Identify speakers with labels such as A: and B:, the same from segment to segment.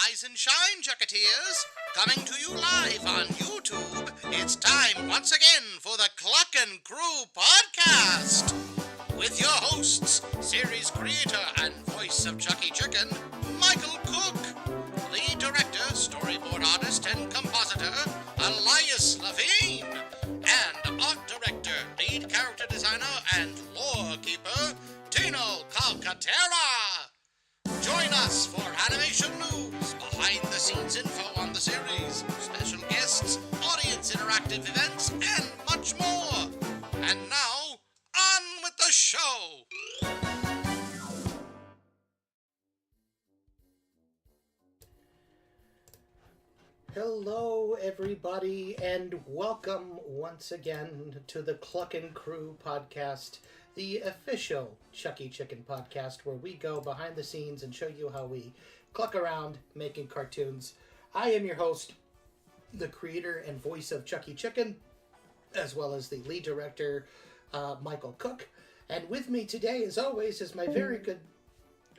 A: Rise and shine, Chucketeers! Coming to you live on YouTube, it's time once again for the Cluckin Crew podcast! With your hosts, series creator and voice of Chucky Chicken, Michael Cook, lead director, storyboard artist, and compositor, Elias Levine, and art director, lead character designer, and lore keeper, Tino Calcaterra! Join us for animation news, behind-the-scenes info on the series, special guests, audience interactive events, and much more. And now, on with the show!
B: Hello, everybody, and welcome once again to the Cluckin Crew podcast, the official Chucky Chicken podcast, where we go behind the scenes and show you how we cluck around making cartoons. I am your host, the creator and voice of Chucky Chicken, as well as the lead director, Michael Cook. And with me today, as always, is my very good...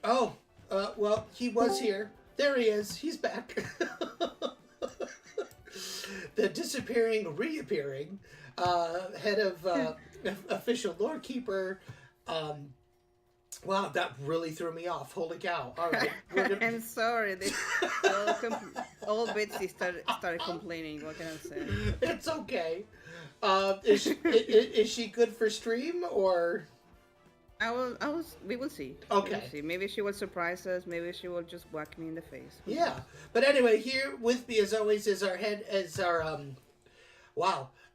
B: well, he was here. There he is. He's back. The disappearing, reappearing, head of official lore keeper. Wow, that really threw me off. Holy cow. All right.
C: I'm sorry. All Betsy started complaining. What can I say?
B: It's okay. Is she good for stream or...
C: We will see.
B: Okay.
C: We will see. Maybe she will surprise us. Maybe she will just whack me in the face.
B: Yeah. But anyway, here with me as always is our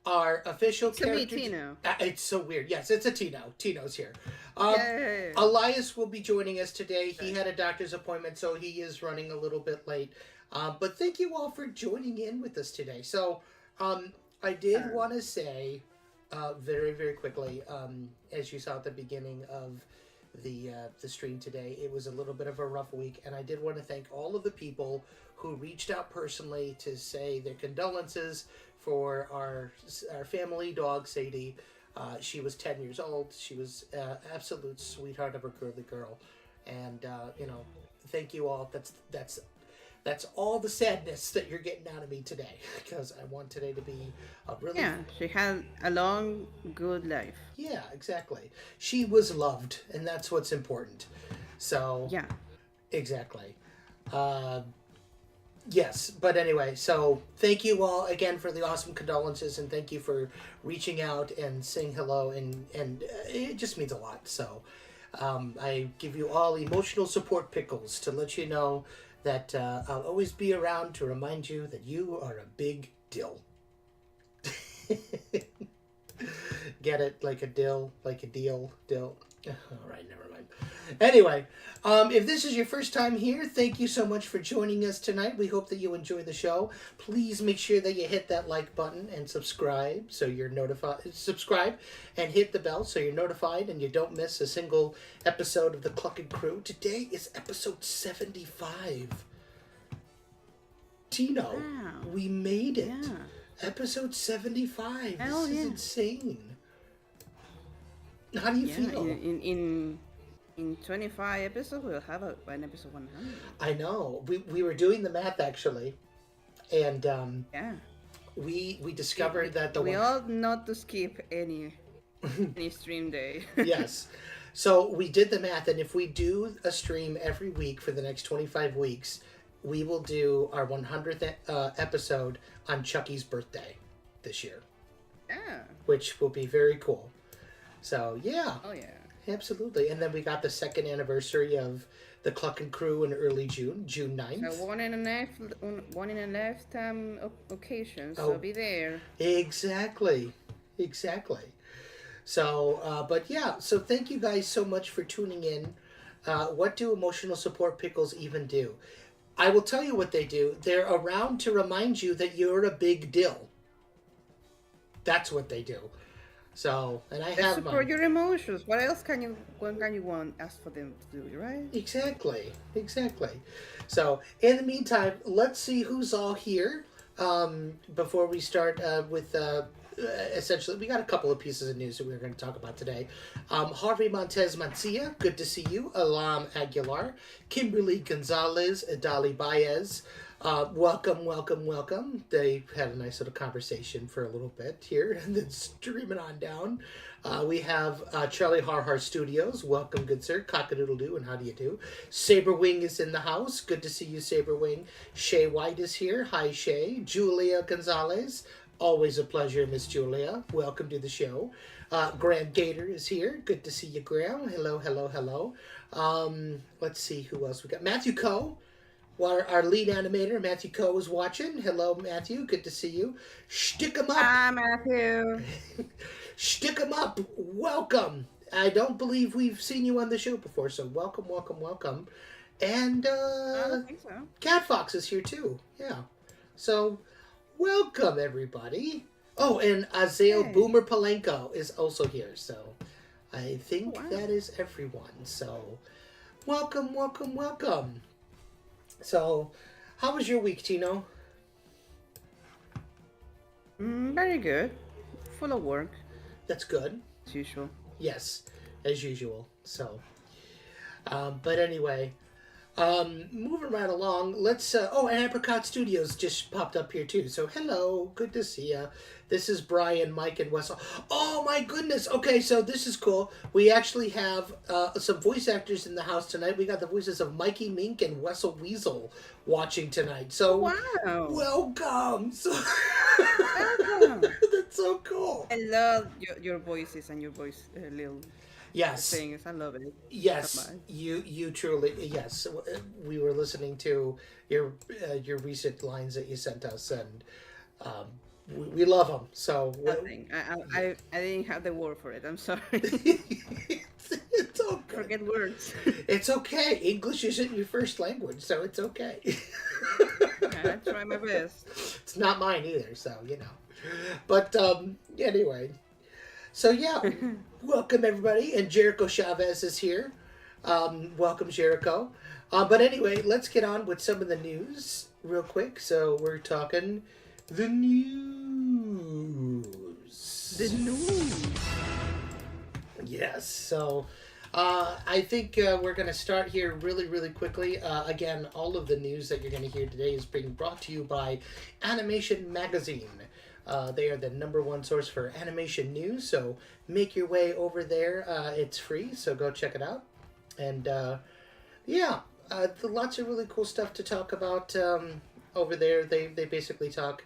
B: our official character.
C: Me, Tino.
B: It's so weird. Yes, it's a Tino. Tino's here.
C: Yay.
B: Elias will be joining us today. He had a doctor's appointment, so he is running a little bit late. But thank you all for joining in with us today. So, I did want to say, very, very quickly, as you saw at the beginning of the stream today, it was a little bit of a rough week, and I did want to thank all of the people who reached out personally to say their condolences for our family dog, Sadie. She was 10 years old. She was absolute sweetheart of a girly girl, and thank you all. That's all the sadness that you're getting out of me today, because I want today to be a really...
C: Yeah, she had a long, good life.
B: Yeah, exactly. She was loved, and that's what's important. So...
C: Yeah.
B: Exactly. Yes, but anyway, so thank you all again for the awesome condolences, and thank you for reaching out and saying hello, and it just means a lot. So I give you all emotional support pickles to let you know that I'll always be around to remind you that you are a big dill. Get it? Like a dill, like a deal, dill. All right, never mind. Anyway, if this is your first time here, thank you so much for joining us tonight. We hope that you enjoy the show. Please make sure that you hit that like button and subscribe so you're notified. Subscribe and hit the bell so you're notified and you don't miss a single episode of the Cluckin Crew. Today is episode 75. Tino,
C: Wow.
B: we made it.
C: Yeah.
B: Episode 75.
C: Hell
B: this is
C: yeah.
B: insane. How do you feel?
C: In 25 episodes, we'll have an episode 100.
B: I know. We were doing the math, actually. And
C: Yeah.
B: we discovered that
C: We all not to skip any stream day.
B: Yes. So we did the math, and if we do a stream every week for the next 25 weeks, we will do our 100th episode on Chucky's birthday this year.
C: Yeah.
B: Which will be very cool. So, yeah.
C: Oh, yeah.
B: Absolutely. And then we got the second anniversary of the Cluckin Crew in early June 9th.
C: So one and a lifetime occasion, so
B: Oh.
C: be there.
B: Exactly. So, but yeah, so thank you guys so much for tuning in. What do emotional support pickles even do? I will tell you what they do. They're around to remind you that you're a big dill. That's what they do. So, and I have
C: Support
B: mine.
C: your emotions. What can you want ask for them to do, right?
B: Exactly. So, in the meantime, let's see who's all here before we start with essentially, we got a couple of pieces of news that we were going to talk about today. Harvey Montez Mancia, good to see you. Alam Aguilar, Kimberly Gonzalez, Adali Baez. Welcome, welcome, welcome. They had a nice little conversation for a little bit here, and then streaming on down. We have Charlie Harhar Studios. Welcome, good sir. Cock-a-doodle-doo, and how do you do? Saberwing is in the house. Good to see you, Saberwing. Shay White is here. Hi, Shay. Julia Gonzalez. Always a pleasure, Miss Julia. Welcome to the show. Graham Gator is here. Good to see you, Graham. Hello, hello, hello. Let's see who else we got. Matthew Coe. Our lead animator, Matthew Coe, is watching. Hello, Matthew. Good to see you. Stick 'em up.
C: Hi, Matthew.
B: Stick 'em up. Welcome. I don't believe we've seen you on the show before, so welcome, welcome, welcome. And
C: I don't think so.
B: Cat Fox is here too. Yeah. So welcome everybody. Oh, and Azael
C: Hey.
B: Boomer Palenko is also here. So I think
C: Oh, wow.
B: that is everyone. So welcome, welcome, welcome. So how was your week, Tino?
C: Very good. Full of work,
B: That's good.
C: as usual.
B: Yes, as usual. So, but anyway, moving right along. Let's. Oh, and Apricot Studios just popped up here too. So hello, good to see ya. This is Brian, Mike, and Wessel. Oh my goodness. Okay, so this is cool. We actually have some voice actors in the house tonight. We got the voices of Mikey Mink and Wessel Weasel watching tonight. So
C: Wow.
B: welcome. So
C: Welcome.
B: that's so cool.
C: I love your voices and your voice little
B: Yes.
C: things. I love it.
B: Yes,
C: Bye-bye.
B: you truly yes. We were listening to your recent lines that you sent us, and we love them. So
C: Nothing. I didn't have the word for it. I'm sorry.
B: it's okay.
C: Forget words.
B: It's okay. English isn't your first language, so it's okay.
C: I try my best.
B: It's not mine either, so you know. But anyway, so yeah, welcome everybody, and Jericho Chavez is here. Welcome, Jericho. But anyway, let's get on with some of the news real quick. So we're talking the news.
C: The news.
B: Yes. So I think we're going to start here really, really quickly. Again, all of the news that you're going to hear today is being brought to you by Animation Magazine. They are the #1 source for animation news, so make your way over there. It's free, so go check it out. And lots of really cool stuff to talk about over there. They basically talk,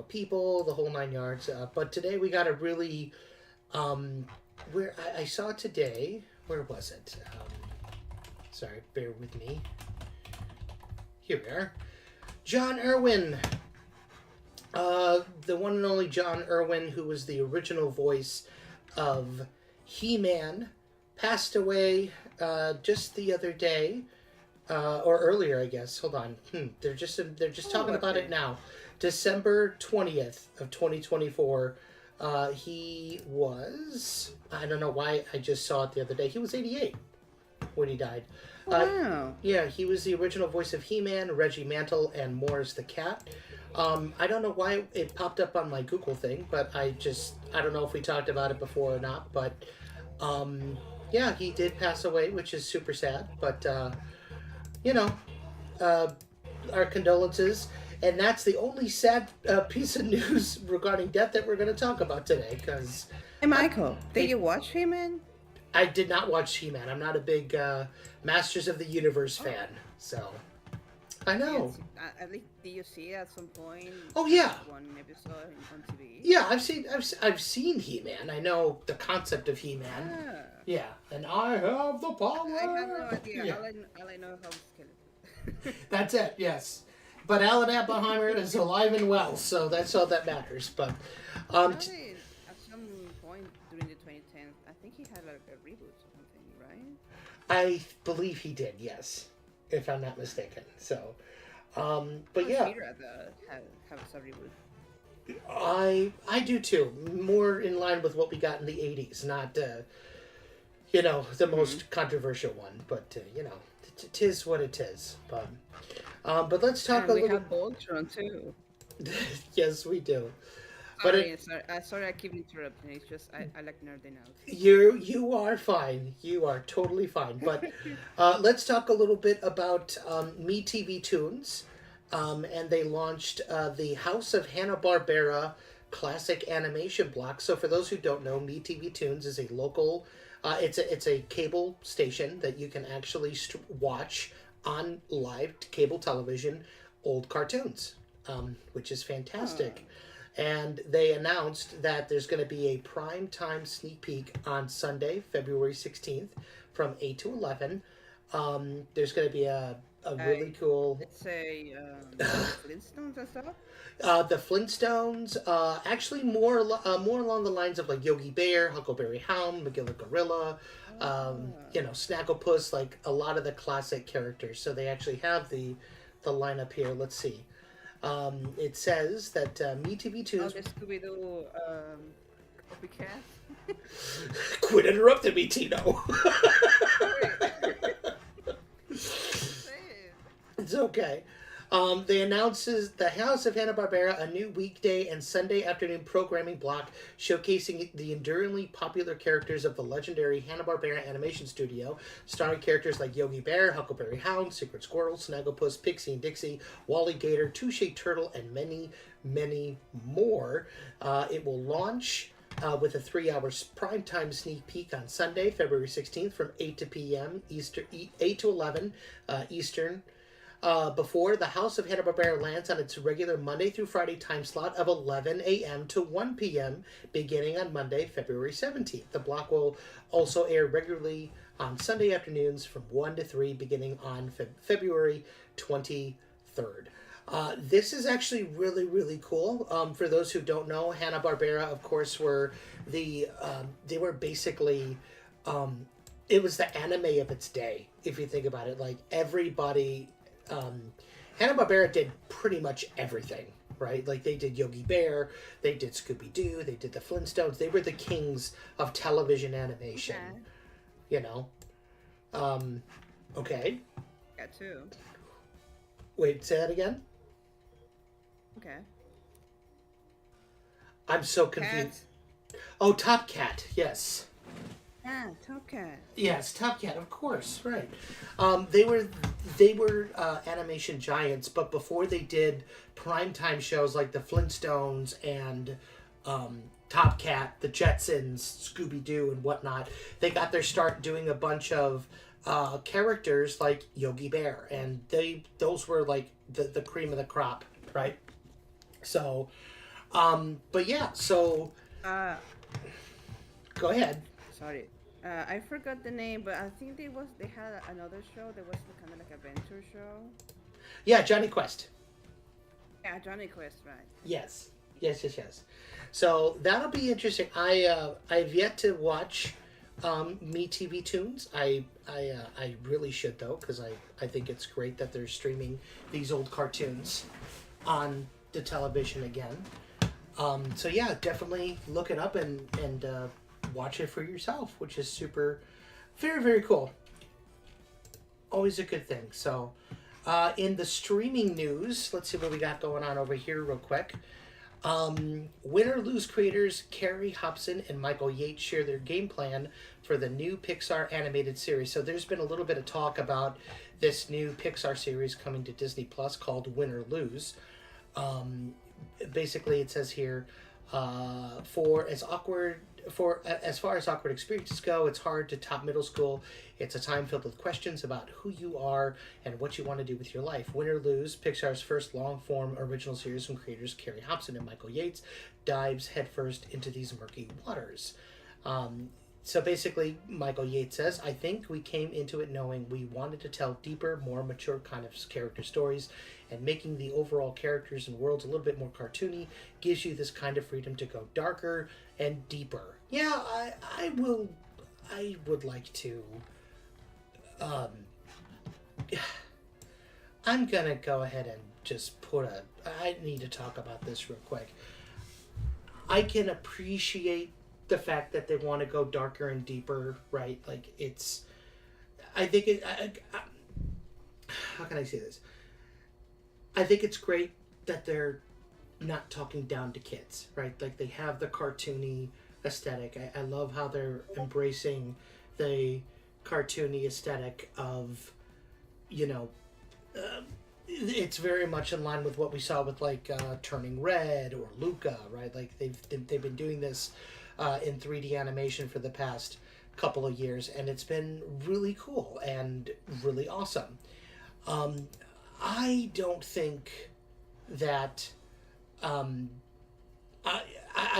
B: people, the whole 9 yards. But today we got a really, where I saw today, where was it? Sorry, bear with me. Here we are. John Irwin. The one and only John Irwin, who was the original voice of He-Man, passed away just the other day, or earlier, I guess. Hold on, they're just talking about it now. December 20th of 2024. He was, I don't know why I just saw it the other day. He was 88 when he died.
C: Wow.
B: Yeah, he was the original voice of He-Man, Reggie Mantle, and Morris the Cat. I don't know why it popped up on my Google thing, but I don't know if we talked about it before or not, but yeah, he did pass away, which is super sad, but our condolences. And that's the only sad piece of news regarding death that we're going to talk about today, because
C: Hey, Michael, did you watch He-Man?
B: I did not watch He-Man. I'm not a big Masters of the Universe fan, so I know.
C: Yes, at least did you see it at some point?
B: Oh, yeah.
C: One episode on TV.
B: Yeah, I've seen He-Man. I know the concept of He-Man.
C: Ah,
B: Yeah, and I have the power.
C: I have no idea.
B: Yeah.
C: All I know how skeleton.
B: That's it. Yes, but Alan Oppenheimer is alive and well, so that's all that matters. But
C: Really, at some point during the 2010s, I think he had like a reboot or something, right?
B: I believe he did. Yes, if I'm not mistaken. So, but yeah,
C: She-Ra has a reboot.
B: I do too. More in line with what we got in the '80s, not the most controversial one. But it is what it is. But let's talk
C: And
B: a
C: we
B: little.
C: have Voltron too.
B: Yes, we do. But
C: Sorry, I keep interrupting. It's just I like nerding out.
B: you are fine. You are totally fine. But let's talk a little bit about Me TV Tunes. And they launched the House of Hanna-Barbera classic animation block. So for those who don't know, Me TV Tunes is a local. It's a cable station that you can actually watch on live cable television old cartoons, which is fantastic. And they announced that there's going to be a prime time sneak peek on Sunday, February 16th from 8 to 11. There's going to be a really cool.
C: Let's say Flintstones and stuff.
B: The Flintstones, actually more along the lines of like Yogi Bear, Huckleberry Hound, McGilla Gorilla, Snagglepuss, like a lot of the classic characters. So they actually have the lineup here. Let's see. It says that Me TV Tunes.
C: Oh, the Scooby-Doo copycat.
B: Quit interrupting me, Tino. It's okay. They announces the House of Hanna-Barbera, a new weekday and Sunday afternoon programming block showcasing the enduringly popular characters of the legendary Hanna-Barbera animation studio, starring characters like Yogi Bear, Huckleberry Hound, Secret Squirrel, Snagglepuss, Pixie and Dixie, Wally Gator, Touche Turtle, and many, many more. It will launch with a 3-hour primetime sneak peek on Sunday, February 16th from 8 to p.m. Eastern, 8 to 11 Eastern. Before the House of Hanna-Barbera lands on its regular Monday through Friday time slot of 11 a.m. to 1 p.m. beginning on Monday, February 17th. The block will also air regularly on Sunday afternoons from 1 to 3 beginning on February 23rd. This is actually really, really cool. For those who don't know, Hanna-Barbera, of course, were they were basically, it was the anime of its day, if you think about it. Like, everybody, Hanna-Barbera did pretty much everything, right? Like, they did Yogi Bear, they did Scooby-Doo, they did the Flintstones. They were the kings of television animation, you know? Okay.
C: Got two.
B: Wait, say that again?
C: Okay.
B: I'm so confused.
C: Cat.
B: Oh, Top Cat, yes.
C: Ah, Top Cat.
B: Yes, Top Cat, of course, right. They were animation giants, but before they did primetime shows like the Flintstones and Top Cat, the Jetsons, Scooby-Doo, and whatnot, they got their start doing a bunch of characters like Yogi Bear, and those were like the cream of the crop, right? So, but yeah, so go ahead.
C: Sorry. I forgot the name, but I think they had another show that was kind of like adventure show.
B: Yeah, Johnny Quest.
C: Yeah, Johnny Quest, right?
B: Yes. So that'll be interesting. I've yet to watch Me TV Tunes. I really should though, because I think it's great that they're streaming these old cartoons on the television again. So yeah, definitely look it up and watch it for yourself, which is super, very, very cool. Always a good thing. So in the streaming news, let's see what we got going on over here real quick. Win or Lose creators Carrie Hobson and Michael Yates share their game plan for the new Pixar animated series. So there's been a little bit of talk about this new Pixar series coming to Disney Plus called Win or Lose. Basically, it says here, as far as awkward experiences go, it's hard to top middle school. It's a time filled with questions about who you are and what you want to do with your life. Win or Lose, Pixar's first long-form original series from creators Carrie Hobson and Michael Yates, dives headfirst into these murky waters. So basically, Michael Yates says, I think we came into it knowing we wanted to tell deeper, more mature kind of character stories, and making the overall characters and worlds a little bit more cartoony gives you this kind of freedom to go darker and deeper. Yeah, I would like to. I'm gonna go ahead and just I need to talk about this real quick. I can appreciate the fact that they want to go darker and deeper, right? Like, how can I say this? I think it's great that they're not talking down to kids, right? Like they have the cartoony aesthetic. I love how they're embracing the cartoony aesthetic of, you know, it's very much in line with what we saw with like Turning Red or Luca, right? Like they've been doing this in 3D animation for the past couple of years, and it's been really cool and really awesome. I don't think that I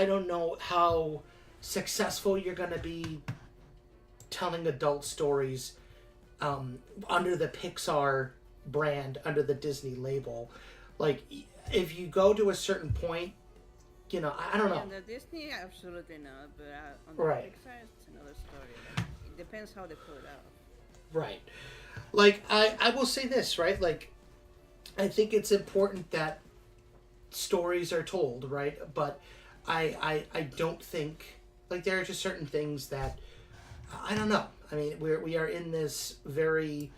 B: don't know how successful you're going to be telling adult stories under the Pixar brand, under the Disney label. Like, if you go to a certain point, you know, I don't know.
C: On the Disney, absolutely not. But on the
B: Right.
C: Pixar, it's another story. Like, it depends how they put it out.
B: Right. Like, I will say this, right? Like, I think it's important that stories are told, right? But I don't think, like, there are just certain things that, I don't know. I mean, we are in this very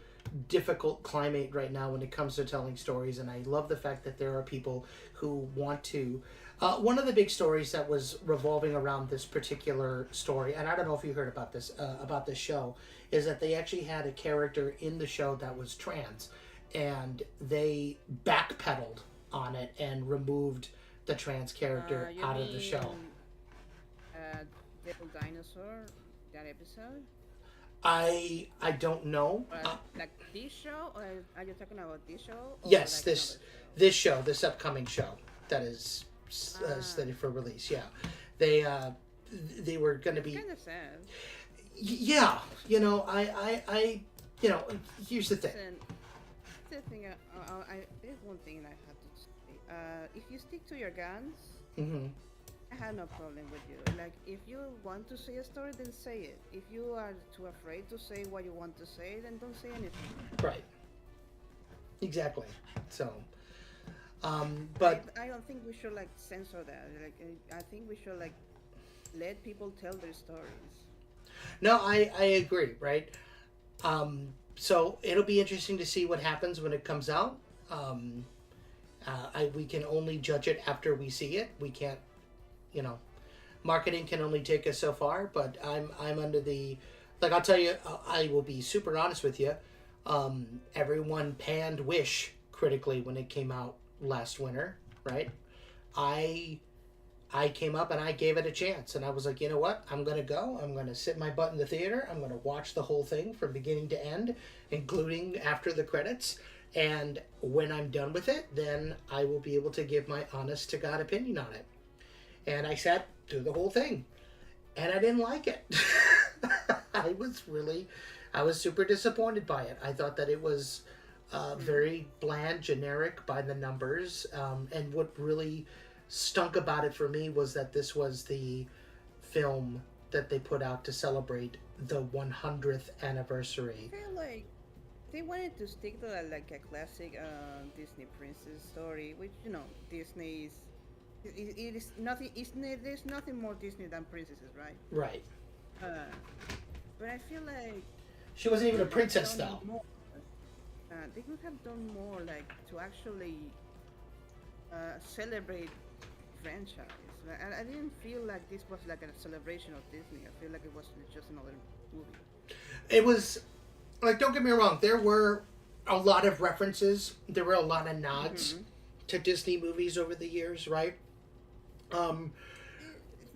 B: difficult climate right now when it comes to telling stories, and I love the fact that there are people who want to. One of the big stories that was revolving around this particular story, and I don't know if you heard about this show, is that they actually had a character in the show that was trans, and they backpedaled on it and removed the trans character
C: You
B: out of the
C: mean,
B: show.
C: Devil Dinosaur, that episode?
B: I don't know.
C: Like this show, or are you talking about this show? Or
B: Yes,
C: like
B: this
C: another show?
B: this upcoming show that is slated for release. Yeah, they were going to be.
C: Kind of sad.
B: Yeah, you know, I you know, here's the thing.
C: Listen, the thing, there's one thing I have to say. If you stick to your guns,
B: Mm-hmm.
C: I have no problem with you. Like, if you want to say a story, then say it. If you are too afraid to say what you want to say, then don't say anything.
B: Right. Exactly. So, but
C: I don't think we should like censor that. Like, I think we should like let people tell their stories.
B: no, I agree. Right. So it'll be interesting to see what happens when it comes out. We can only judge it after we see it. We can't, you know, marketing can only take us so far. But I'm under the, like, I'll tell you, I will be super honest with you. Everyone panned Wish critically when it came out last winter, right? I came up and I gave it a chance, and I was like, you know what? I'm gonna go. I'm gonna sit my butt in the theater. I'm gonna watch the whole thing from beginning to end, including after the credits. And when I'm done with it, then I will be able to give my honest to God opinion on it. And I sat through the whole thing, and I didn't like it. I was super disappointed by it. I thought that it was very bland, generic by the numbers. And what really stunk about it for me was that this was the film that they put out to celebrate the 100th anniversary.
C: I feel like they wanted to stick to like a classic Disney princess story, which, you know, Disney is. It is nothing. There's nothing more Disney than princesses, right?
B: Right.
C: But I feel like
B: She wasn't even a
C: they could
B: princess,
C: have done
B: though.
C: more. They could have done more, like to actually celebrate franchise. Like, I didn't feel like this was like a celebration of Disney. I feel like it was just another movie.
B: It was, like, don't get me wrong, there were a lot of references, there were a lot of nods to Disney movies over the years, right?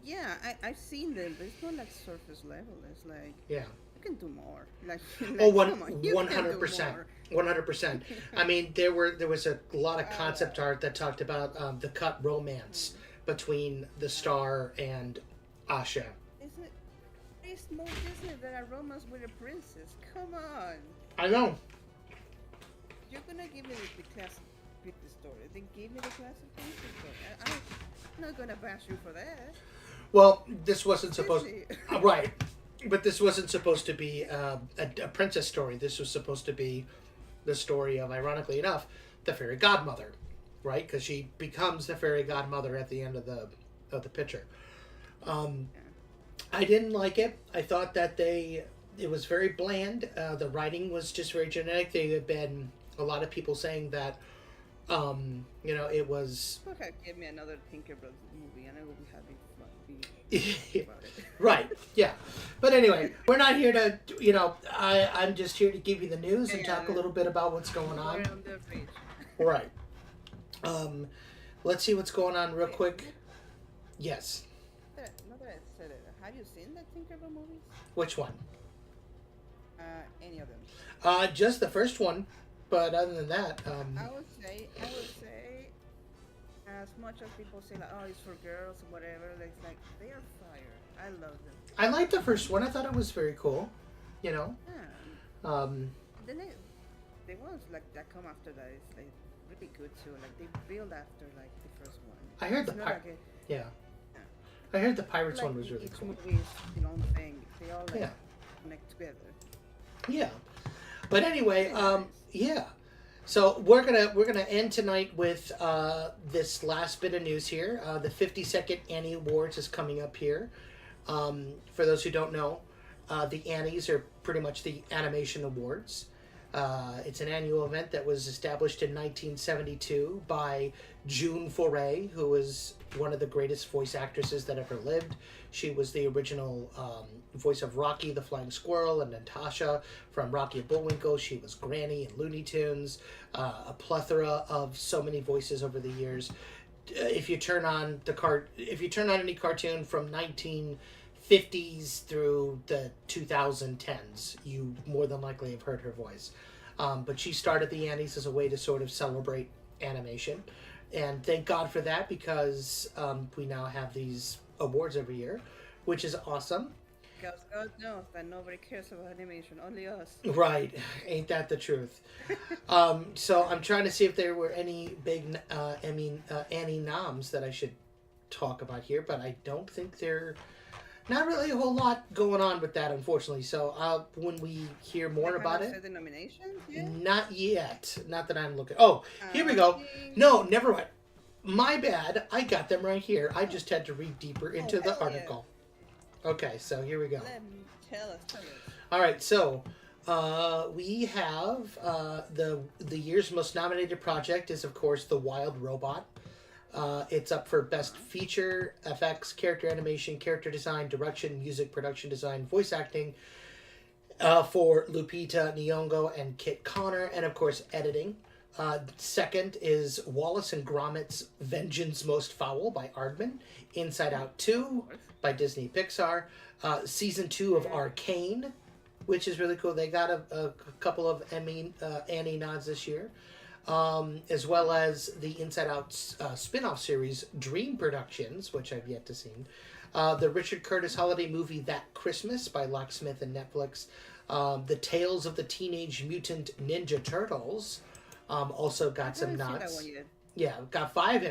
C: Yeah, I've seen them, but it's not like surface level. It's like
B: Yeah.
C: you can do more. Like,
B: Oh,
C: come on, you can do
B: 100%.
C: more.
B: 100%. I mean, there was a lot of concept art that talked about the cut romance between the star and Asha.
C: It's more Disney than a romance with a princess. Come on.
B: I know.
C: You're gonna give me the classic princess story. Then give me the classic princess story. I'm not gonna bash you for that.
B: Well, this wasn't supposed
C: Disney.
B: right, but this wasn't supposed to be a princess story. This was supposed to be the story of, ironically enough, the fairy godmother, right? Because she becomes the fairy godmother at the end of the picture. I didn't like it. I thought that it was very bland. The writing was just very generic. There had been a lot of people saying that It was
C: Okay, give me another Tinkerbell movie, and I will be happy about it.
B: right, yeah. But anyway, we're not here to, I'm just here to give you the news and talk a little bit about what's going on.
C: We're on the bridge.
B: Right. Let's see what's going on real quick. Yes.
C: Not that I said it. Have you seen the Tinkerbell movies?
B: Which one?
C: Any of them?
B: Just the first one. But other than that,
C: I would say, as much as people say like, oh, it's for girls or whatever, like they are fire. I love them.
B: I liked the first one. I thought it was very cool.
C: Yeah.
B: Um,
C: Then the ones like that come after that is like really good too. Like they build after like the first one.
B: I heard
C: It's
B: the
C: not like
B: yeah. I heard the Pirates
C: like
B: one was really
C: each
B: cool.
C: movie is its own thing. They all like connect together.
B: Yeah. But anyway, yeah. So we're gonna end tonight with this last bit of news here. The 52nd Annie Awards is coming up here. For those who don't know, the Annies are pretty much the animation awards. It's an annual event that was established in 1972 by June Foray, who was one of the greatest voice actresses that ever lived. She was the original voice of Rocky the Flying Squirrel and Natasha from Rocky and Bullwinkle. She was Granny in Looney Tunes. A plethora of so many voices over the years. If you turn on any cartoon from 1950s through the 2010s, you more than likely have heard her voice. But she started the Annies as a way to sort of celebrate animation. And thank God for that, because we now have these awards every year, which is awesome.
C: Because God knows that nobody cares about animation, only us.
B: Right. Ain't that the truth? So I'm trying to see if there were any big Annie noms that I should talk about here, but I don't think there... Not really a whole lot going on with that, unfortunately. So when we hear more about it...
C: The nominations yet?
B: Not yet. Not that I'm looking... Oh, here we go. No, never mind. My bad. I got them right here. I just had to read deeper into the article. Okay, so here we go.
C: Tell us.
B: All right, so we have the year's most nominated project is, of course, The Wild Robot. It's up for Best Feature, FX, Character Animation, Character Design, Direction, Music, Production Design, Voice Acting for Lupita Nyong'o and Kit Connor, and, of course, Editing. Second is Wallace and Gromit's Vengeance Most Foul by Aardman. Inside Out 2 by Disney Pixar. Season 2 of Arcane, which is really cool. They got a couple of Annie nods this year. As well as the Inside Out spin-off series Dream Productions, which I've yet to see. The Richard Curtis holiday movie That Christmas by Locksmith and Netflix. The Tales of the Teenage Mutant Ninja Turtles also got some nods. Yeah, got 5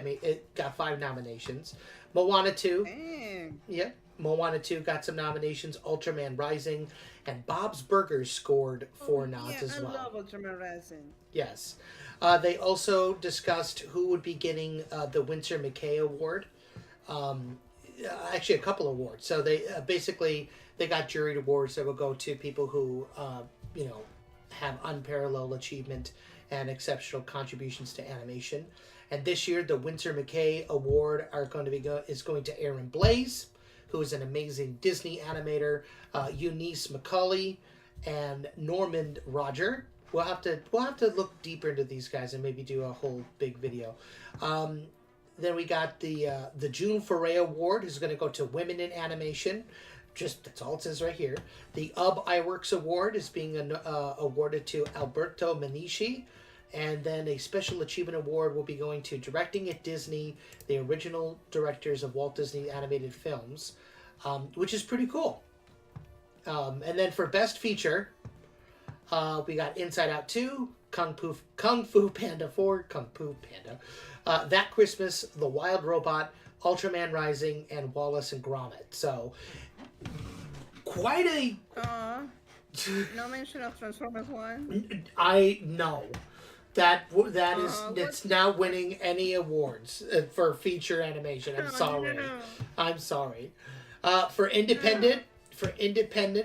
B: nominations. Moana 2.
C: Dang.
B: Yeah, Moana 2 got some nominations. Ultraman Rising and Bob's Burgers scored 4 nods as well.
C: I love Ultraman Rising.
B: Yes. They also discussed who would be getting the Winsor McKay Award. Actually, a couple awards. So they they got juried awards that will go to people who have unparalleled achievement and exceptional contributions to animation. And this year, the Winsor McKay Award is going to Aaron Blaise, who is an amazing Disney animator, Eunice McCauley, and Norman Roger. We'll have to look deeper into these guys and maybe do a whole big video. Then we got the June Foray Award is going to go to Women in Animation. That's all it says right here. The Iwerks Award is being awarded to Alberto Manishi. And then a Special Achievement Award will be going to Directing at Disney, the original directors of Walt Disney animated films, which is pretty cool. And then for Best Feature, we got Inside Out 2, Kung Fu Panda 4, Kung Fu Panda, That Christmas, The Wild Robot, Ultraman Rising, and Wallace and Gromit. So, quite a...
C: No mention of Transformers 1?
B: I know. It's now winning any awards for feature animation. I'm sorry.
C: No.
B: I'm sorry. For independent,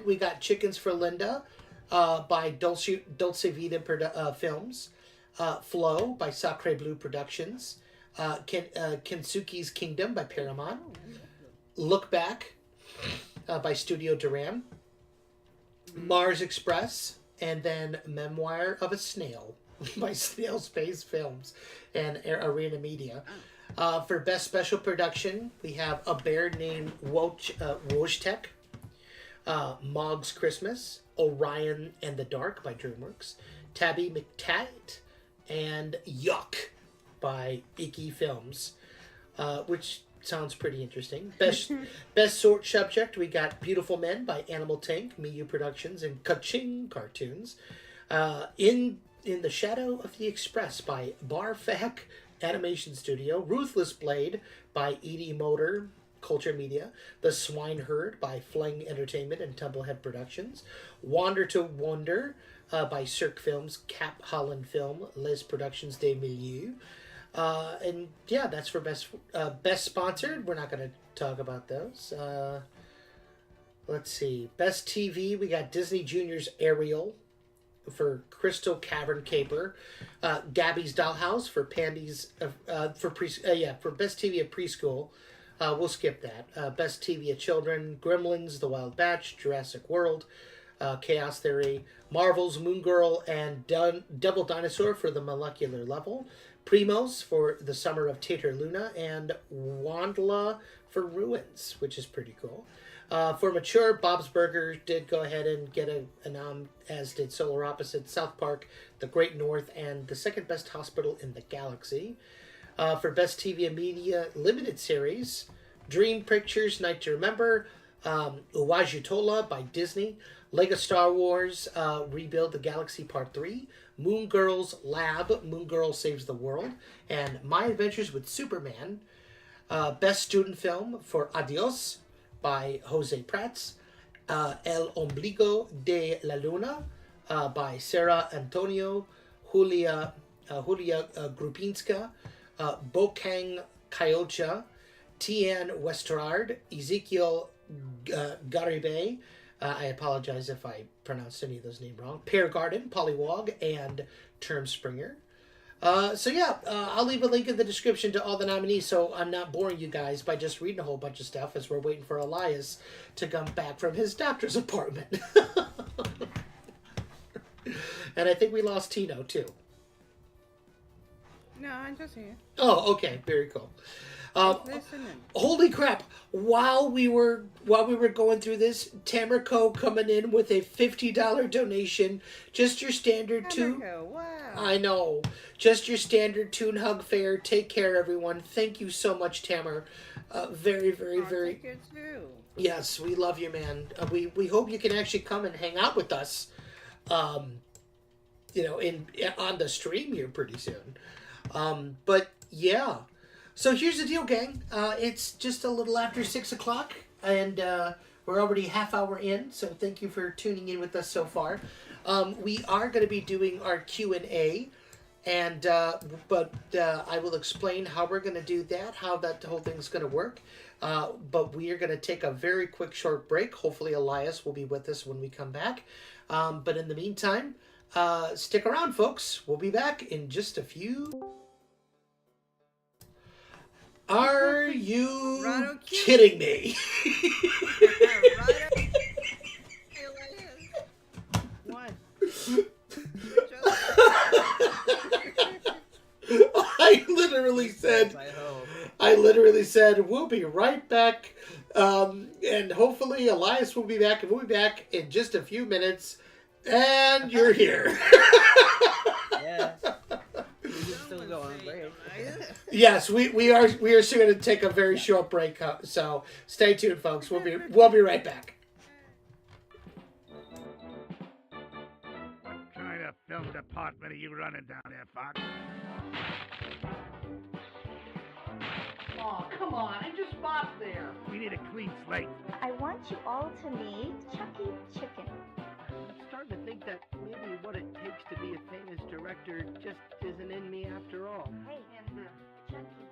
B: we got Chickens for Linda by Dolce Vita Films. Flow by Sacre Blue Productions. Kensuke's Kingdom by Paramount. Look Back by Studio Duran. Mars Express, and then Memoir of a Snail by Snail Space Films and Arena Media. For Best Special Production, we have A Bear Named Wojtek, Mog's Christmas, Orion and the Dark by DreamWorks, Tabby McTat, and Yuck by Icky Films, which sounds pretty interesting. Best Short Subject, we got Beautiful Men by Animal Tank, Miyu Productions, and Kaching Cartoons. In the Shadow of the Express by Barfak Animation Studio, Ruthless Blade by Edie Motor Culture Media, The Swineherd by Fling Entertainment and Tumblehead Productions, Wander to Wonder by Cirque Films, Cap Holland Film, Les Productions des Milieux. And yeah, that's for best sponsored. We're not going to talk about those. Let's see. Best TV, we got Disney Junior's Ariel for Crystal Cavern Caper, Gabby's Dollhouse for Pandy's for Best TV at Preschool. We'll skip that. Best TV at Children, Gremlins, The Wild Batch, Jurassic World, Chaos Theory, Marvel's Moon Girl, and Devil Dinosaur for The Molecular Level, Primos for The Summer of Tater Luna, and Wandla for Ruins, which is pretty cool. For Mature, Bob's Burgers did go ahead and get a nom, as did Solar Opposite, South Park, The Great North, and The Second Best Hospital in the Galaxy. For Best TV and Media Limited Series, Dream Pictures, Night to Remember, Uwajutola by Disney, Lego Star Wars, Rebuild the Galaxy Part 3, Moon Girls Lab, Moon Girl Saves the World, and My Adventures with Superman. Best Student Film for Adios by Jose Prats, El Ombligo de la Luna by Sarah Antonio, Julia Grupinska, Bokang Kyocha, Tian Westerard, Ezekiel Garibe, I apologize if I pronounced any of those names wrong, Pear Garden, Pollywog, and Term Springer. I'll leave a link in the description to all the nominees so I'm not boring you guys by just reading a whole bunch of stuff as we're waiting for Elias to come back from his doctor's appointment. And I think we lost Tino too.
C: No, I'm just here.
B: Oh, okay, very cool.
C: Listening.
B: Holy crap! While we were going through this, Tamrico coming in with a $50 donation, just your standard tune.
C: Wow.
B: I know, just your standard tune hug fare. Take care, everyone. Thank you so much, Tamer. Very.
C: Take care too.
B: Yes, we love you, man. We hope you can actually come and hang out with us. On the stream here pretty soon. But yeah. So here's the deal, gang. It's just a little after 6 o'clock, and we're already half hour in, so thank you for tuning in with us so far. We are going to be doing our Q&A, but I will explain how we're going to do that, how that whole thing's going to work. But we are going to take a very quick, short break. Hopefully Elias will be with us when we come back. But in the meantime, stick around, folks. We'll be back in just a few... Are you kidding me?
C: What?
B: I literally said, we'll be right back. And hopefully Elias will be back, and we'll be back in just a few minutes. And you're here.
D: Yeah. Still go on break.
B: Yes, we are still going to take a very short break, so stay tuned, folks. We'll be right back.
E: What kind of film department are you running down there, Fox?
B: Oh, come on! I just bought there.
E: We need a clean slate.
F: I want you all to meet Chucky Chicken.
D: I'm starting to think that maybe what it takes to be a famous director just isn't in me after all.
F: Hey, and Chucky.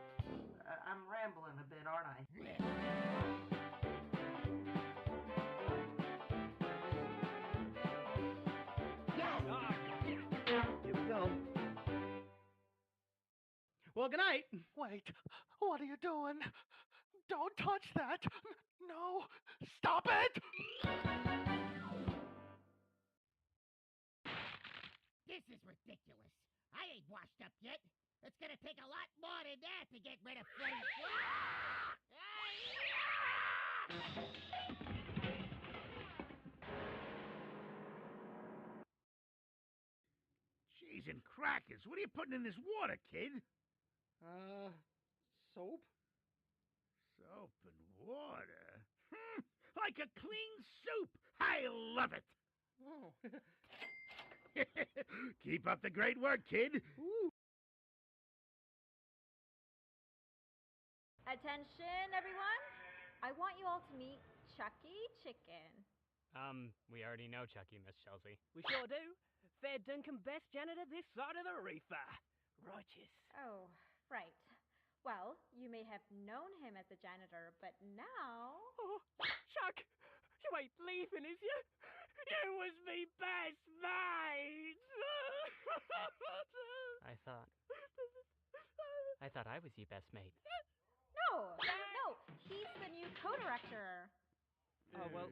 B: I'm rambling a bit, aren't I?
D: Here we go. Well, good night.
G: Wait, what are you doing? Don't touch that. No, stop it!
H: This is ridiculous. I ain't washed up yet. It's gonna take a lot more than that to get rid of Freddy.
E: Cheese and crackers. What are you putting in this water, kid?
D: Soap?
E: Soap and water. Like a clean soup. I love it.
D: Oh.
E: Keep up the great work, kid.
D: Ooh.
F: Attention, everyone. I want you all to meet Chucky Chicken.
I: We already know Chucky, Miss Chelsea.
D: We sure do. Fair Duncan best janitor this side of the reefer. Righteous.
F: Oh, right. Well, you may have known him as a janitor, but now...
D: Oh, Chuck, you ain't leaving, is you? You was me best mate.
I: I thought I was your best mate.
F: No, he's the new co-director.
D: Oh, well,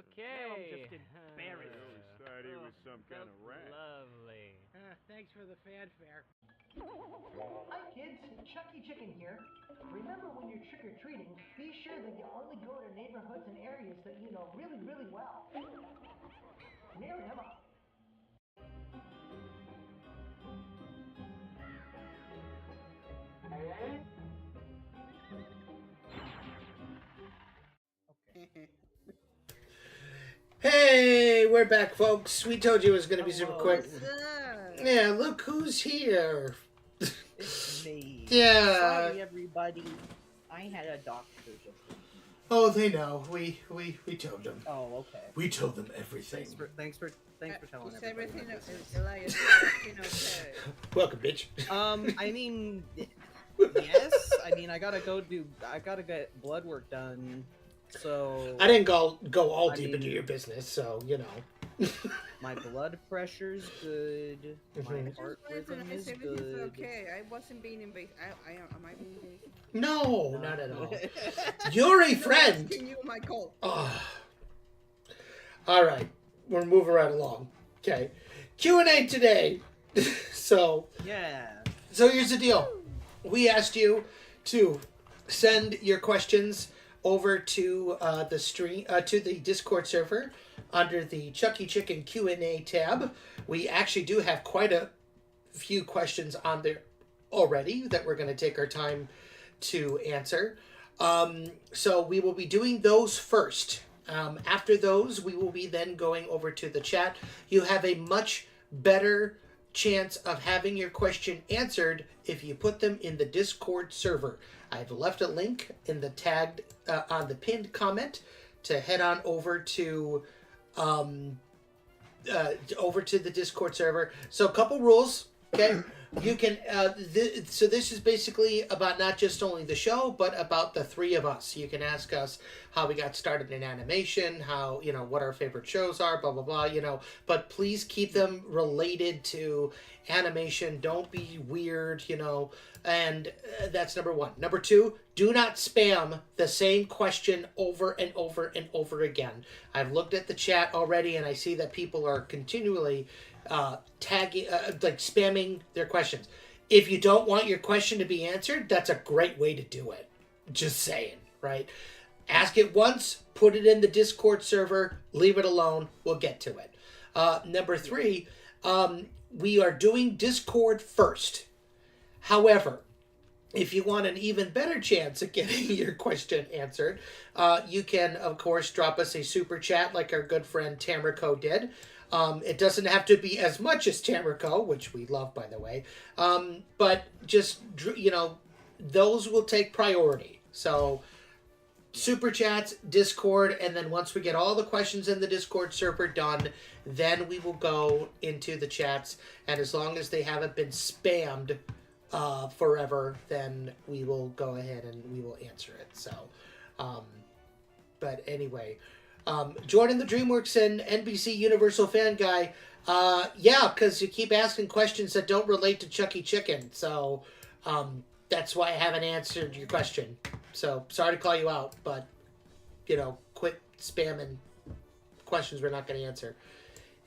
I: Okay.
D: now I'm just embarrassed.
J: I always thought he was some kind of rat.
I: Lovely.
D: Thanks for the fanfare.
K: Hi kids, Chucky Chicken here. Remember when you're trick-or-treating, be sure that you only go to neighborhoods and areas that you know really, really well. Mary, Emma.
B: Hey, we're back, folks. We told you it was going to be super quick.
C: What's up?
B: Yeah, look who's here.
L: It's me.
B: Yeah.
L: Sorry, everybody. I had a doctor's appointment.
B: Oh, they know. We told them.
L: Oh, okay.
B: We told them everything.
L: Thanks for telling
C: Is
L: everybody.
C: everything Elias, everything okay?
B: Welcome, bitch.
L: I mean, yes. I mean, I gotta get blood work done. So
B: I didn't go all
L: I
B: deep
L: mean-
B: into your business, so you know.
L: my blood pressure's good. My heart rhythm is
C: Everything's
L: good.
C: okay. I wasn't being invasive. Am I being invasive?
B: No, not at all. You're a friend.
C: Asking you my call.
B: Oh. All right, we're moving right along. Okay, Q&A today. So here's the deal. We asked you to send your questions over to the stream to the Discord server under the Chucky Chicken Q&A tab. We actually do have quite a few questions on there already that we're going to take our time to answer. So we will be doing those first. After those, we will be then going over to the chat. You have a much better chance of having your question answered if you put them in the Discord server. I've left a link in the tagged on the pinned comment to head on over to the Discord server. So a couple rules, okay? You can so this is basically about not just only the show, but about the three of us. You can ask us how we got started in animation, how, you know, what our favorite shows are, blah blah blah, you know, but please keep them related to animation. Don't be weird, you know. And that's number one. Number two, do not spam the same question over and over and over again. I've looked at the chat already and I see that people are continually tagging, like spamming their questions. If you don't want your question to be answered, that's a great way to do it. Just saying, right? Ask it once, put it in the Discord server, leave it alone. We'll get to it. Number three, we are doing Discord first. However, if you want an even better chance of getting your question answered, you can, of course, drop us a super chat like our good friend Tamrico did. It doesn't have to be as much as Tamrico, which we love, by the way. But just, you know, those will take priority. So super chats, Discord, and then once we get all the questions in the Discord server done, then we will go into the chats. And as long as they haven't been spammed forever, then we will go ahead and we will answer it. So, but anyway, Jordan the DreamWorks and NBC Universal fan guy, yeah, because you keep asking questions that don't relate to Chucky Chicken. So, That's why I haven't answered your question. So sorry to call you out, but quit spamming questions we're not going to answer.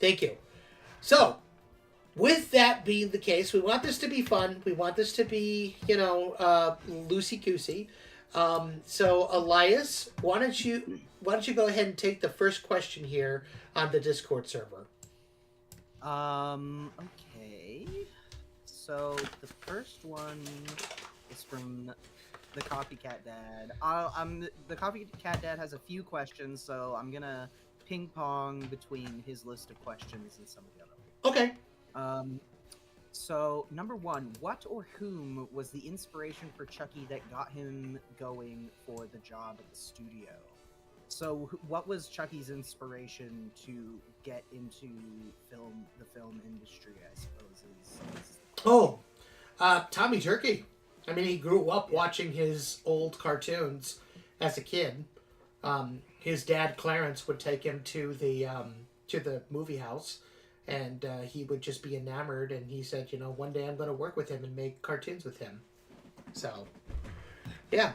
B: Thank you. So, with that being the case, we want this to be fun. We want this to be, loosey-goosey. So, Elias, why don't you go ahead and take the first question here on the Discord server?
L: Okay. So, the first one is from the Copycat Dad. The Copycat Dad has a few questions, so I'm gonna ping pong between his list of questions and some of the other ones.
B: Okay.
L: So number one, what or whom was the inspiration for Chucky that got him going for the job at the studio? So what was Chucky's inspiration to get into the film industry, I suppose is
B: Tommy Jerky. I mean, he grew up watching his old cartoons as a kid. His dad, Clarence, would take him to the movie house, and he would just be enamored, and he said, one day I'm going to work with him and make cartoons with him. So, yeah.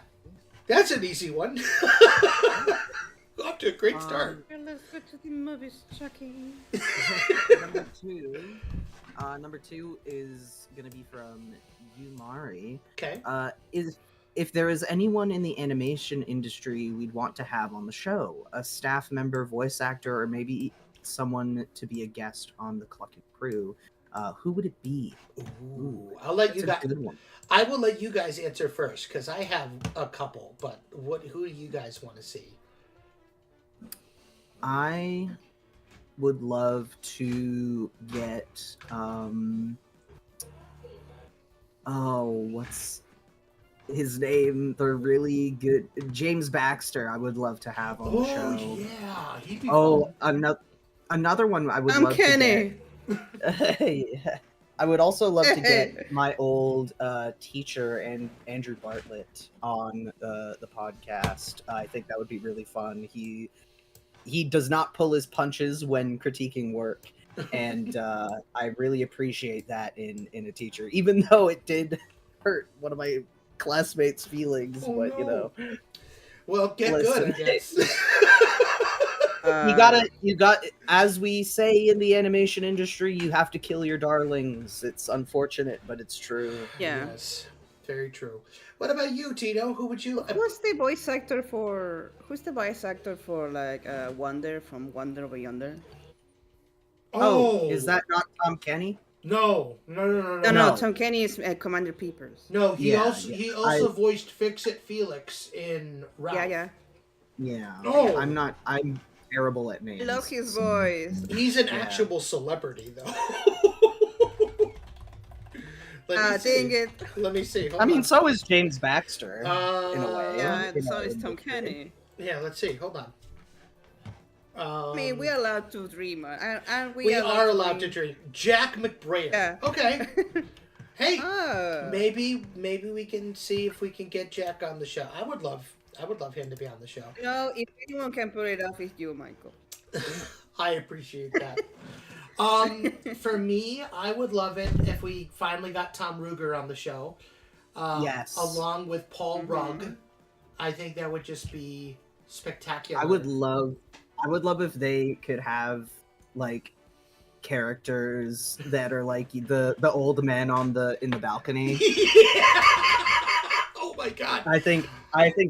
B: That's an easy one. Off to a great start.
C: Let's go to the movies, Chucky.
L: Number two is going to be from Yumari.
B: Okay.
L: If there is anyone in the animation industry we'd want to have on the show, a staff member, voice actor, or maybe someone to be a guest on the Cluckin Crew, who would it be?
B: Ooh, I'll let you guys.
L: Good one.
B: I will let you guys answer first because I have a couple. But who do you guys want to see?
L: I would love to get. What's his name? The really good James Baxter. I would love to have on the show.
B: Oh yeah, he'd be fun.
L: Another one I would love
C: Kenny.
L: to get. I would also love to get my old teacher and Andrew Bartlett on the podcast. I think that would be really fun. He does not pull his punches when critiquing work, and I really appreciate that in a teacher, even though it did hurt one of my classmates' feelings.
B: Well, get
L: listen,
B: good, I guess.
L: You got, as we say in the animation industry, you have to kill your darlings. It's unfortunate, but it's true.
C: Yeah.
B: Yes, very true. What about you, Tito? Who would you?
C: Who's the voice actor for like Wonder from Wonder Over Yonder?
B: Oh,
L: is that not Tom Kenny?
B: No.
C: No. Tom Kenny is Commander Peepers.
B: No, he also voiced Fix-It Felix in Ralph.
C: Yeah.
B: Oh,
L: I'm terrible at names.
C: I love his voice.
B: He's an actual celebrity, though.
C: Dang it.
B: Let me see.
L: I mean, so is James Baxter, in a way.
C: Yeah, and so is Tom Kenny.
B: Yeah, let's see. Hold on.
C: I mean, we're allowed to dream. And
B: we are allowed to dream. Jack McBrayer.
C: Yeah.
B: Okay. Hey, maybe we can see if we can get Jack on the show. I would love him to be on the show.
C: No, if anyone can pull it off, it's you, Michael.
B: I appreciate that. For me, I would love it if we finally got Tom Ruger on the show.
L: Yes.
B: Along with Paul Rugg. I think that would just be spectacular.
L: I would love if they could have like characters that are like the old men in the balcony.
B: Yeah. Oh my god.
L: I think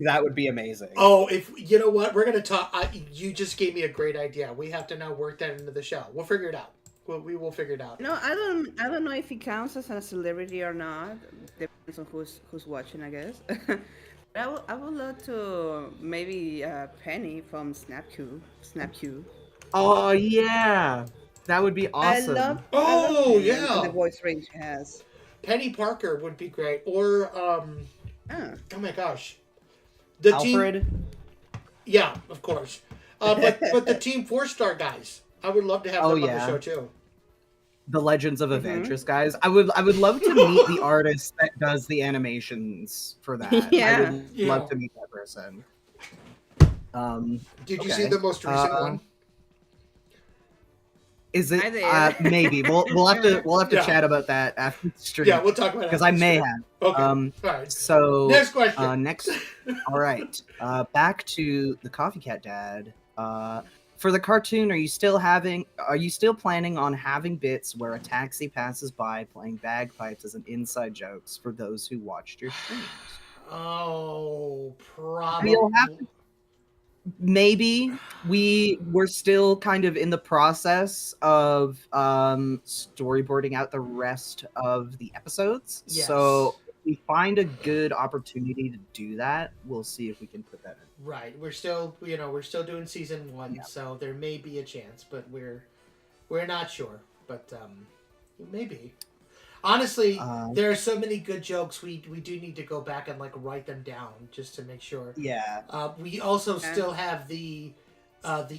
L: that would be amazing.
B: Oh, if you know what, we're gonna talk. You just gave me a great idea. We have to now work that into the show. We'll figure it out. We will figure it out.
C: No, I don't know if he counts as a celebrity or not. Depends on who's watching, I guess. I would love to maybe Penny from Snap Q.
L: Oh yeah, that would be awesome.
C: I love
B: yeah,
C: the voice range she has.
B: Penny Parker would be great, or oh my gosh,
L: Alfred.
B: Yeah, of course. But the Team 4-Star guys, I would love to have them on the show too.
L: The Legends of Evantress guys. I would love to meet the artist that does the animations for that.
C: Yeah.
L: I would love to meet that person.
B: Did you see the most recent one?
L: Is it?
C: I did.
L: Maybe we'll have to
B: Yeah.
L: chat about that after the stream.
B: Yeah, we'll talk about it
L: because
B: after
L: I
B: the
L: may
B: stream.
L: have.
B: Okay. All right.
L: So
B: Next question.
L: Next. All right. Back to the Coffee Cat Dad. For the cartoon, are you still planning on having bits where a taxi passes by playing bagpipes as an inside jokes for those who watched your streams?
B: Oh, probably.
L: We'll have to, maybe we're still kind of in the process of storyboarding out the rest of the episodes.
B: Yes.
L: So if we find a good opportunity to do that, we'll see if we can put that in.
B: Right. We're still doing season 1, so there may be a chance, but we're not sure. But maybe. Honestly, there are so many good jokes. We do need to go back and like write them down just to make sure.
L: Yeah.
B: We also still have the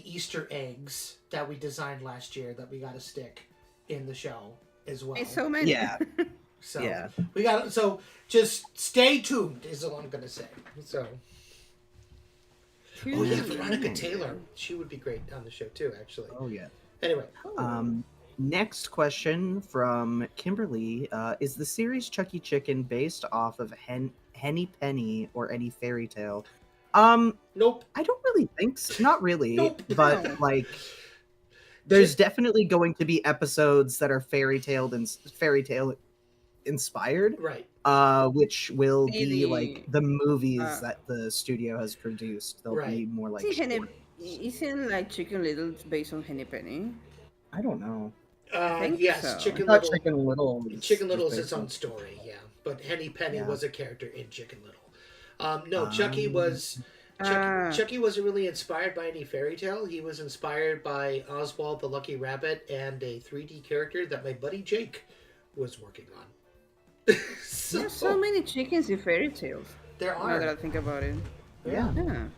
B: Easter eggs that we designed last year that we got to stick in the show as well.
C: It's so many.
L: Yeah.
B: So
L: Yeah.
B: so just stay tuned is all I'm gonna say. So. Oh yeah, Veronica Taylor. She would be great on the show too, actually.
L: Oh yeah.
B: Anyway.
L: Next question from Kimberly. Is the series Chucky Chicken based off of Henny Penny or any fairy tale?
B: Nope.
L: I don't really think so. Not really.
B: Nope.
L: But
C: No.
L: like there's definitely going to be episodes that are fairy tale inspired.
B: Right.
L: Which will be
C: Really,
L: like the movies that the studio has produced. They'll be more like
C: Isn't like Chicken Little based on Henny Penny?
L: I don't know.
B: Yes,
C: so.
B: Chicken
L: I thought
B: Little.
L: Chicken Little.
B: Chicken Little is
L: based
B: its own
L: on-
B: story, yeah. But Henny Penny
L: Yeah.
B: was a character in Chicken Little. No, Chucky was really inspired by any fairy tale. He was inspired by Oswald the Lucky Rabbit and a 3D character that my buddy Jake was working on.
C: There's so many chickens in fairy tales.
B: There
C: Now
B: are.
C: that I think about it.
L: Yeah.
C: Yeah.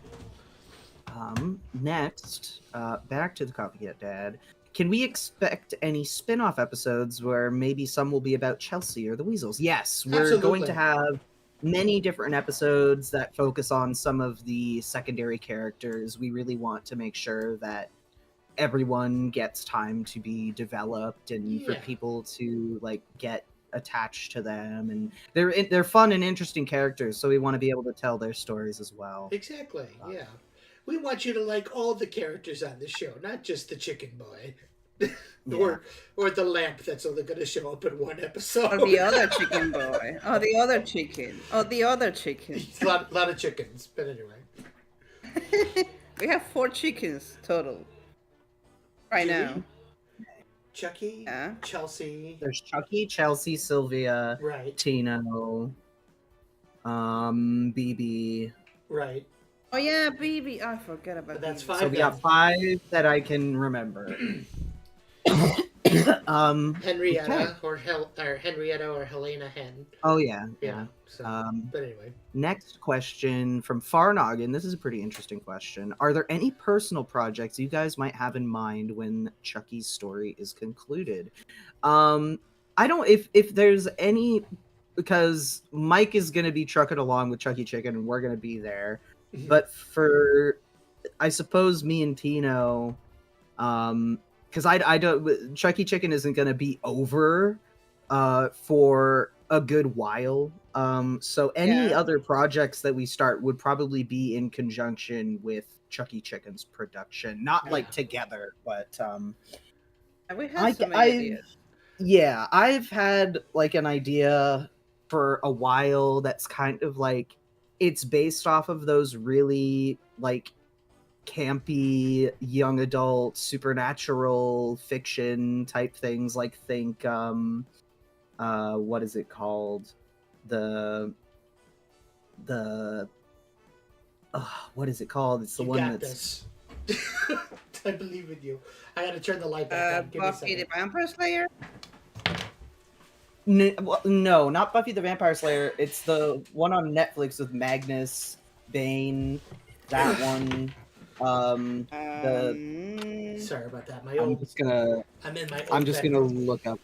L: Next, back to the Copycat Dad. Can we expect any spin-off episodes where maybe some will be about Chelsea or the Weasels? Yes, we're going to have many different episodes that focus on some of the secondary characters. We really want to make sure that everyone gets time to be developed and for people to like get attached to them, and they're fun and interesting characters, so we want to be able to tell their stories as well.
B: Exactly, yeah. We want you to like all the characters on the show, not just the chicken boy. or the lamp that's only going to show up in one episode.
C: Or the other chicken boy. Or the other chicken. Or the other chicken.
B: a lot of chickens, but anyway.
C: We have 4 chickens total. Right now.
B: Chucky, Chelsea.
L: There's Chucky, Chelsea, Sylvia,
B: right.
L: Tino, BB.
B: Right.
C: Oh yeah, BB. I forgot about that.
B: That's 5.
L: So we got 5 that I can remember.
B: Henrietta or Henrietta or Helena Hen.
L: Oh yeah.
B: So, but anyway.
L: Next question from Farnoggin. This is a pretty interesting question. Are there any personal projects you guys might have in mind when Chucky's story is concluded? I don't. If there's any, because Mike is gonna be trucking along with Chucky Chicken, and we're gonna be there. But for, I suppose me and Tino, because I don't, Chucky Chicken isn't gonna be over for a good while. So any other projects that we start would probably be in conjunction with Chucky Chicken's production, not like together, but
C: we have some ideas.
L: Yeah, I've had like an idea for a while that's kind of like, it's based off of those really like campy young adult supernatural fiction type things, like think what is it called, the what is it called, it's the one that's
B: this. I believe in you. I gotta turn the light back on. Give me a
C: Buffy the
B: second.
C: Vampire Slayer.
L: No, not Buffy the Vampire Slayer. It's the one on Netflix with Magnus, Bane, that one.
B: Sorry about that.
L: I'm just gonna look up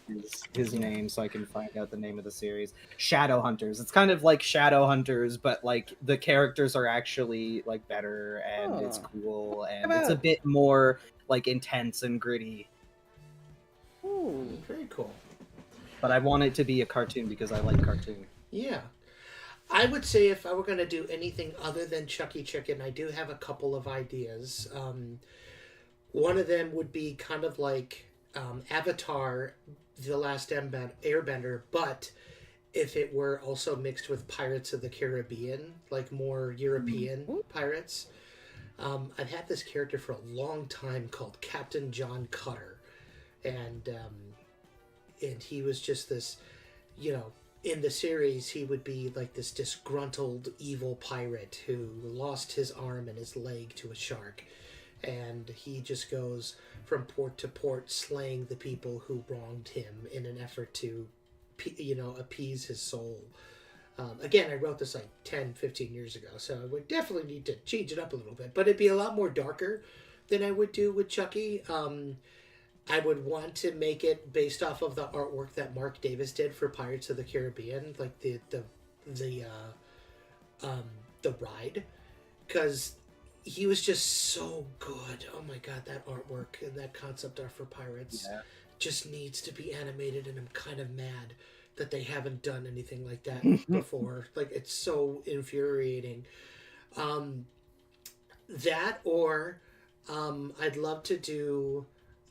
L: his name so I can find out the name of the series. Shadowhunters. It's kind of like Shadowhunters, but like the characters are actually like better and it's cool and it's a bit more like intense and gritty.
C: Ooh.
B: Very cool.
L: But I want it to be a cartoon because I like cartoons.
B: Yeah. I would say if I were going to do anything other than Chucky Chicken, I do have a couple of ideas. One of them would be kind of like Avatar, The Last Airbender, but if it were also mixed with Pirates of the Caribbean, like more European pirates. I've had this character for a long time called Captain John Cutter, and he was just this, in the series he would be like this disgruntled evil pirate who lost his arm and his leg to a shark, and he just goes from port to port slaying the people who wronged him in an effort to appease his soul. Again, I wrote this like 10, 15 years ago, so I would definitely need to change it up a little bit, but it'd be a lot more darker than I would do with Chucky. I would want to make it based off of the artwork that Mark Davis did for Pirates of the Caribbean, like the ride, because he was just so good. Oh my god, that artwork and that concept art for Pirates just needs to be animated, and I'm kind of mad that they haven't done anything like that before. Like, it's so infuriating. That, or I'd love to do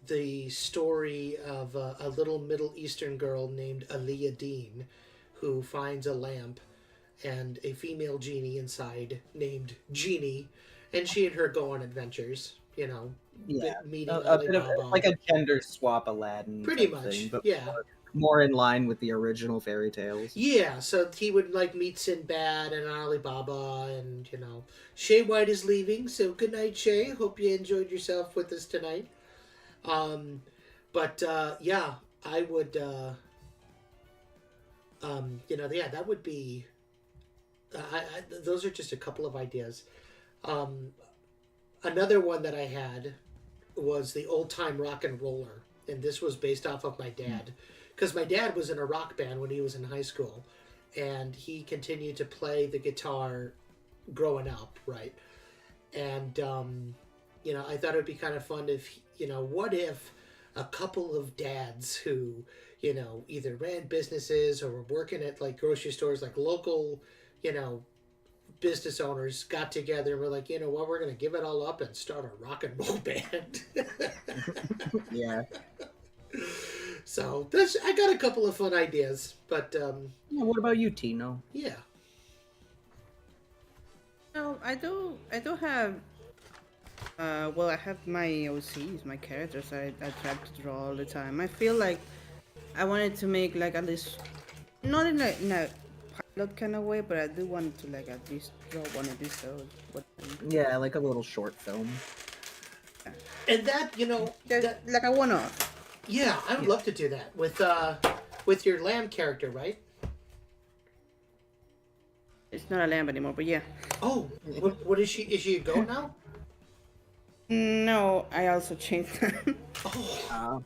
B: the story of a little Middle Eastern girl named Aliyah Dean, who finds a lamp and a female genie inside named Genie, and she and her go on adventures, meeting
L: a bit of
B: Alibaba.
L: like a gender swap Aladdin
B: Pretty
L: type
B: much,
L: thing, but
B: yeah.
L: more in line with the original fairy tales.
B: Yeah, so he would like meet Sinbad and Alibaba, and Shay White is leaving, so good night, Shay. Hope you enjoyed yourself with us tonight. Yeah, I would that would be those are just a couple of ideas. Another one that I had was the Old Time Rock and Roller, and this was based off of my dad, because my dad was in a rock band when he was in high school, and he continued to play the guitar growing up, right? And I thought it would be kind of fun if what if a couple of dads who either ran businesses or were working at like grocery stores, like local business owners, got together and were like, what, we're gonna give it all up and start a rock and roll band.
L: Yeah.
B: So I got a couple of fun ideas, but
L: what about you, Tino?
B: Yeah.
C: No, I do have. I have my OCs, my characters. I try to draw all the time. I feel like I wanted to make like at least, not in a pilot kind of way, but I do want to like at least draw one episode.
L: Yeah, like a little short film.
B: And that
C: like a one-off.
B: Yeah, I would love to do that with your lamb character, right?
C: It's not a lamb anymore, but yeah.
B: Oh, what is she? Is she a goat now?
C: No, I also changed them.
B: Oh.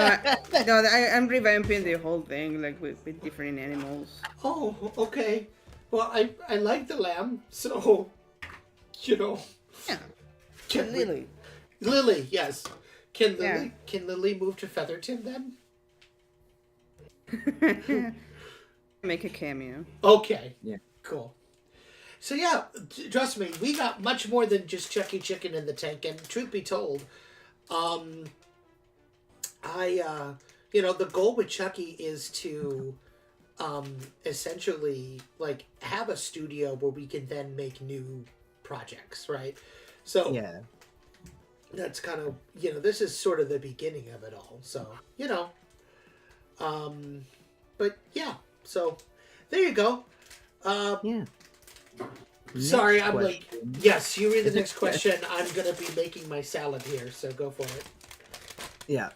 C: I'm revamping the whole thing, like with different animals.
B: Oh, okay. Well, I like the lamb, so
C: Yeah.
B: Lily. Lily, yes. Can Lily move to Featherton then?
C: Make a cameo.
B: Okay.
L: Yeah.
B: Cool. So yeah, trust me, we got much more than just Chucky Chicken in the tank. And truth be told, the goal with Chucky is to, essentially like have a studio where we can then make new projects, right? So
L: yeah,
B: that's kind of this is sort of the beginning of it all. So but yeah, so there you go.
L: Yeah.
B: Sorry, I'm like, yes, you read the next question. I'm going to be making my salad here, so go for it.
L: Yeah.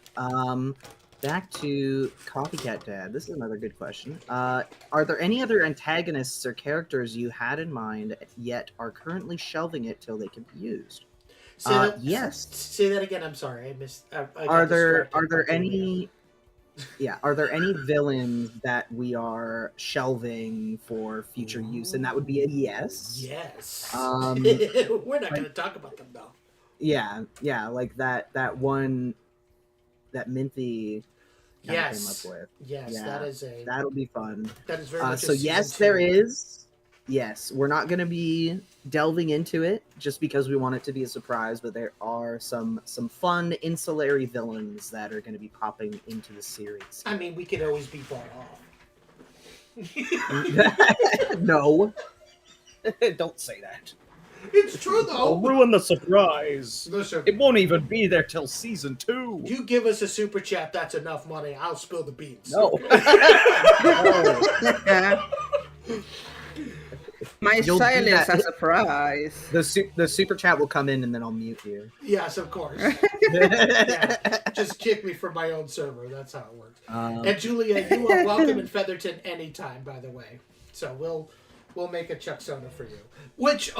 L: Back to Copycat Dad. This is another good question. Are there any other antagonists or characters you had in mind yet are currently shelving it till they can be used? Yes.
B: Say that again. I'm sorry. I missed.
L: Are there any? Yeah, are there any villains that we are shelving for future use? And that would be a yes.
B: Yes.
L: We're
B: not going to talk about them though.
L: Yeah, like that one, that Minthy kind of
B: Yes.
L: came up with.
B: Yes,
L: Yeah,
B: that is a.
L: that'll be fun.
B: That is very much.
L: So
B: a
L: yes,
B: season
L: there
B: 2.
L: is. Yes, we're not going to be delving into it just because we want it to be a surprise, but there are some fun ancillary villains that are going to be popping into the series.
B: I mean, we could always be bought off.
L: No, don't say that.
B: It's true though.
L: I'll ruin the surprise.
B: Listen,
L: It won't even be there till season 2.
B: you give us a super chat, that's enough money. I'll spill the beans.
L: No.
C: My
L: You'll do
C: silence
L: that.
C: a surprise.
L: The super chat will come in and then I'll mute you.
B: Yes, of course. Yeah, just kick me from my own server. That's how it works. And Julia, you are welcome in Featherton anytime, by the way. So we'll make a Chuck Soda for you. Which,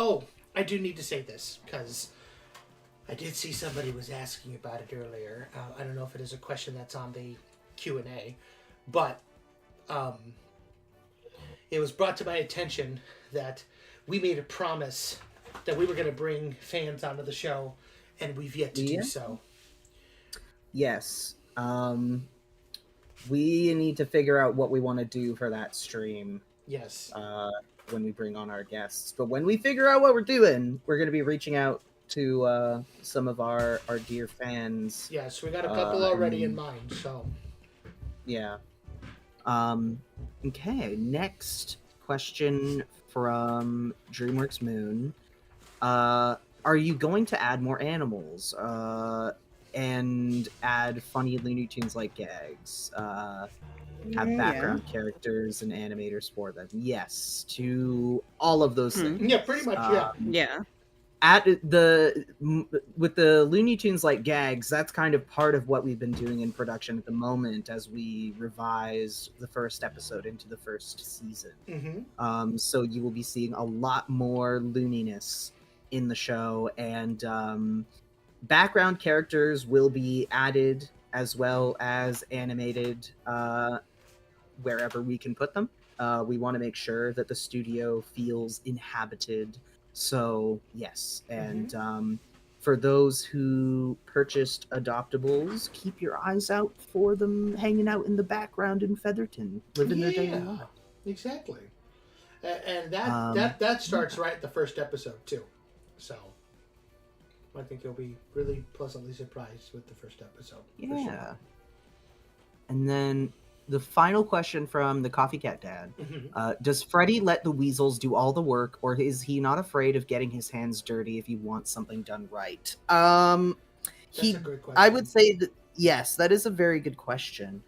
B: I do need to say this because I did see somebody was asking about it earlier. I don't know if it is a question that's on the Q&A, but it was brought to my attention that we made a promise that we were going to bring fans onto the show, and we've yet to do so.
L: Yes. We need to figure out what we want to do for that stream.
B: Yes.
L: When we bring on our guests. But when we figure out what we're doing, we're going to be reaching out to some of our dear fans.
B: Yes, we got a couple already in mind, so.
L: Yeah. Okay, next question from DreamWorks Moon. Are you going to add more animals? And add funny Looney Tunes like gags? Have background characters and animators for them? Yes, to all of those things.
B: Yeah, pretty much,
C: Yeah.
L: With the Looney Tunes like gags, that's kind of part of what we've been doing in production at the moment as we revise the first episode into the first season.
B: Mm-hmm.
L: So you will be seeing a lot more looniness in the show, and background characters will be added as well as animated wherever we can put them. We want to make sure that the studio feels inhabited. So, yes. And for those who purchased adoptables, keep your eyes out for them hanging out in the background in Featherton, living their daily life.
B: Exactly. And that starts right at the first episode, too. So, I think you'll be really pleasantly surprised with the first episode.
L: Yeah.
B: Sure.
L: And then the final question from the Coffee Cat Dad. Does Freddy let the weasels do all the work, or is he not afraid of getting his hands dirty if he wants something done right?
B: That's a good question.
L: I would say that, yes, that is a very good question.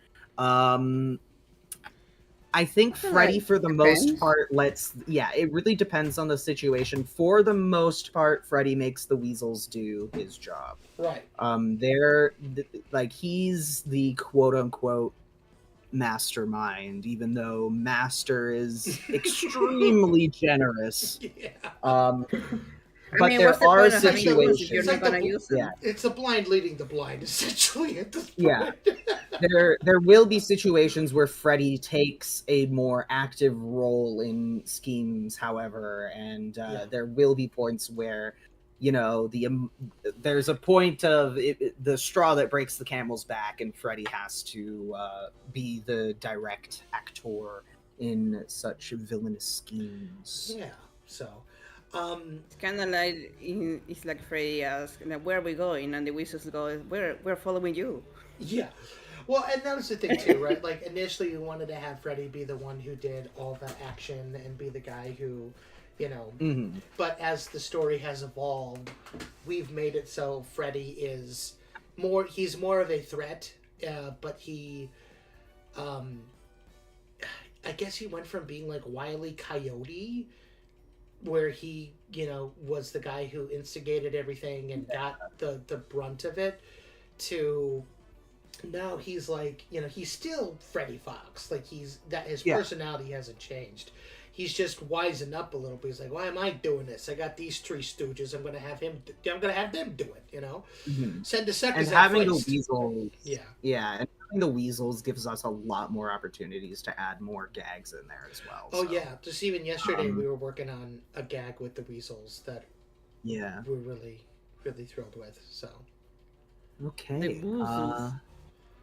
L: I think Freddy, for the most part, it really depends on the situation. For the most part, Freddy makes the weasels do his job.
B: Right.
L: He's the quote-unquote mastermind, even though Master is extremely generous. But there are situations.
C: You're not gonna use them.
B: It's the blind leading the blind, essentially. At this point.
L: Yeah. There will be situations where Freddy takes a more active role in schemes, however, and there will be points where, there's a point of the straw that breaks the camel's back, and Freddy has to be the direct actor in such villainous schemes.
B: Yeah. So.
C: It's kind of like it's like Freddy asks, "Where are we going?" And the weasels go, "We're following you."
B: Yeah. Well, and that was the thing too, right? Like initially, we wanted to have Freddy be the one who did all the action and be the guy who, But as the story has evolved, we've made it so Freddy is more. He's more of a threat, but he, I guess he went from being like Wile E. Coyote, where he, was the guy who instigated everything and got the brunt of it, to now he's like, he's still Freddy Fox. Like his personality hasn't changed. He's just wising up a little bit. He's like, why am I doing this? I got these three stooges. I'm gonna have them do it. Send a second.
L: And having the weasels, and having the weasels gives us a lot more opportunities to add more gags in there as well.
B: Oh yeah, just even yesterday we were working on a gag with the weasels that we're really, really thrilled with. So
L: okay,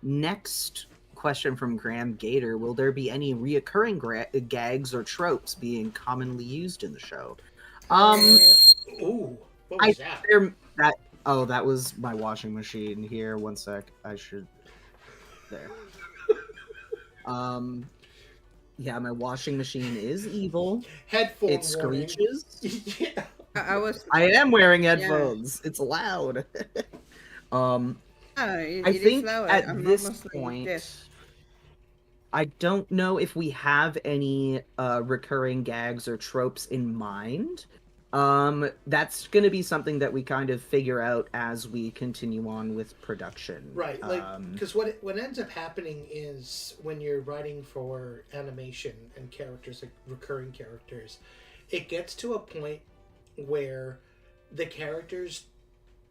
L: next question from Graham Gator: will there be any reoccurring gags or tropes being commonly used in the show?
B: Ooh, what was that?
L: That was my washing machine. Here, one sec. I should. There. Yeah, my washing machine is evil.
B: Headphone
L: It screeches.
B: yeah.
L: I am wearing headphones. Yeah. It's loud. I think at this point, I don't know if we have any recurring gags or tropes in mind. That's going to be something that we kind of figure out as we continue on with production.
B: Right, like, because what ends up happening is when you're writing for animation and characters, like recurring characters, it gets to a point where the characters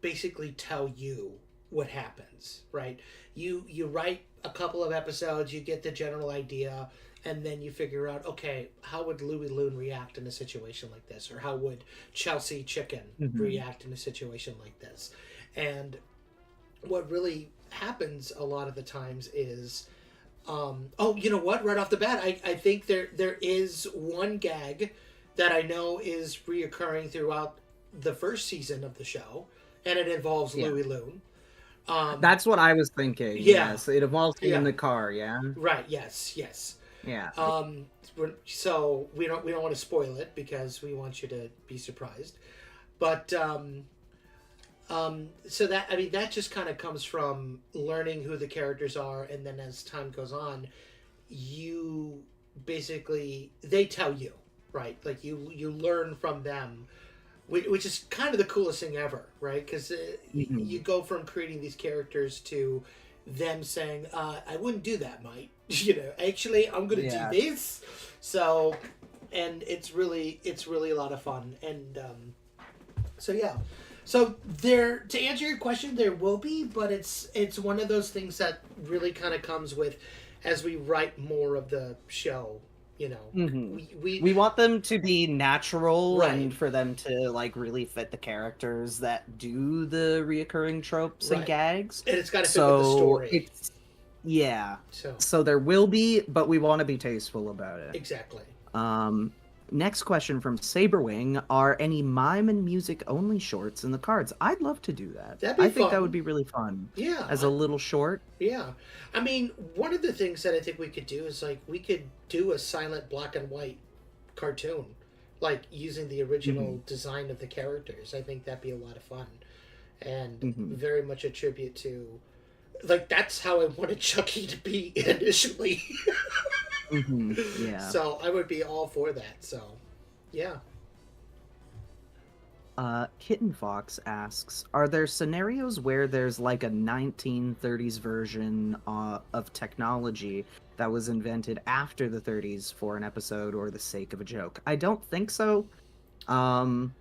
B: basically tell you what happens, right? You write a couple of episodes, you get the general idea, and then you figure out, okay, how would Louie Loon react in a situation like this? Or how would Chelsea Chicken react in a situation like this? And what really happens a lot of the times is, you know what? Right off the bat, I think there is one gag that I know is reoccurring throughout the first season of the show, and it involves Louie Loon.
L: That's what I was thinking.
B: Yeah.
L: Yes, it involves him in the car. Yeah.
B: Right. Yes.
L: Yeah.
B: So we don't want to spoil it because we want you to be surprised, but so that, I mean, that just kind of comes from learning who the characters are, and then as time goes on, you basically, they tell you, right? Like you learn from them, which is kind of the coolest thing ever, right? Because you go from creating these characters to them saying, I wouldn't do that, mate. You know, actually, I'm going to do this. So, and it's really a lot of fun. And so, yeah. So there, to answer your question, there will be, but it's one of those things that really kind of comes with as we write more of the show. You know, we
L: want them to be natural, and for them to like really fit the characters that do the reoccurring tropes and gags.
B: And it's got to fit with the story.
L: So there will be, but we want to be tasteful about it.
B: Exactly.
L: Next question from Saberwing: are any mime and music only shorts in the cards? I'd love to do that. I think that would be really fun.
B: Yeah.
L: As a little short.
B: Yeah. I mean, one of the things that I think we could do is, like, we could do a silent black and white cartoon, like using the original design of the characters. I think that'd be a lot of fun, and very much a tribute to, like, that's how I wanted Chucky to be initially.
L: Yeah.
B: So I would be all for that. So, yeah.
L: Kitten Fox asks, are there scenarios where there's like a 1930s version of technology that was invented after the 30s for an episode or the sake of a joke? I don't think so.
B: So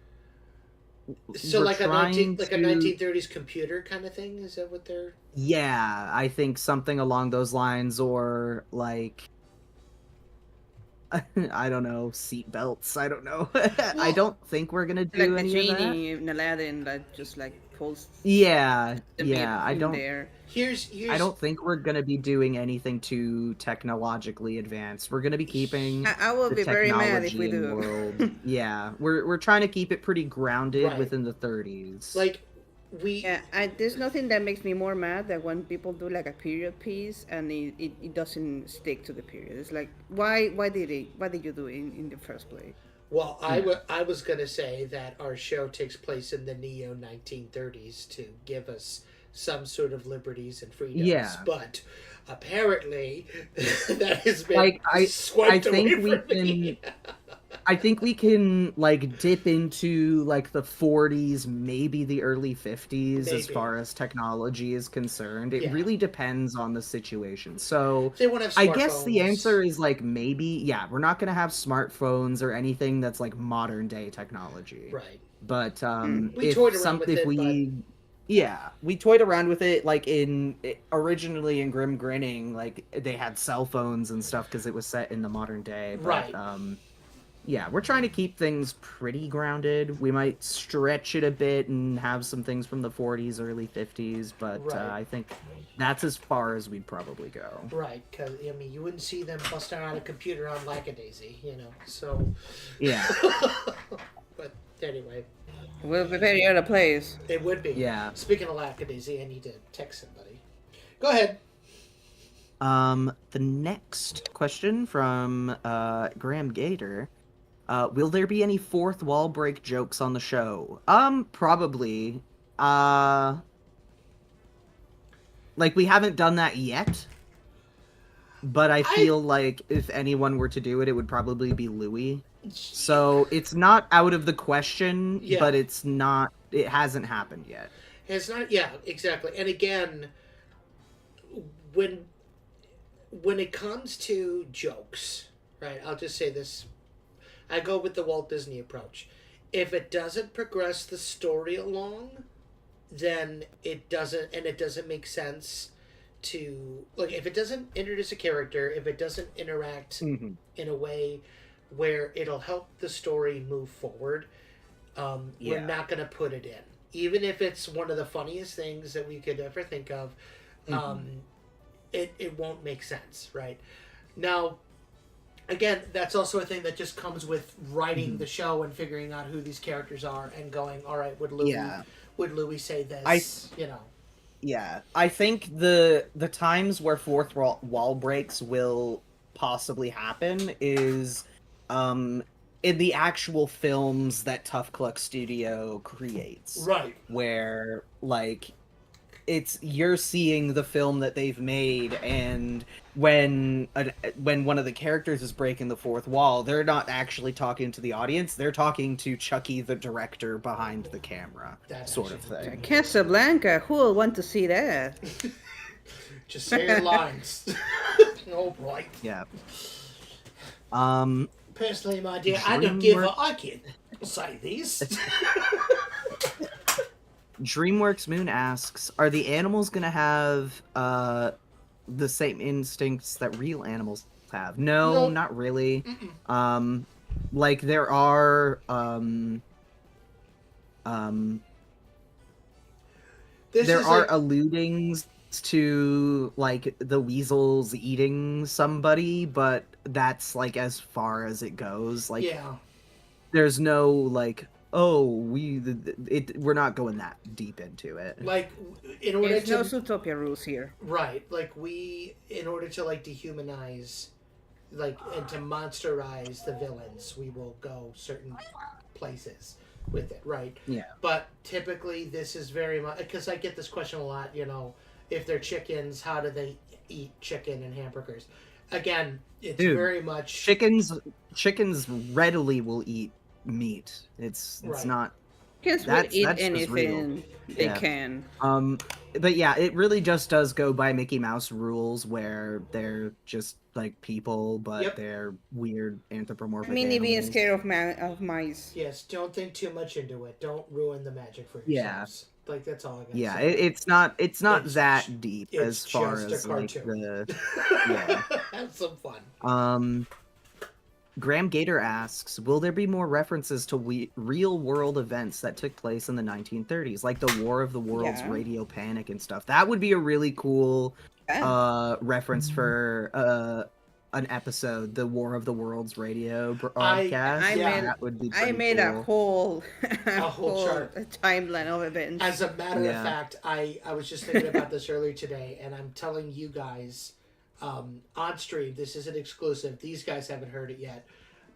B: like a 1930s computer kind of thing? Is that what they're...
L: Yeah, I think something along those lines, or like... I don't know, seat belts. I don't know. I don't think we're gonna do
C: like
L: any
C: the
L: of that.
C: genie in Aladdin that just like pulls.
L: Yeah. I don't.
C: There.
L: I don't think we're gonna be doing anything too technologically advanced. We're gonna be keeping.
C: I will be very mad if we do.
L: World. Yeah, we're trying to keep it pretty grounded within the 30s.
B: Like.
C: There's nothing that makes me more mad than when people do like a period piece and it doesn't stick to the period. It's like, why did you do it in the first place?
B: Well, I was gonna say that our show takes place in the neo 1930s to give us some sort of liberties and freedoms.
L: Yeah.
B: But apparently that has been swiped away from me.
L: I think we can like dip into like the 40s, maybe the early 50s as far as technology is concerned. It really depends on the situation. So
B: they won't have
L: I guess the answer is like maybe, we're not going to have smartphones or anything that's like modern day technology.
B: Right.
L: But
B: we toyed around with it,
L: we toyed around with it like originally in Grim Grinning, like they had cell phones and stuff because it was set in the modern day. But,
B: right.
L: yeah, we're trying to keep things pretty grounded. We might stretch it a bit and have some things from the 40s, early 50s, but
B: Right.
L: I think that's as far as we'd probably go.
B: Right, because, I mean, you wouldn't see them busting out a computer on Lackadaisy, you know, so...
L: Yeah.
B: But anyway.
C: We'll be very out of place.
B: It would be.
L: Yeah.
B: Speaking of Lackadaisy, I need to text somebody. Go ahead.
L: The next question from Graham Gator. Will there be any fourth wall break jokes on the show? Probably. Like, we haven't done that yet. But I feel like if anyone were to do it, it would probably be Louis. So it's not out of the question, but it's not, it hasn't happened yet.
B: It's not, yeah, exactly. And again, when it comes to jokes, right, I'll just say this. I go with the Walt Disney approach. If it doesn't progress the story along, then it doesn't make sense to, like, if it doesn't introduce a character, if it doesn't interact in a way where it'll help the story move forward, we're not going to put it in. Even if it's one of the funniest things that we could ever think of, it won't make sense, right? Now, again, that's also a thing that just comes with writing the show and figuring out who these characters are and going, all right, would Louis say this?
L: Yeah, I think the times where fourth wall breaks will possibly happen is in the actual films that Tough Cluck Studio creates.
B: Right.
L: Where, like, you're seeing the film that they've made, and when one of the characters is breaking the fourth wall, they're not actually talking to the audience, they're talking to Chucky, the director behind the camera, sort of thing.
C: Casablanca, who will want to see that?
B: Just say your lines. Oh boy.
L: Yeah.
B: Personally, my dear, I don't give a... I can't say these.
L: DreamWorks Moon asks, are the animals going to have the same instincts that real animals have? No, not really. Like, there are alludings to, like, the weasels eating somebody, but that's, like, as far as it goes. Like, there's no, like, we're not going that deep into it.
B: Like, in order
C: There's no Zootopia rules here.
B: Right. Like, in order to, like, dehumanize, like, and to monsterize the villains, we will go certain places with it, right?
L: Yeah.
B: But typically, this is very much, because I get this question a lot, you know, if they're chickens, how do they eat chicken and hamburgers? Again, it's very much... Chickens readily will eat meat. It's not...
C: Kids will eat anything they can.
L: But yeah, it really just does go by Mickey Mouse rules, where they're just like people, but they're weird anthropomorphic
C: Minnie being
L: animals.
C: scared of mice.
B: Yes, don't think too much into it. Don't ruin the magic for yourselves. Like, that's all I gotta
L: Yeah,
B: say.
L: it's not that deep as far as like the... Yeah.
B: Have some fun.
L: Graham Gator asks, will there be more references to real-world events that took place in the 1930s, like the War of the Worlds, Radio Panic, and stuff? That would be a really cool reference for an episode, the War of the Worlds radio broadcast.
C: I made a whole
B: chart,
C: a timeline of events.
B: As a matter of fact, I was just thinking about this earlier today, and I'm telling you guys... on stream, this isn't exclusive, these guys haven't heard it yet,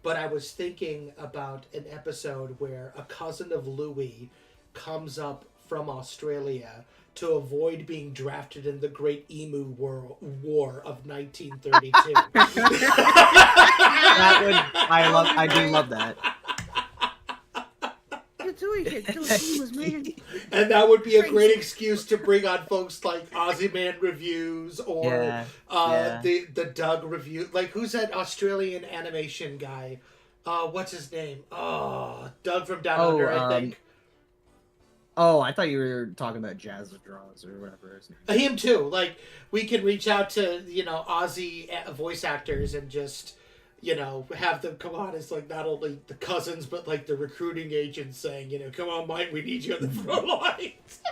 B: but I was thinking about an episode where a cousin of Louis comes up from Australia to avoid being drafted in the Great Emu War of 1932.
L: I do love that.
B: And that would be a great excuse to bring on folks like Aussie Man Reviews or the Doug Review. Like, who's that Australian animation guy? What's his name? Doug from Down Under, I think.
L: Oh, I thought you were talking about Jazz Draws or whatever his name.
B: Him too. Like, we can reach out to, Aussie voice actors and just, you know, have them come on as like not only the cousins but like the recruiting agents saying, you know, come on, Mike, we need you on the front lines.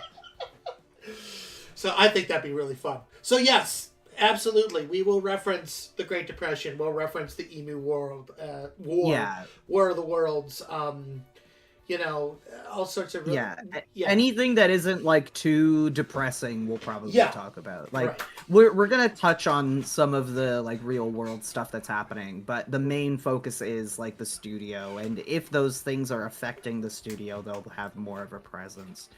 B: So I think that'd be really fun. So yes, absolutely, we will reference the Great Depression. We'll reference the Emu War, War of the Worlds. You know, all sorts of
L: anything that isn't like too depressing we'll probably talk about. Like
B: right.
L: we're gonna touch on some of the like real world stuff that's happening, but the main focus is like the studio, and if those things are affecting the studio, they'll have more of a presence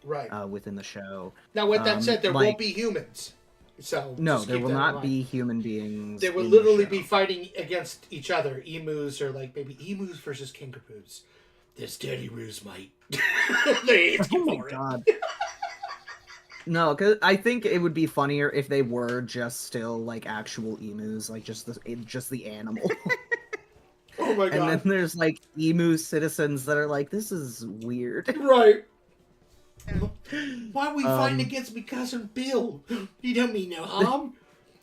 L: within the show.
B: Now with that said, there won't be humans. So
L: no, there will not be human beings.
B: They will literally be fighting against each other. Emus or like maybe emus versus kangaroos. There's dirty roos, mate. They
L: oh my god. No, because I think it would be funnier if they were just still like actual emus, like just the animal.
B: Oh my god.
L: And then there's like emu citizens that are like, this is weird.
B: Right. Why are we fighting against my cousin Bill? You don't mean no harm.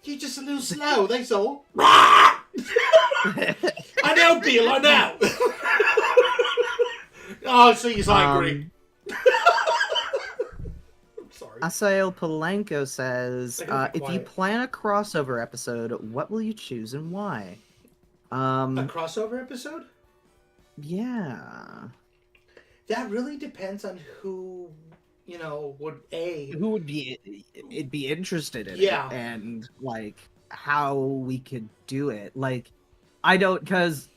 B: You're just a little slow, that's all. I know, Bill, I know. Oh, so he's angry. I'm sorry.
L: Asael Palenko says, if you plan a crossover episode, what will you choose and why?
B: A crossover episode?
L: Yeah.
B: That really depends on who, you know,
L: who would be interested in it, and like how we could do it. Like, I don't, because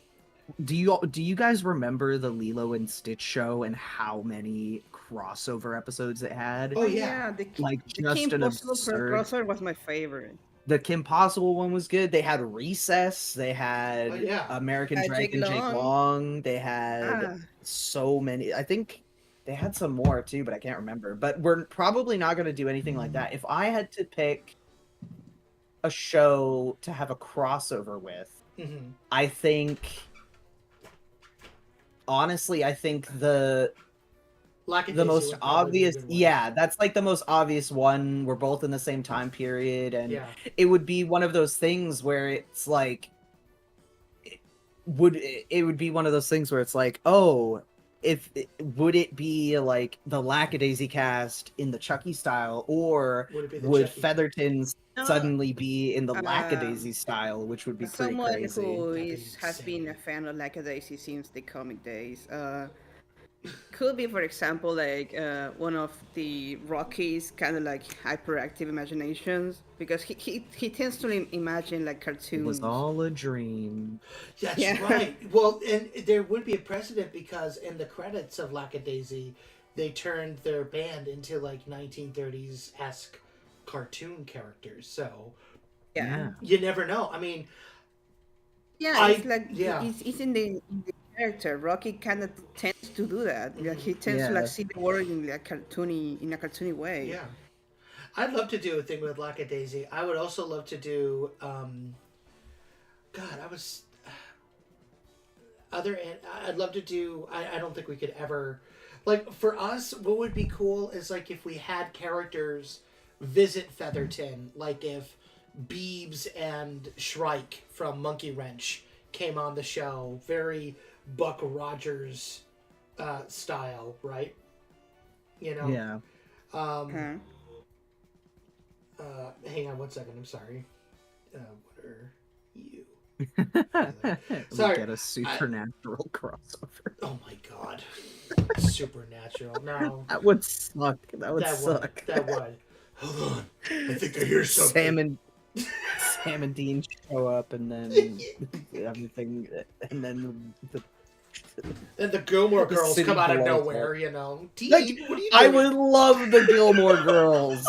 L: do you guys remember the Lilo and Stitch show and how many crossover episodes it had?
B: Oh yeah,
C: the
L: just
C: Kim
L: an
C: Possible
L: absurd.
C: crossover was my favorite.
L: The Kim Possible one was good. They had Recess. They had American Dragon Jake Long. They had so many. I think they had some more too, but I can't remember. But we're probably not going to do anything like that. If I had to pick a show to have a crossover with, I think, honestly, I think the most obvious, that's like the most obvious one. We're both in the same time period, and it would be one of those things where it's like, it would be one of those things where it's like, oh, would it be like the Lackadaisy cast in the Chucky style, or would Featherton suddenly be in the Lackadaisy style, which would be pretty crazy.
C: Someone who has been a fan of Lackadaisy since the comic days. Could be, for example, like one of the Rocky's kind of like hyperactive imaginations, because he tends to imagine like cartoons.
L: It was all a dream.
B: That's right. Well, and there would be a precedent, because in the credits of Lackadaisy, they turned their band into like 1930s-esque cartoon characters. So you never know. I mean,
C: it's like it's in the character. Rocky kind of tends to do that. Like, he tends to like see the world in like a cartoony way.
B: Yeah, I'd love to do a thing with Lackadaisy. I would also love to do. I'd love to do. I don't think we could ever. Like, for us, what would be cool is like if we had characters visit Featherton, like if Beebs and Shrike from Monkey Wrench came on the show, very Buck Rogers style, right? You know?
L: Yeah.
B: Hang on one second, I'm sorry. What are you?
L: Sorry. We get a supernatural crossover.
B: Oh my god. Supernatural. No.
L: That would suck. That would suck.
B: That would. Hold on. I think I hear something.
L: Sam and Dean show up, and then everything, and then
B: the Gilmore Girls come out of nowhere, you know. Dean, what are you doing?
L: I would love the Gilmore Girls.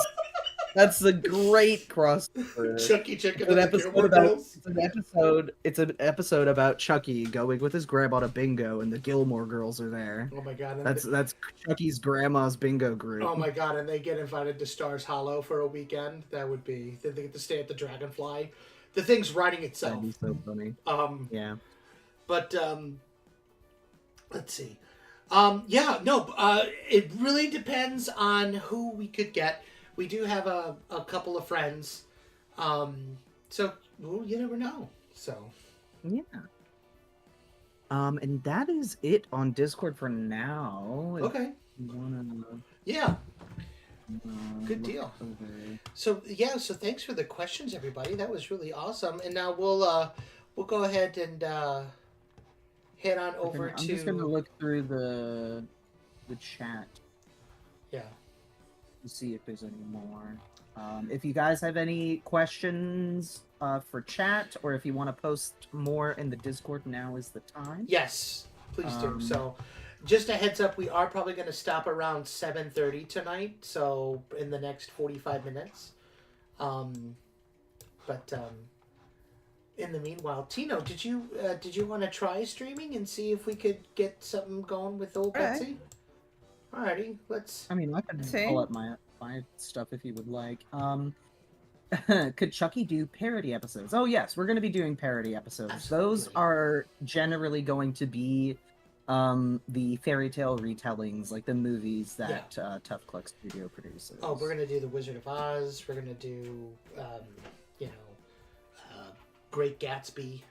L: That's a great crossover.
B: Chucky Chicken and the Gilmore Girls.
L: It's an episode about Chucky going with his grandma to bingo, and the Gilmore Girls are there.
B: Oh my god!
L: That's Chucky's grandma's bingo group.
B: Oh my god! And they get invited to Stars Hollow for a weekend. That would be. They get to stay at the Dragonfly. The thing's writing itself.
L: That'd be so funny. Yeah.
B: But let's see. It really depends on who we could get. We do have a couple of friends, so you never know. So
L: yeah, And that is it on Discord for now.
B: Okay.
L: You wanna,
B: Yeah. Good
L: look
B: deal.
L: over-
B: So thanks for the questions, everybody. That was really awesome. And now we'll go ahead and head on over
L: I'm just gonna
B: to
L: look through the chat
B: yeah.
L: to see if there's any more. If you guys have any questions for chat, or if you want to post more in the Discord, now is the time.
B: Yes, please do. So, just a heads up, we are probably going to stop around 7:30 tonight. So in the next 45 minutes. But in the meanwhile, Tino, did you want to try streaming and see if we could get something going with old Betsy? Alrighty, let's.
L: I mean, I can pull up my stuff if you would like. Could Chucky do parody episodes? Oh yes, we're going to be doing parody episodes.
B: Absolutely.
L: Those are generally going to be the fairy tale retellings, like the movies that Tough Cluck Studio produces.
B: Oh, we're gonna do the Wizard of Oz. We're gonna do, Great Gatsby.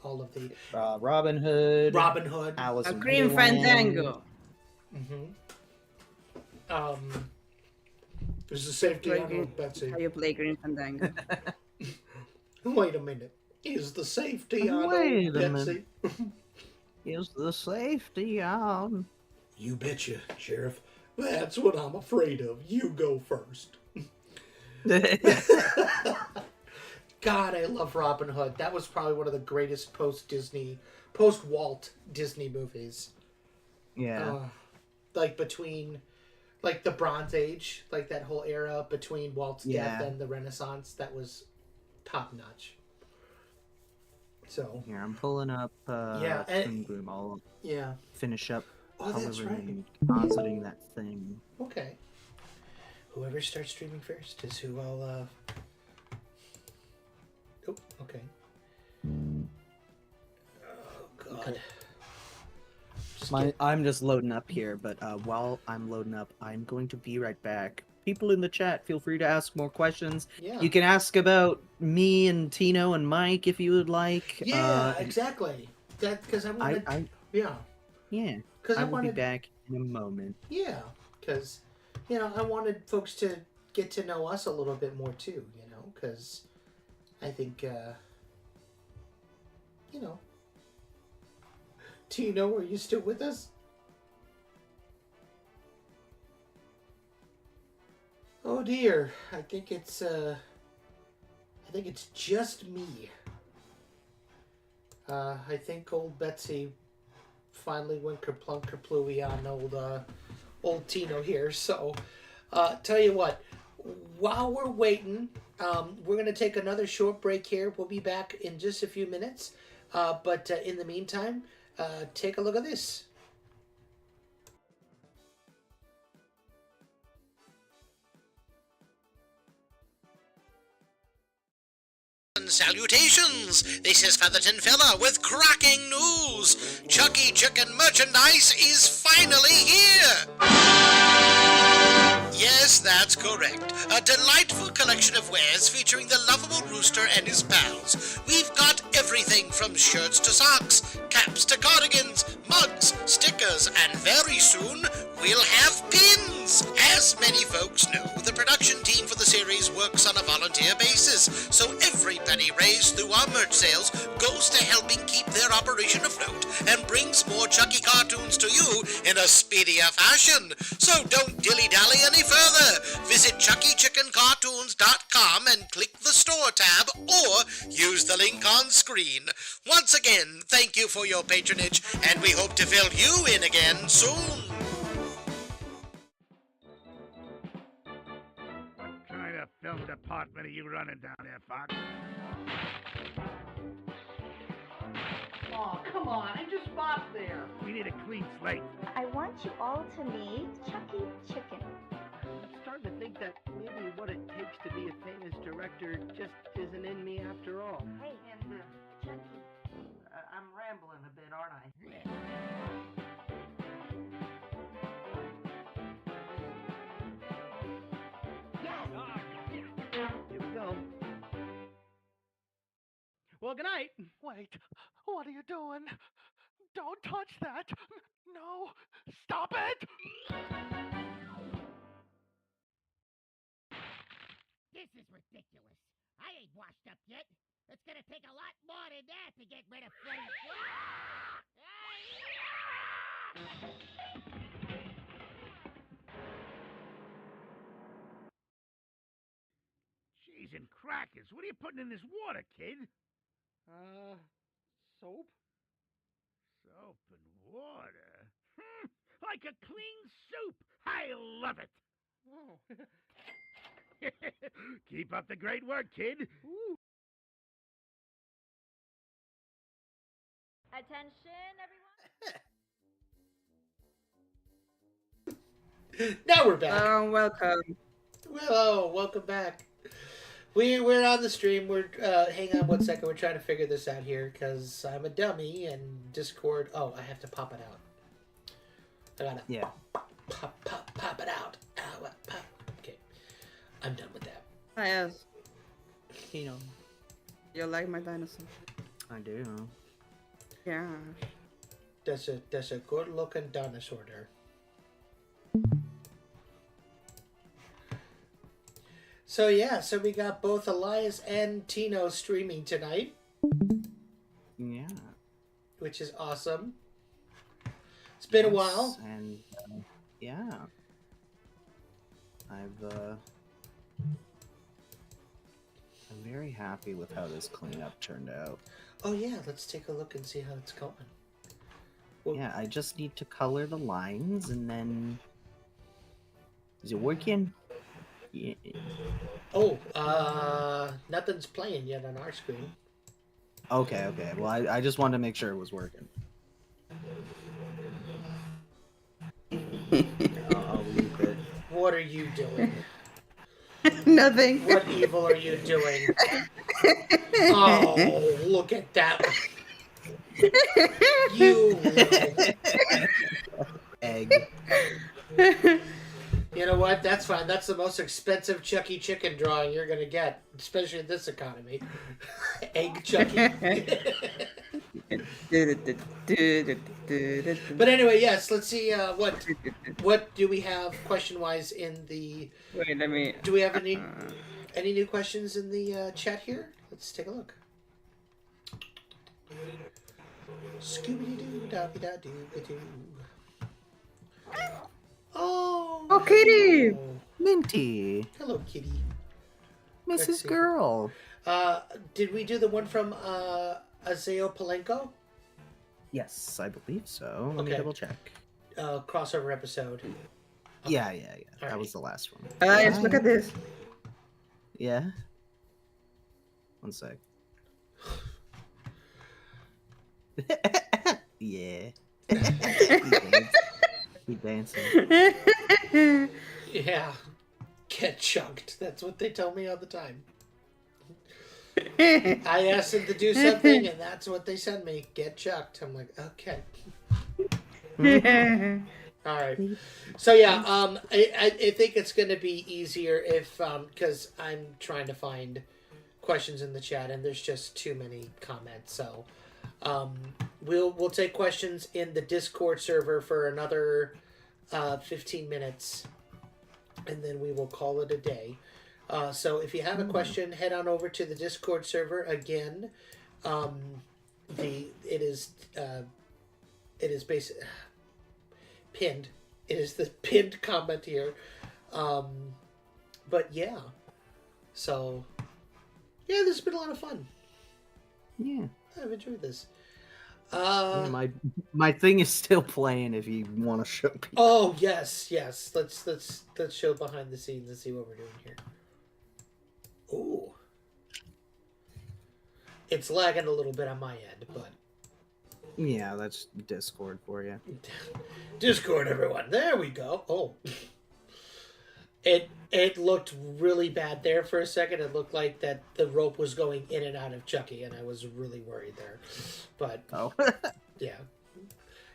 B: All of the
L: Robin Hood. Alice in
C: Green
L: Wonderland.
C: Fandango.
B: There's a safety on old Betsy.
C: How you play Green Fandango?
B: Wait a minute. Is the safety on
L: Wait
B: old
L: a
B: Betsy?
L: Is the safety on?
B: You betcha, Sheriff. That's what I'm afraid of. You go first. God, I love Robin Hood. That was probably one of the greatest post-Walt Disney movies.
L: Yeah.
B: Like between, like the Bronze Age, like that whole era between Walt's death and the Renaissance, that was top notch. So
L: here I'm pulling up.
B: and
L: Boom. I'll finish up.
B: That's right.
L: Compositing that thing.
B: Okay. Whoever starts streaming first is who I'll. Oh, okay. Oh God.
L: I'm just loading up here, but while I'm loading up, I'm going to be right back. People in the chat, feel free to ask more questions.
B: Yeah.
L: You can ask about me and Tino and Mike if you would like.
B: Yeah, exactly. That because I wanted. Yeah. Because
L: I will be back in a moment.
B: Yeah, because I wanted folks to get to know us a little bit more too. Because I think Tino, are you still with us? Oh dear, I think it's just me. I think old Betsy finally went kerplunk kerplooey on old Tino here. So, tell you what, while we're waiting, we're gonna take another short break here. We'll be back in just a few minutes. But in the meantime, take a look at this.
A: Salutations! This is Featherton Fella with cracking news! Chucky Chicken merchandise is finally here! Yes, that's correct. A delightful collection of wares featuring the lovable rooster and his pals. We've got everything from shirts to socks, caps to cardigans, mugs, stickers, and very soon we'll have pins! As many folks know, the production team for the series works on a volunteer basis, so every penny raised through our merch sales goes to helping keep their operation afloat and brings more Chucky cartoons to you in a speedier fashion. So don't dilly-dally any further. Visit ChuckyChickenCartoons.com and click the store tab or use the link on screen. Once again, thank you for your patronage, and we hope to fill you in again soon.
E: What kind of film department are you running down there, Fox?
K: Oh, come on, I just bought there.
E: We need a clean slate.
F: I want you all to meet Chucky Chicken.
D: I'm starting to think that maybe what it takes to be a famous director just isn't in me after all.
F: Hey,
K: And, Chucky, I'm rambling a bit, aren't I?
D: Here we go.
G: Well, good night. Wait, what are you doing? Don't touch that. No. Stop it.
H: This is ridiculous. I ain't washed up yet. It's gonna take a lot more than that to get rid of Freddy.
E: Cheese and crackers. What are you putting in this water, kid?
G: Soap?
E: Soap and water. Like a clean soup. I love it.
G: Oh.
E: Keep up the great work, kid.
G: Ooh.
F: Attention, everyone.
B: Now we're back.
C: Welcome.
B: Hello, welcome back. We're on the stream. We're hang on 1 second. We're trying to figure this out here because I'm a dummy and Discord. Oh, I have to pop it out. I gotta pop it out. Pop. Okay, I'm done with that.
C: Yes.
L: You know,
C: You like my dinosaur?
L: I do.
C: Yeah.
B: That's a good looking dinosaur there. So yeah, so we got both Elias and Tino streaming tonight.
L: Yeah.
B: Which is awesome. It's been a while.
L: And yeah. I'm very happy with how this cleanup turned out.
B: Oh yeah, let's take a look and see how it's going. Well,
L: yeah, I just need to color the lines and then... Is it working? Yeah.
B: Oh, nothing's playing yet on our screen.
L: Okay. Well, I just wanted to make sure it was working. I'll leave it.
B: What are you doing?
C: Nothing.
B: What evil are you doing? Oh, look at that. You little
L: egg.
B: You know what? That's fine. That's the most expensive Chucky chicken drawing you're gonna get, especially in this economy. Egg Chucky. But anyway, yes. Let's see. What do we have question wise in the?
C: Wait, let me.
B: Do we have any new questions in the chat here? Let's take a look. Scooby Doo da da doo doo. Oh,
C: Kitty!
L: Minty!
B: Hello, Kitty.
L: Mrs. Girl!
B: Did we do the one from Azeo Palenko?
L: Yes, I believe so. Let me
B: Okay.
L: double check.
B: Crossover episode.
L: Yeah.
B: All
L: That
B: right.
L: was the last one.
C: Guys, look at this.
L: Yeah? One sec. Yeah. Keep dancing.
B: Yeah. Get chunked. That's what they tell me all the time. I asked them to do something, and that's what they send me. Get chucked. I'm like, okay. All right. So yeah, I think it's going to be easier if because I'm trying to find questions in the chat, and there's just too many comments. So we'll take questions in the Discord server for another 15 minutes, and then we will call it a day. So if you have a question, head on over to the Discord server again. It is basically pinned. It is the pinned comment here. But yeah. So yeah, this has been a lot of fun.
L: Yeah.
B: I've enjoyed this.
L: My thing is still playing if you want to show people.
B: Oh yes. Let's show behind the scenes and see what we're doing here. Ooh. It's lagging a little bit on my end, but
L: Yeah, that's Discord for you.
B: Discord, everyone. There we go. Oh. It looked really bad there for a second. It looked like that the rope was going in and out of Chucky, and I was really worried there. But yeah.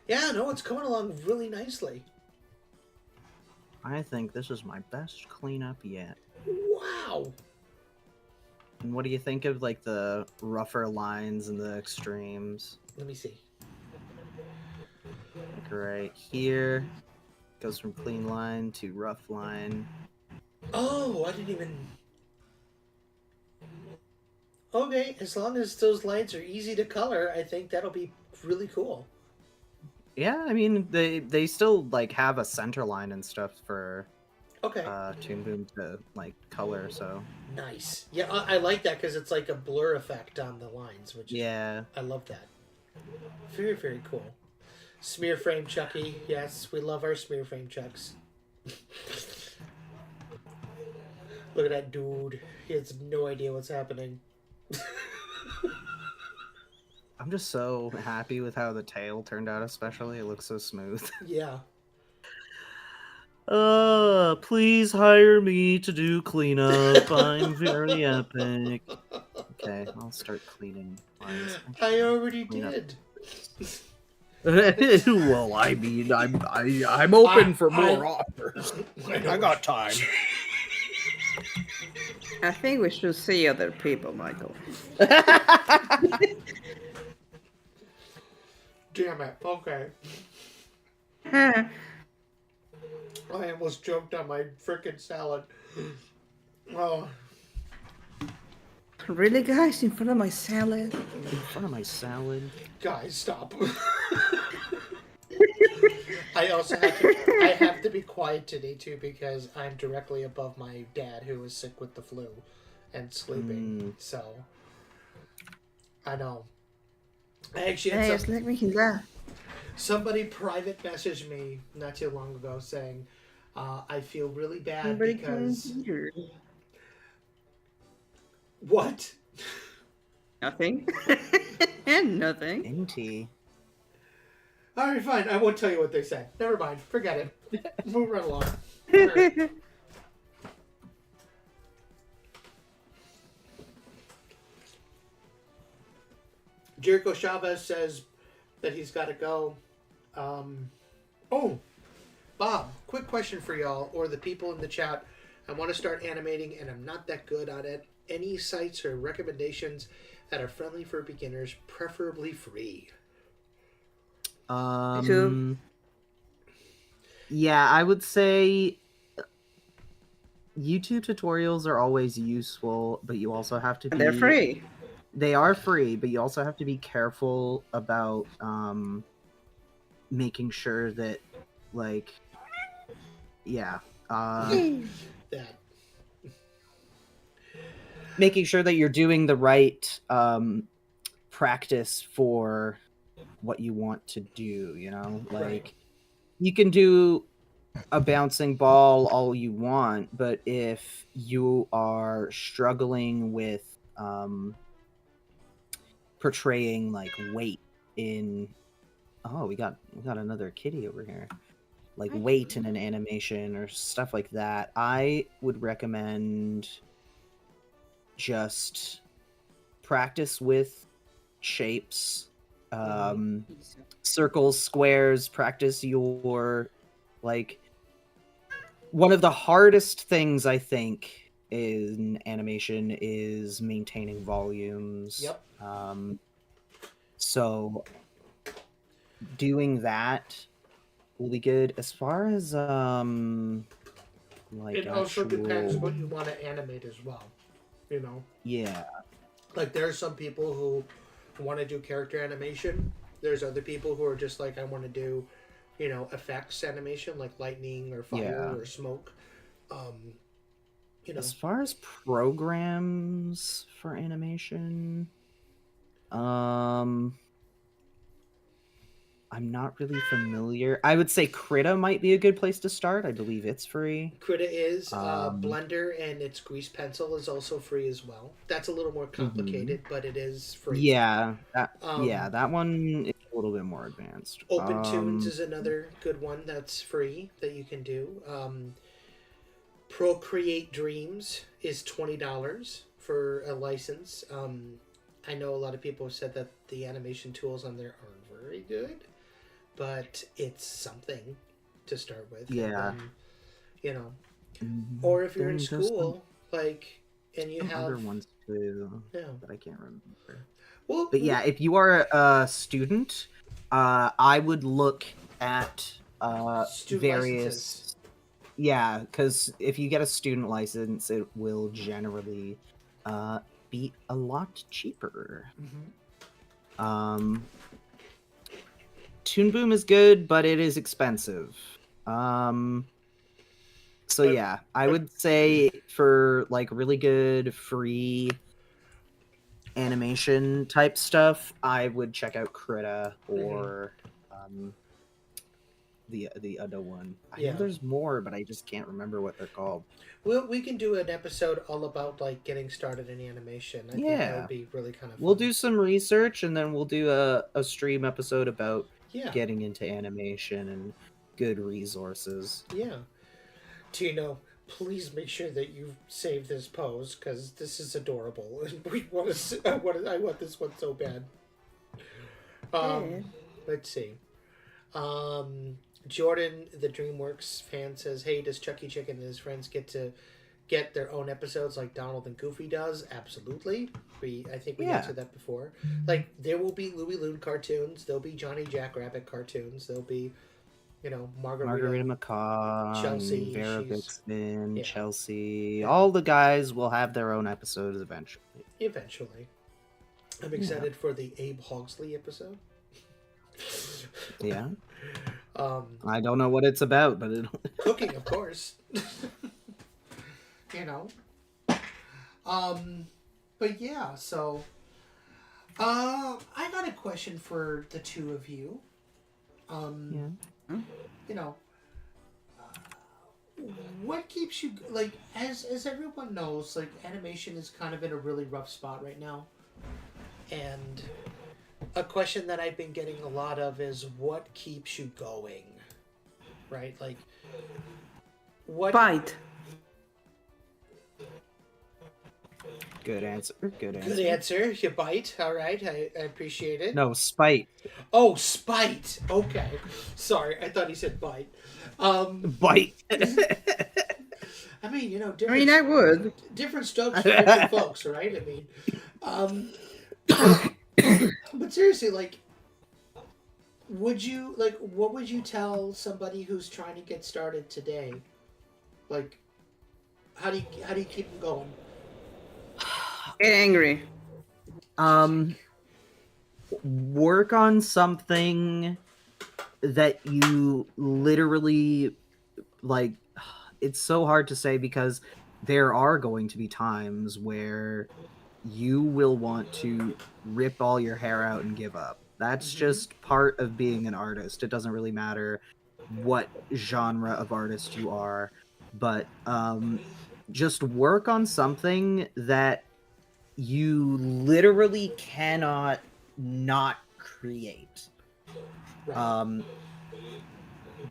B: Yeah, no, it's coming along really nicely.
L: I think this is my best cleanup yet.
B: Wow.
L: And what do you think of like the rougher lines and the extremes?
B: Let me see.
L: right here. Goes from clean line to rough line.
B: Oh, I didn't even... Okay, as long as those lines are easy to color, I think that'll be really cool.
L: Yeah, I mean, they still, like, have a center line and stuff for
B: Okay.
L: Toon Boom to, like, color, so...
B: Nice. Yeah, I like that because it's like a blur effect on the lines, which is...
L: Yeah.
B: I love that. Very, very cool. Smear frame Chucky. Yes, we love our smear frame Chucks. Look at that dude. He has no idea what's happening.
L: I'm just so happy with how the tail turned out, especially. It looks so smooth.
B: Yeah.
L: Please hire me to do cleanup. I'm very epic. Okay, I'll start cleaning lines.
B: I already
L: Clean up.
B: did.
L: Well, I mean, I'm open for more offers. I got time.
C: I think we should see other people, Michael.
B: Damn it. Okay. I almost choked on my frickin' salad. Oh.
C: Really, guys? In front of my salad?
L: In front of my salad?
B: Guys, stop. I also have to be quiet today, too, because I'm directly above my dad, who is sick with the flu and sleeping. So, I know. I actually had
C: let me laugh.
B: somebody private messaged me not too long ago saying, I feel really bad because... What?
C: Nothing. Nothing.
L: NT.
B: Alright, fine. I won't tell you what they said. Never mind. Forget it. Move right along. Right. Jericho Chavez says that he's got to go. Oh, Bob, quick question for y'all, or the people in the chat. I want to start animating, and I'm not that good at it. Any sites or recommendations that are friendly for beginners, preferably free?
L: Yeah, I would say YouTube tutorials are always useful, but you also have to be...
C: They're free.
L: They are free, but you also have to be careful about making sure that, like, yeah,
B: that.
L: Making sure that you're doing the right practice for what you want to do, you know? Like,
B: Right.
L: You can do a bouncing ball all you want, but if you are struggling with portraying, like, weight in... Oh, we got another kitty over here. Like, weight in an animation or stuff like that, I would recommend just practice with shapes, circles, squares, practice your, like, one of the hardest things I think in animation is maintaining volumes.
B: Yep.
L: So doing that will be good. As far as like,
B: it also depends what you want to animate as well, you know?
L: Yeah.
B: Like, there are some people who want to do character animation. There's other people who are just like, I want to do, you know, effects animation, like lightning or fire or smoke. You know.
L: As far as programs for animation, I'm not really familiar. I would say Krita might be a good place to start. I believe it's free.
B: Krita is. Blender and its grease pencil is also free as well. That's a little more complicated, but it is free.
L: Yeah, that one is a little bit more advanced.
B: Open Tunes is another good one that's free that you can do. Procreate Dreams is $20 for a license. I know a lot of people have said that the animation tools on there aren't very good, but it's something to start with.
L: Yeah.
B: You know, or if you're in school, like, and you have
L: other ones too,
B: yeah,
L: but I can't remember.
B: Well,
L: but yeah, if you are a student, I would look at
B: Student
L: various.
B: licenses.
L: Yeah, because if you get a student license, it will generally be a lot cheaper. Toon Boom is good, but it is expensive. So yeah, I would say for like really good free animation type stuff, I would check out Krita or the other one. I know there's more, but I just can't remember what they're called.
B: We can do an episode all about like getting started in animation. I think that would be really kind of fun.
L: We'll do some research and then we'll do a stream episode about getting into animation and good resources.
B: Yeah. Tino, please make sure that you save this pose because this is adorable. We want to. I want this one so bad. Let's see. Jordan, the DreamWorks fan, says, "Hey, does Chucky Chicken and his friends get to get their own episodes like Donald and Goofy does?" Absolutely. I think we answered that before. Like there will be Louie Loon cartoons. There'll be Johnny Jackrabbit cartoons. There'll be, Margarita
L: McCaw,
B: Chelsea,
L: Vera Vixen,
B: yeah.
L: Chelsea. All the guys will have their own episodes eventually.
B: Eventually. I'm excited for the Abe Hogsley episode.
L: Yeah. I don't know what it's about, but
B: cooking, of course. But yeah, so I got a question for the two of you. What keeps you like as everyone knows, like animation is kind of in a really rough spot right now. And a question that I've been getting a lot of is what keeps you going? Right? Like what
C: Bite.
L: Good answer.
B: Good answer. You bite. All right. I appreciate it.
L: No, spite.
B: Oh, spite. Okay. Sorry. I thought he said bite.
L: Bite.
B: I mean,
C: I would.
B: Different strokes for different folks, right? I mean, but seriously, like, what would you tell somebody who's trying to get started today? Like, how do you keep them going?
C: Get angry.
L: Work on something that you literally like. It's so hard to say because there are going to be times where you will want to rip all your hair out and give up. That's just part of being an artist. It doesn't really matter what genre of artist you are, but just work on something that you literally cannot not create.
B: Right.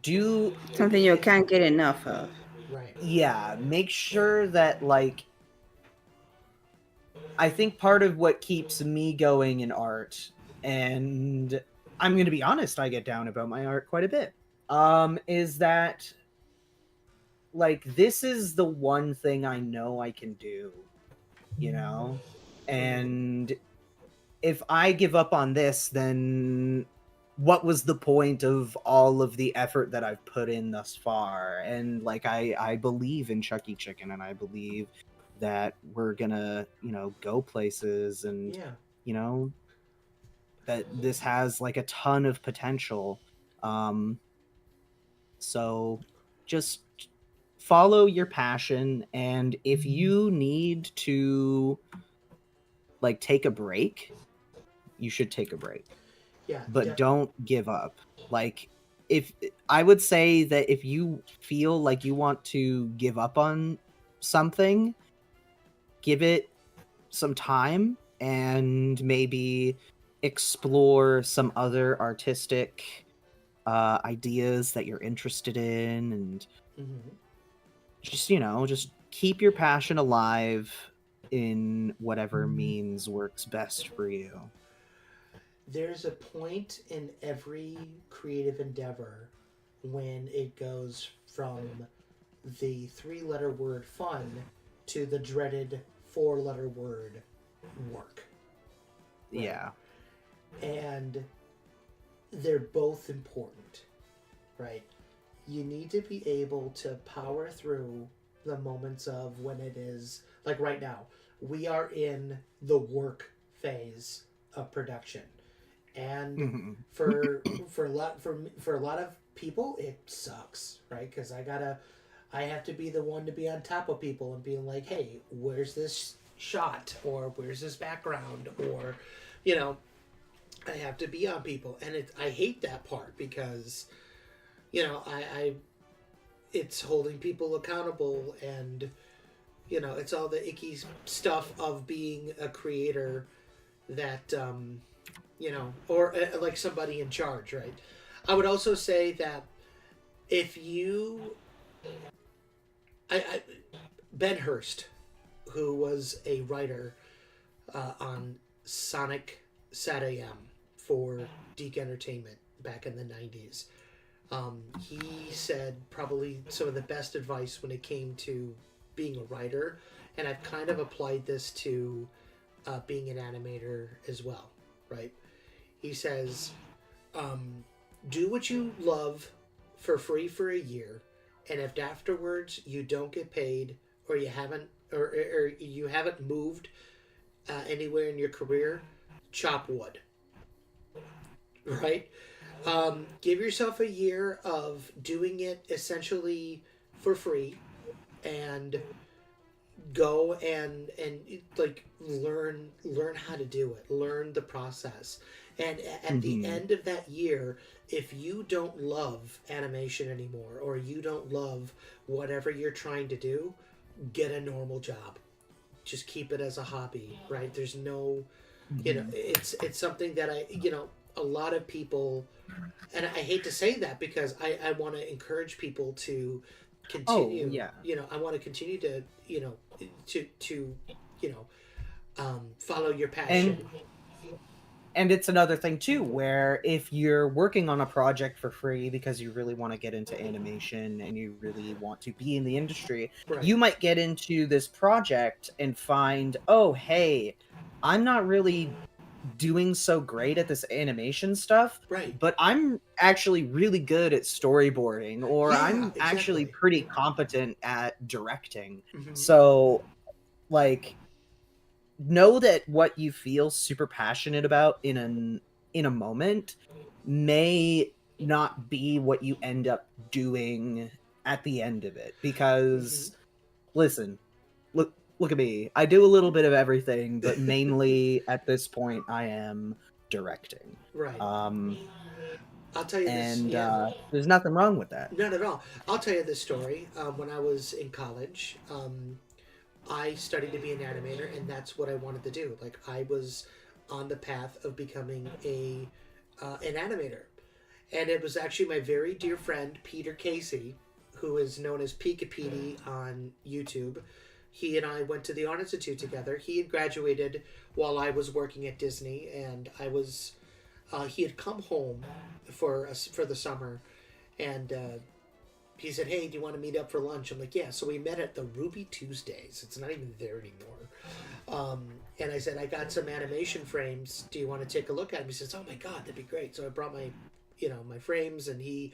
L: Do
C: something you can't get enough of.
B: Right.
L: Yeah, make sure that like I think part of what keeps me going in art, and I'm going to be honest, I get down about my art quite a bit, is that like this is the one thing I know I can do, and if I give up on this, then what was the point of all of the effort that I've put in thus far? And like I believe in Chucky Chicken, and I believe that we're gonna go places, and that this has like a ton of potential. So just follow your passion, and if you need to like take a break, you should take a break.
B: Yeah,
L: but don't give up. Like, if I would say that if you feel like you want to give up on something, give it some time and maybe explore some other artistic ideas that you're interested in, and just keep your passion alive in whatever means works best for you.
B: There's a point in every creative endeavor when it goes from the 3-letter word fun to the dreaded 4-letter word work. Right?
L: Yeah.
B: And they're both important. right? You need to be able to power through the moments of when it is, like right now, we are in the work phase of production. And for a lot of people it sucks, right? Because I have to be the one to be on top of people and being like, hey, where's this shot, or where's this background, or I have to be on people, and I hate that part because I it's holding people accountable, and it's all the icky stuff of being a creator that or like somebody in charge, right? I would also say that if you Ben Hurst, who was a writer on Sonic Sat AM for Deke Entertainment back in the 90s, he said probably some of the best advice when it came to being a writer, and I've kind of applied this to being an animator as well, right? He says, do what you love for free for a year, and if afterwards you don't get paid, or you haven't moved anywhere in your career, chop wood, right? Give yourself a year of doing it essentially for free, and go and like learn how to do it, learn the process, and at the end of that year, if you don't love animation anymore, or you don't love whatever you're trying to do, get a normal job. Just keep it as a hobby, right? There's no it's something that a lot of people, and I hate to say that because I want to encourage people to continue. I want to continue to follow your passion.
L: And it's another thing too, where if you're working on a project for free because you really want to get into animation and you really want to be in the industry,
B: right,
L: you might get into this project and find, oh, hey, I'm not really doing so great at this animation stuff,
B: right,
L: but I'm actually really good at storyboarding, or I'm actually
B: exactly.
L: pretty competent at directing.
B: Mhm.
L: So, like, know that what you feel super passionate about in a moment may not be what you end up doing at the end of it, because listen, look at me, I do a little bit of everything, but mainly at this point I am directing,
B: Right. I'll tell you this,
L: and there's nothing wrong with that.
B: Not at all. I'll tell you this story. When I was in college, I studied to be an animator, and that's what I wanted to do. Like, I was on the path of becoming an animator, and it was actually my very dear friend Peter Casey, who is known as Pika Petey on YouTube. He and I went to the Art Institute together. He had graduated while I was working at Disney, and I was. He had come home for the summer, and he said, hey, do you want to meet up for lunch? I'm like, yeah. So we met at the Ruby Tuesdays. It's not even there anymore. And I said, I got some animation frames. Do you want to take a look at them? He says, oh my God, that'd be great. So I brought my frames, and he,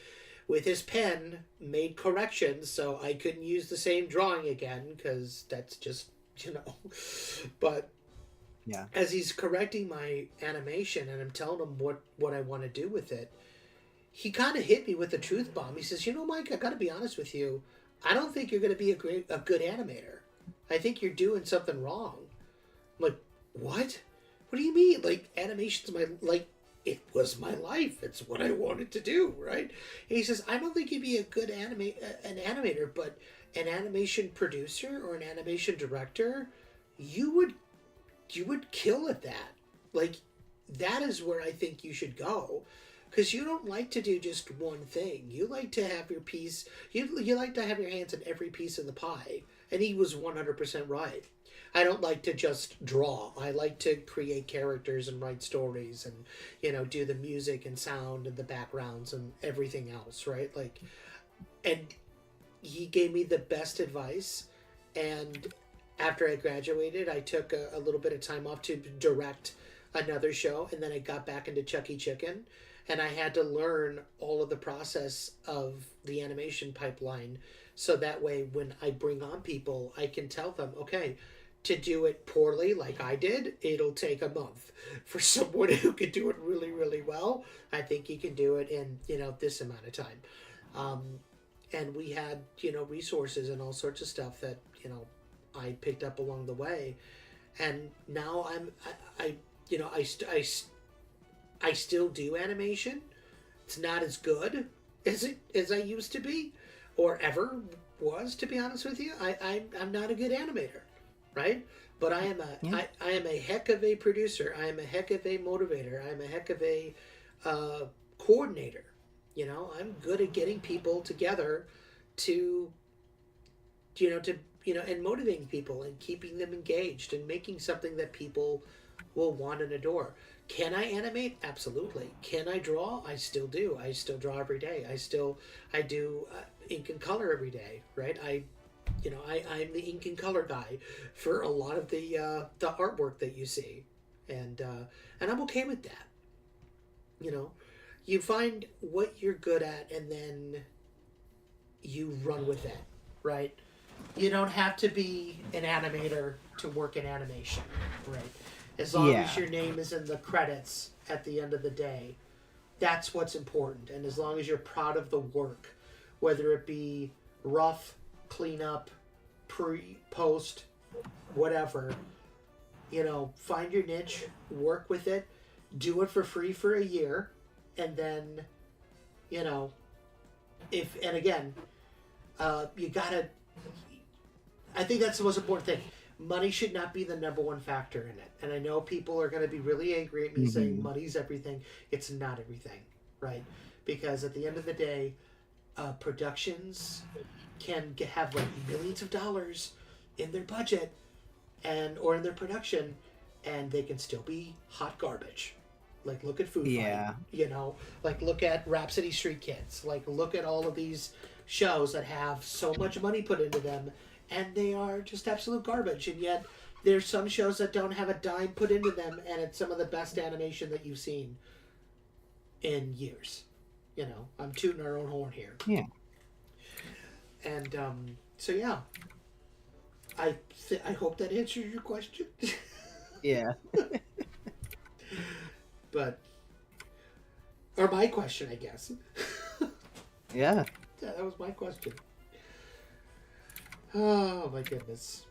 B: with his pen, made corrections so I couldn't use the same drawing again, because that's just, but
L: yeah.
B: As he's correcting my animation and I'm telling him what I want to do with it, he kind of hit me with the truth bomb. He says, Mike, I got to be honest with you. I don't think you're going to be a good animator. I think you're doing something wrong. I'm like, what? What do you mean? Like, animation's it was my life. It's what I wanted to do, right? And he says, I don't think you'd be a good an animator, but an animation producer or an animation director, you would kill at that. Like, that is where I think you should go. Because you don't like to do just one thing. You like to have your piece. You like to have your hands in every piece of the pie. And he was 100% right. I don't like to just draw. I like to create characters and write stories and, do the music and sound and the backgrounds and everything else, right? Like, and he gave me the best advice. And after I graduated, I took a little bit of time off to direct another show, and then I got back into Chucky Chicken, and I had to learn all of the process of the animation pipeline, so that way when I bring on people, I can tell them, okay, to do it poorly like I did, it'll take a month. For someone who can do it really, really well, I think you can do it in, this amount of time. And we had, resources and all sorts of stuff that, I picked up along the way. And now I still do animation. It's not as good as I used to be, or ever was, to be honest with you. I'm not a good animator, right? But I am a heck of a producer. I am a heck of a motivator. I am a heck of a coordinator. I'm good at getting people together to and motivating people and keeping them engaged and making something that people will want and adore. Can I animate? Absolutely. Can I draw? I still do. I still draw every day. I do ink and color every day, right? I'm the ink and color guy for a lot of the artwork that you see, and I'm okay with that. You find what you're good at, and then you run with it, right? You don't have to be an animator to work in animation, right? As long as your name is in the credits at the end of the day, that's what's important. And as long as you're proud of the work, whether it be rough, cleanup, post, whatever, find your niche, work with it, do it for free for a year, and then, you gotta, I think that's the most important thing. Money should not be the number one factor in it. And I know people are going to be really angry at me saying money's everything. It's not everything, right? Because at the end of the day, productions can have like millions of dollars in their budget or in their production, and they can still be hot garbage. Like, look at Food Fight, like look at Rhapsody Street Kids, like look at all of these shows that have so much money put into them, and they are just absolute garbage. And yet there's some shows that don't have a dime put into them, and it's some of the best animation that you've seen in years. I'm tooting our own horn here.
L: Yeah.
B: And I hope that answers your question.
L: Yeah.
B: Or my question, I guess.
L: Yeah.
B: Yeah, that was my question. Oh my goodness.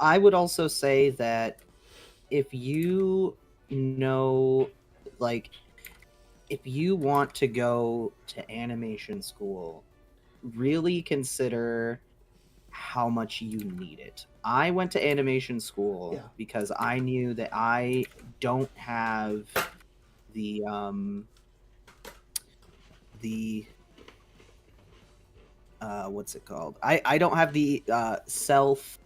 L: I would also say that if you if you want to go to animation school, really consider how much you need it. I went to animation school because I knew that I don't have the what's it called? I don't have the self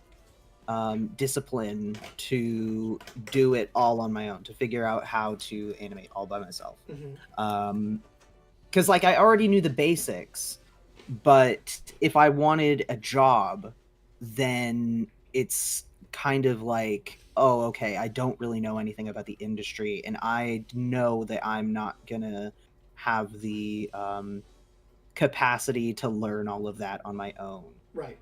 L: discipline to do it all on my own, to figure out how to animate all by myself. Because I already knew the basics, but if I wanted a job, then it's kind of like, oh, okay, I don't really know anything about the industry, and I know that I'm not gonna have the capacity to learn all of that on my own.
B: Right.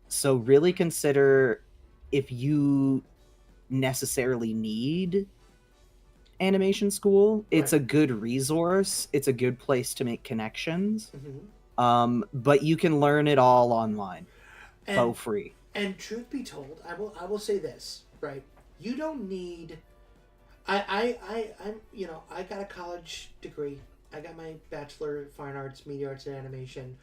L: So really consider if you necessarily need animation school. It's a good resource. It's a good place to make connections. But you can learn it all online for free.
B: And truth be told, I will say this, right? You don't need. I'm I got a college degree. I got my Bachelor of Fine Arts, Media Arts, and Animation.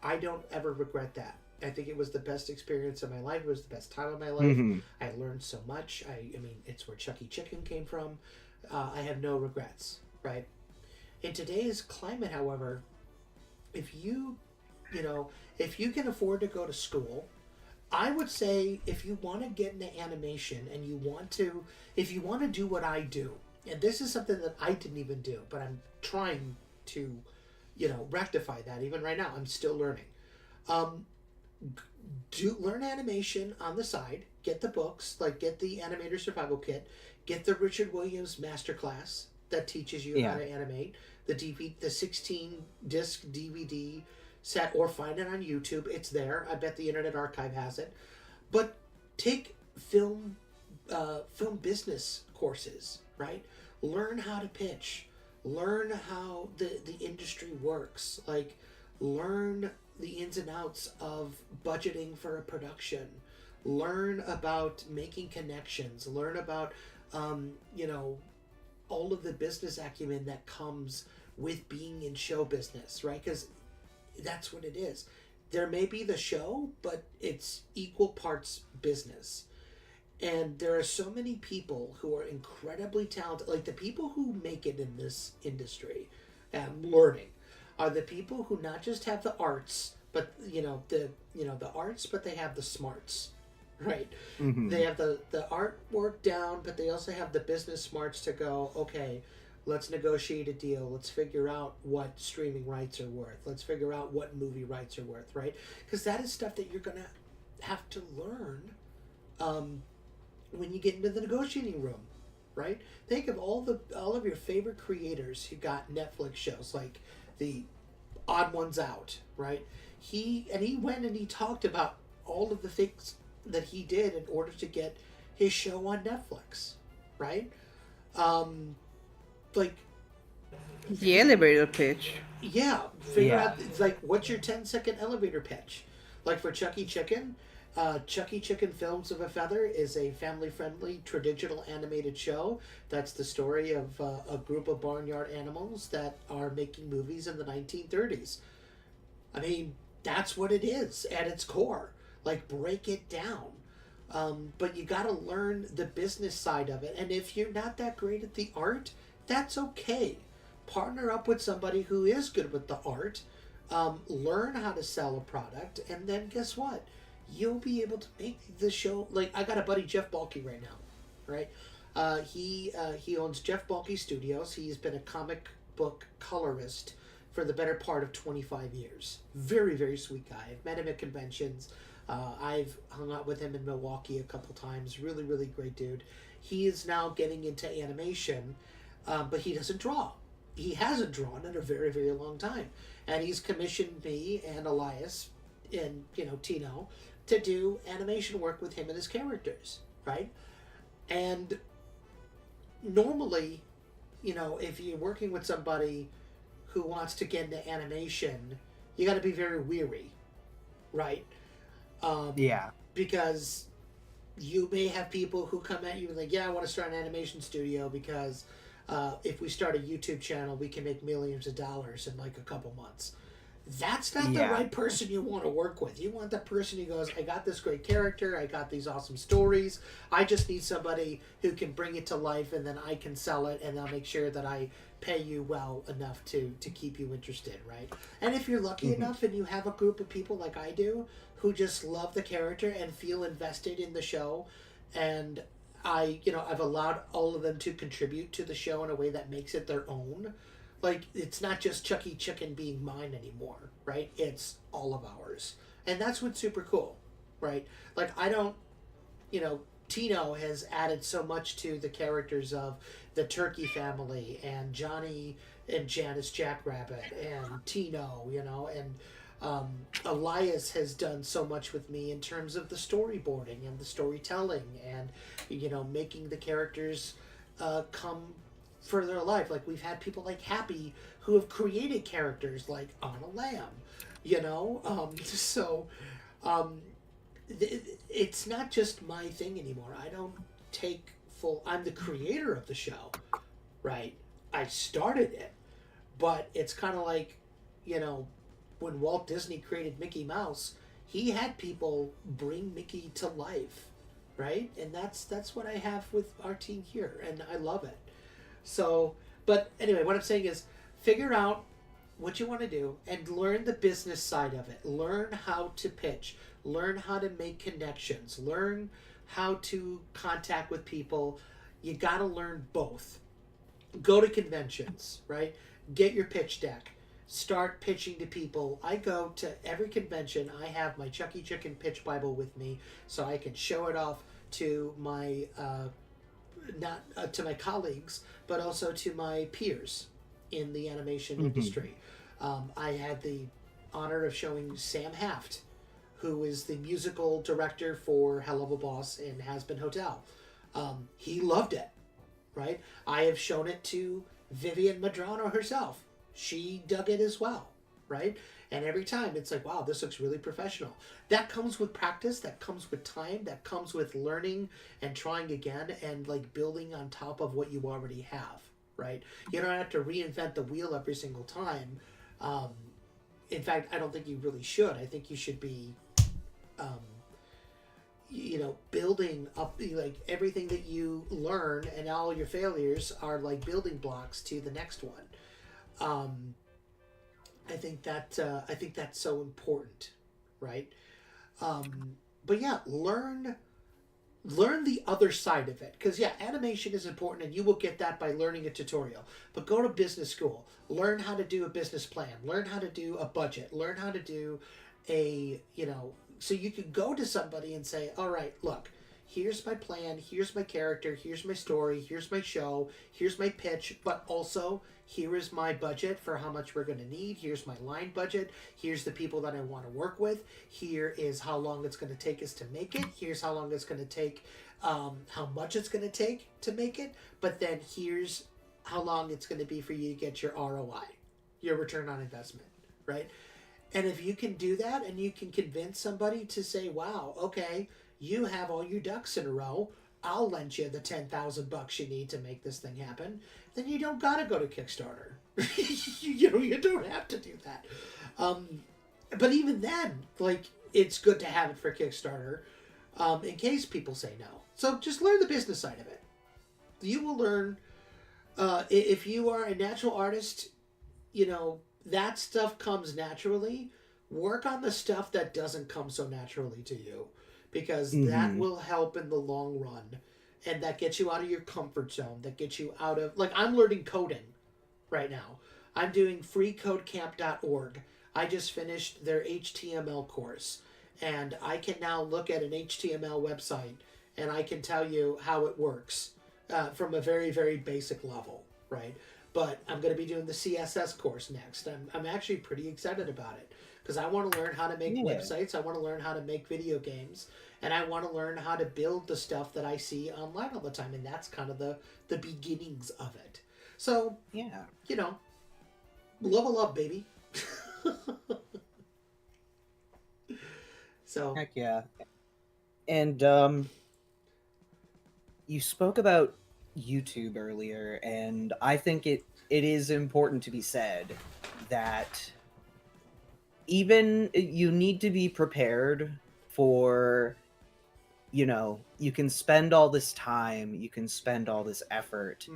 B: I don't ever regret that. I think it was the best experience of my life. It was the best time of my life. I learned so much. I mean, it's where Chucky Chicken came from. I have no regrets, right? In today's climate, however, if you can afford to go to school, I would say if you want to get into animation and if you want to do what I do, and this is something that I didn't even do, but I'm trying to, rectify that even right now. I'm still learning. Learn animation on the side. Get the books, like get the Animator Survival Kit, get the Richard Williams Masterclass, that teaches you how
L: Yeah.
B: to animate. The 16 disc DVD set, or find it on YouTube. It's there. I bet the Internet Archive has it. But take film business courses, right? Learn how to pitch. Learn how the industry works. Like, learn the ins and outs of budgeting for a production. Learn about making connections. Learn about, all of the business acumen that comes with being in show business, right? Because that's what it is. There may be the show, but it's equal parts business. And there are so many people who are incredibly talented. Like, the people who make it in this industry, learning, are the people who not just have the arts, but the arts, but they have the smarts, right?
L: Mhm.
B: They have the artwork down, but they also have the business smarts to go, okay, let's negotiate a deal. Let's figure out what streaming rights are worth. Let's figure out what movie rights are worth, right? Because that is stuff that you're going to have to learn when you get into the negotiating room, right? Think of all of your favorite creators who got Netflix shows, like the Odd Ones Out, right? He went and he talked about all of the things that he did in order to get his show on Netflix, right? Like,
C: The elevator pitch.
B: yeah, figure
L: Yeah.
B: out, like, what's your 10-second elevator pitch? Like for Chucky Chicken, Chucky Chicken Films of a Feather is a family-friendly traditional animated show that's the story of a group of barnyard animals that are making movies in the 1930s. I mean, that's what it is at its core. Like, break it down. But you got to learn the business side of it. And if you're not that great at the art, that's okay. Partner up with somebody who is good with the art. Learn how to sell a product. And then guess what? You'll be able to make the show. Like, I got a buddy, Jeff Balke, right now. Right? He owns Jeff Balke Studios. He's been a comic book colorist for the better part of 25 years. Very, very sweet guy. I've met him at conventions. I've hung out with him in Milwaukee a couple times. Really, really great dude. He is now getting into animation, but he doesn't draw. He hasn't drawn in a very, very long time. And he's commissioned me and Elias and, Tino to do animation work with him and his characters, right? And normally, if you're working with somebody who wants to get into animation, you got to be very weary, right?
L: Yeah.
B: Because you may have people who come at you and like, yeah, I want to start an animation studio because if we start a YouTube channel, we can make millions of dollars in like a couple months. That's not the right person you want to work with. You want the person who goes, I got this great character, I got these awesome stories, I just need somebody who can bring it to life, and then I can sell it, and I'll make sure that I pay you well enough to keep you interested, right? And if you're lucky enough and you have a group of people like I do who just love the character and feel invested in the show, and I've allowed all of them to contribute to the show in a way that makes it their own. Like, it's not just Chucky Chicken being mine anymore, right? It's all of ours. And that's what's super cool, right? Like, Tino has added so much to the characters of the Turkey family and Johnny and Janice Jackrabbit and Tino, and Elias has done so much with me in terms of the storyboarding and the storytelling and, making the characters come further alive. Like, we've had people like Happy who have created characters like Anna Lamb, it's not just my thing anymore. I don't take I'm the creator of the show, right? I started it, but it's kind of like, when Walt Disney created Mickey Mouse, he had people bring Mickey to life, right? And that's what I have with our team here, and I love it. So, but anyway, what I'm saying is figure out what you want to do and learn the business side of it. Learn how to pitch. Learn how to make connections. Learn how to contact with people. You got to learn both. Go to conventions, right? Get your pitch deck. Start pitching to people. I go to every convention. I have my Chucky Chicken Pitch Bible with me so I can show it off to my not to my colleagues, but also to my peers in the animation industry. I had the honor of showing Sam Haft, who is the musical director for Hell of a Boss and Has Been Hotel. He loved it, right? I have shown it to Vivian Madrano herself. She dug it as well, right? And every time it's like, wow, this looks really professional. That comes with practice, that comes with time, that comes with learning and trying again and like building on top of what you already have, right? You don't have to reinvent the wheel every single time. In fact, I don't think you really should. I think you should be, building up, like everything that you learn and all your failures are like building blocks to the next one. I think that's so important, right? But yeah, learn the other side of it, because yeah, animation is important and you will get that by learning a tutorial. But go to business school, learn how to do a business plan, learn how to do a budget, learn how to do so you can go to somebody and say, all right, look, here's my plan, here's my character, here's my story, here's my show, here's my pitch, but also here is my budget for how much we're going to need, here's my line budget, here's the people that I want to work with, here is how long it's going to take us to make it, here's how long it's going to take, how much it's going to take to make it, but then here's how long it's going to be for you to get your ROI, your return on investment, right? And if you can do that and you can convince somebody to say, wow, okay, you have all your ducks in a row, I'll lend you the $10,000 you need to make this thing happen, then you don't gotta go to Kickstarter. You don't have to do that. But even then, like, it's good to have it for Kickstarter, in case people say no. So just learn the business side of it. You will learn, if you are a natural artist, that stuff comes naturally. Work on the stuff that doesn't come so naturally to you, because that will help in the long run, and that gets you out of your comfort zone, that gets you out of, like, I'm learning coding right now. I'm doing freecodecamp.org. I just finished their HTML course, and I can now look at an HTML website and I can tell you how it works from a very, very basic level, right? But I'm going to be doing the CSS course next. I'm actually pretty excited about it, because I want to learn how to make websites, I want to learn how to make video games, and I want to learn how to build the stuff that I see online all the time, and that's kind of the beginnings of it. So, yeah, level up, baby. So
L: heck yeah. And you spoke about YouTube earlier, and I think it is important to be said that even you need to be prepared for, you can spend all this time, you can spend all this effort,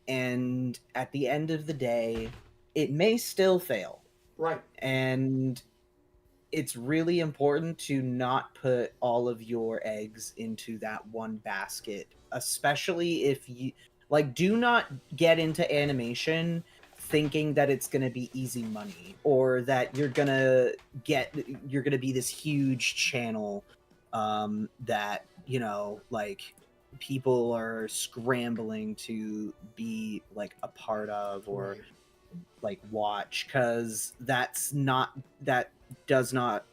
L: and at the end of the day, it may still fail.
B: Right.
L: And it's really important to not put all of your eggs into that one basket, especially if you, like, do not get into animation thinking that it's going to be easy money, or that you're going to be this huge channel that, like, people are scrambling to be, like, a part of, or like watch, because that does not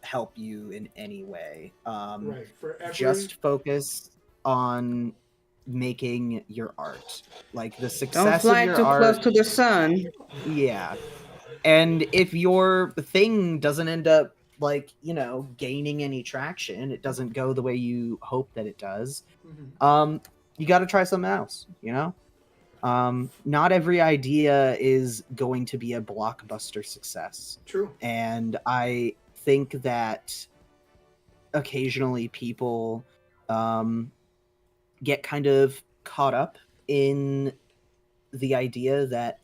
L: help you in any way. Just focus on making your art, like the success
C: Don't fly
L: of your
C: too
L: art.
C: close to the sun.
L: Yeah. And if your thing doesn't end up, like, gaining any traction, it doesn't go the way you hope that it does, you got to try something else. Not every idea is going to be a blockbuster success.
B: True.
L: And I think that occasionally people get kind of caught up in the idea that,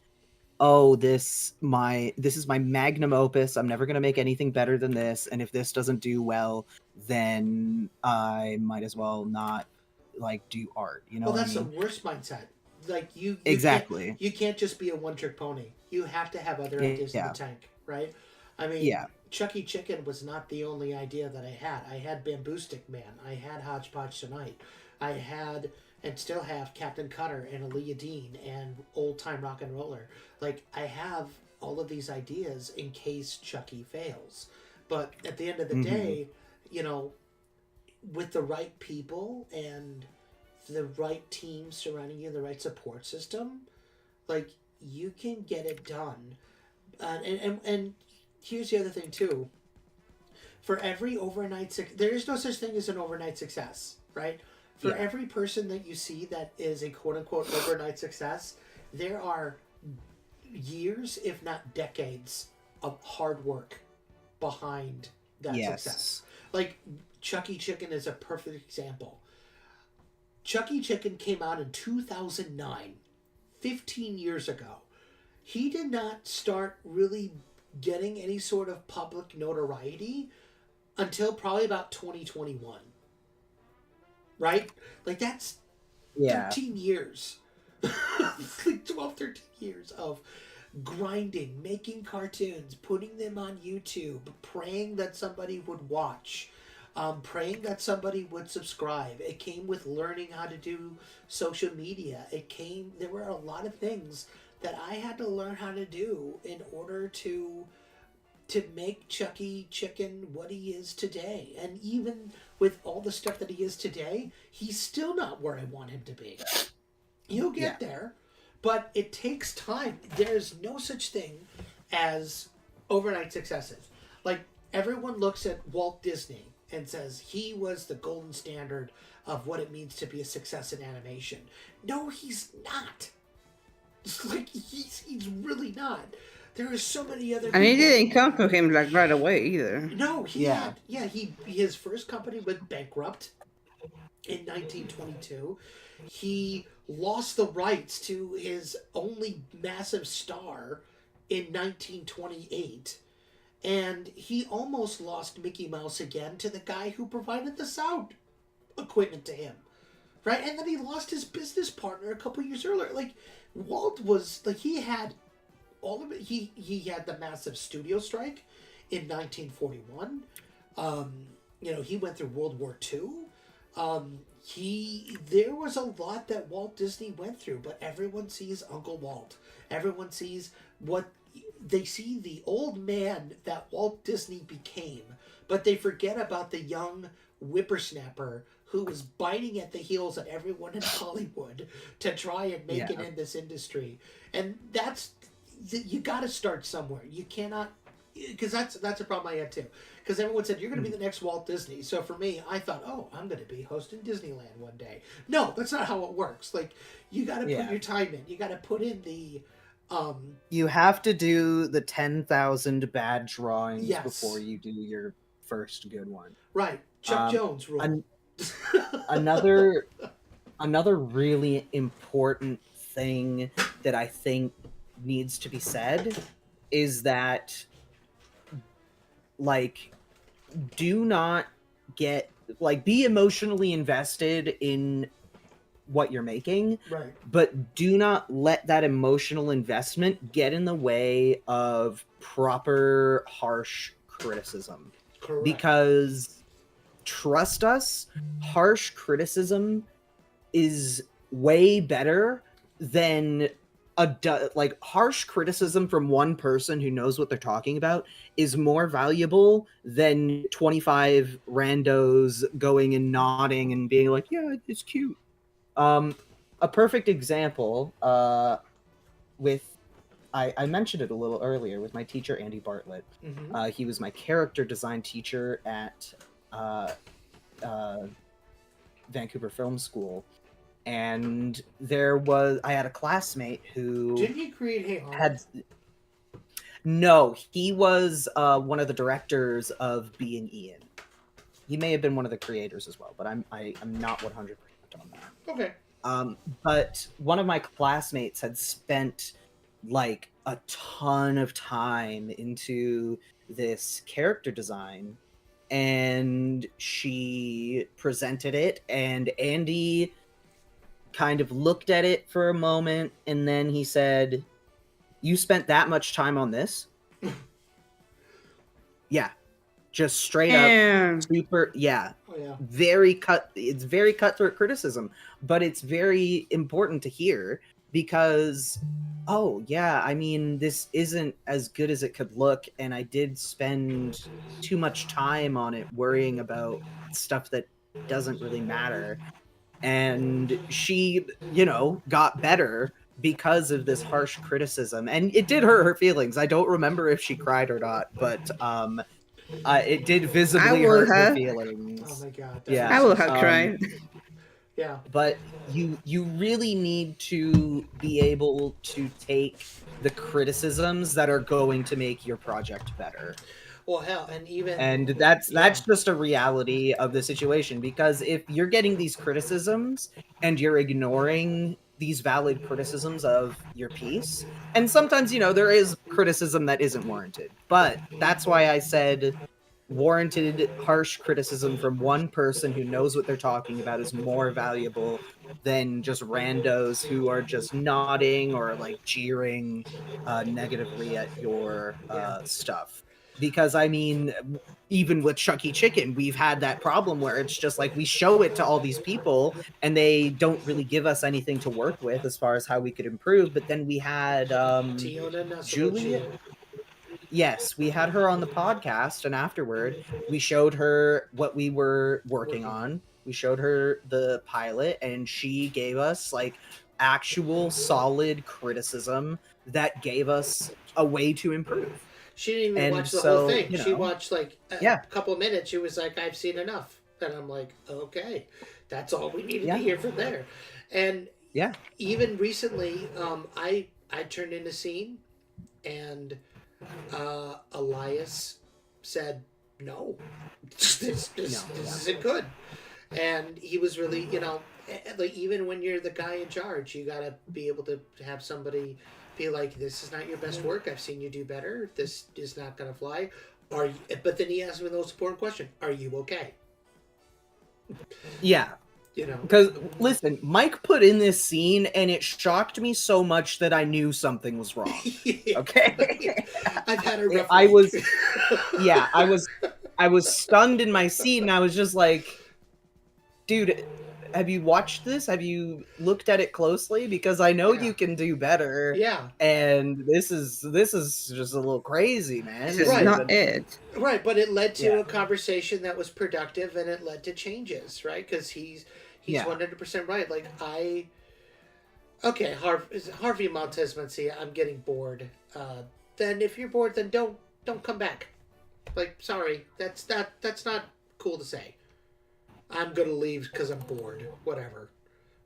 L: oh, this is my magnum opus, I'm never going to make anything better than this, and if this doesn't do well, then I might as well not, like, do art.
B: Well, that's the worst mindset. Like, you
L: exactly.
B: You can't just be a one-trick pony. You have to have other ideas in the tank, right? I mean, Chucky Chicken was not the only idea that I had. I had Bamboo Stick Man. I had Hodgepodge Tonight. I had and still have Captain Cutter and Aaliyah Dean and Old Time Rock and Roller. Like, I have all of these ideas in case Chucky fails. But at the end of the day, you know, with the right people and the right team surrounding you, the right support system, like, you can get it done. And here's the other thing too. For every overnight there is no such thing as an overnight success, right? For every person that you see that is a quote unquote overnight success, there are years, if not decades, of hard work behind that success. Like, Chucky Chicken is a perfect example. Chucky Chicken came out in 2009, 15 years ago. He did not start really getting any sort of public notoriety until probably about 2021. Right? Like, that's 13 years. Like 12, 13 years of grinding, making cartoons, putting them on YouTube, praying that somebody would watch, praying that somebody would subscribe. It came with learning how to do social media. There were a lot of things that I had to learn how to do in order to make Chucky Chicken what he is today. And even with all the stuff that he is today, he's still not where I want him to be. He'll get there, but it takes time. There's no such thing as overnight successes. Like, everyone looks at Walt Disney and says he was the golden standard of what it means to be a success in animation. No, he's not. Like, he's really not. There are so many other people.
C: And it didn't come to him like right away either.
B: No, his first company went bankrupt in 1922. He lost the rights to his only massive star in 1928. And he almost lost Mickey Mouse again to the guy who provided the sound equipment to him. Right? And then he lost his business partner a couple years earlier. Like, Walt was, like, he had all of it. He had the massive studio strike in 1941. You know, he went through World War II. There was a lot that Walt Disney went through, but everyone sees Uncle Walt. Everyone sees they see the old man that Walt Disney became, but they forget about the young whippersnapper who was biting at the heels of everyone in Hollywood to try and make it in this industry. And you got to start somewhere. You cannot, because that's a problem I had too. Because everyone said, you're going to be the next Walt Disney. So for me, I thought, oh, I'm going to be hosting Disneyland one day. No, that's not how it works. Like, you got to put your time in. You got to put in the...
L: you have to do the 10,000 bad drawings before you do your first good one.
B: Right. Chuck Jones rule.
L: Another really important thing that I think needs to be said is that, like, do not get, like, be emotionally invested in what you're making,
B: right?
L: But do not let that emotional investment get in the way of proper harsh criticism.
B: Correct.
L: Because trust us, harsh criticism is way better than harsh criticism from one person who knows what they're talking about is more valuable than 25 randos going and nodding and being like, yeah, it's cute. A perfect example I mentioned it a little earlier with my teacher, Andy Bartlett.
B: Mm-hmm.
L: He was my character design teacher at Vancouver Film School. And I had a classmate who...
B: Didn't he create Hey Arnold?
L: No, he was one of the directors of Being Ian. He may have been one of the creators as well, but I'm not 100% on that.
B: Okay.
L: But one of my classmates had spent like a ton of time into this character design, and she presented it, and Andy kind of looked at it for a moment, and then he said, "You spent that much time on this?" Yeah. just straight up
C: And
L: super, it's very cutthroat criticism, but it's very important to hear because, oh yeah, I mean, this isn't as good as it could look, and I did spend too much time on it worrying about stuff that doesn't really matter. And she, got better because of this harsh criticism, and it did hurt her feelings. I don't remember if she cried or not, but it did
C: I
L: visibly
C: would
L: hurt her
C: have.
L: feelings.
B: Oh my god. That
L: Yeah.
C: I
B: makes
C: would
B: me
C: have
B: so
C: cried.
B: Yeah.
L: But you really need to be able to take the criticisms that are going to make your project better.
B: Well, hell, and even
L: And that's just a reality of the situation, because if you're getting these criticisms and you're ignoring these valid criticisms of your piece, and sometimes there is criticism that isn't warranted, but that's why I said warranted harsh criticism from one person who knows what they're talking about is more valuable than just randos who are just nodding or like jeering negatively at your stuff. Because I mean, even with Chucky Chicken, we've had that problem where it's just like we show it to all these people and they don't really give us anything to work with as far as how we could improve. But then we had Julia. Yes, we had her on the podcast, and afterward, we showed her what we were working on. We showed her the pilot, and she gave us like actual solid criticism that gave us a way to improve.
B: She didn't even
L: And
B: watch the whole
L: so,
B: thing.
L: you
B: She
L: know,
B: watched like a couple minutes. She was like, "I've seen enough," and I'm like, "Okay, that's all we needed to hear from there." And even recently, I turned in a scene, and Elias said, "No, this isn't good," and he was really, like, even when you're the guy in charge, you gotta be able to have somebody be like, "This is not your best work. I've seen you do better. This is not gonna fly." But then he asked me the most important question: "Are you okay?"
L: Yeah. Because, listen, Mike put in this scene, and it shocked me so much that I knew something was wrong. Okay?
B: I've had a rough
L: I
B: week.
L: I was stunned in my seat, and I was just like, dude, have you watched this? Have you looked at it closely? Because I know you can do better.
B: Yeah.
L: And this is just a little crazy, man.
C: This is not it.
B: Right, but it led to a conversation that was productive, and it led to changes, right? Because he's 100% right. Like, Harvey Montez Mencia, I'm getting bored. Then if you're bored, then don't come back. Like, sorry, that's not cool to say. I'm gonna leave because I'm bored. Whatever.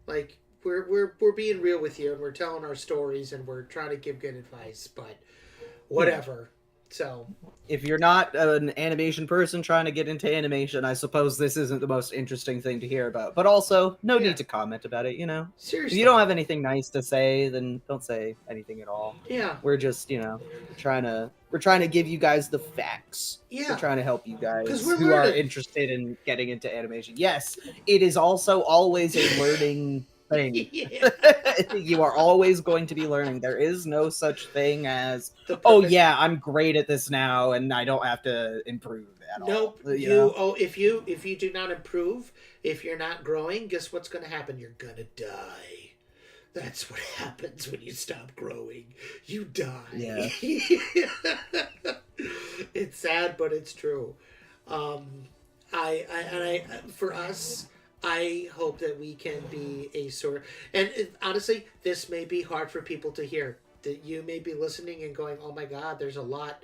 B: Like, we're being real with you, and we're telling our stories, and we're trying to give good advice, but whatever. So,
L: if you're not an animation person trying to get into animation, I suppose this isn't the most interesting thing to hear about. But also, no need to comment about it,
B: Seriously.
L: If you don't have anything nice to say, then don't say anything at all.
B: Yeah.
L: We're just, trying to give you guys the facts.
B: Yeah.
L: We're trying to help you guys
B: 'Cause we're
L: who are
B: learning.
L: interested in getting into animation. Yes, it is also always a learning thing. You are always going to be learning. There is no such thing as, oh yeah, I'm great at this now and I don't have to improve at all.
B: Nope. If you do not improve, if you're not growing, guess what's going to happen? You're going to die. That's what happens when you stop growing. You die.
L: Yeah.
B: It's sad, but it's true. For us, I hope that we can be a sort. And honestly, this may be hard for people to hear. That you may be listening and going, "Oh my God, there's a lot."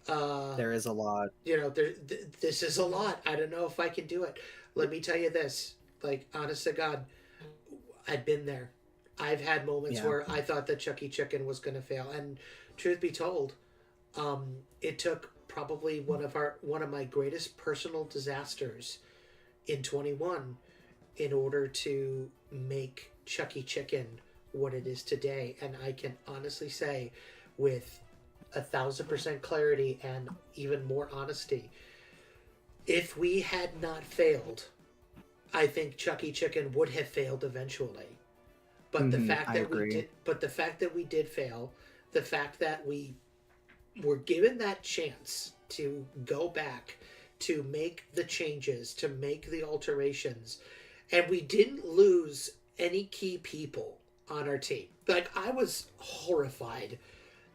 L: There is a lot.
B: This is a lot. I don't know if I can do it. Let me tell you this. Like, honest to God, I've been there. I've had moments where I thought that Chucky Chicken was going to fail, and truth be told, it took probably one of my greatest personal disasters in 21 in order to make Chucky Chicken what it is today. And I can honestly say, with 1,000% clarity and even more honesty, if we had not failed, I think Chucky Chicken would have failed eventually. But the fact that we did fail, the fact that we were given that chance to go back to make the changes, to make the alterations, and we didn't lose any key people on our team. Like, I was horrified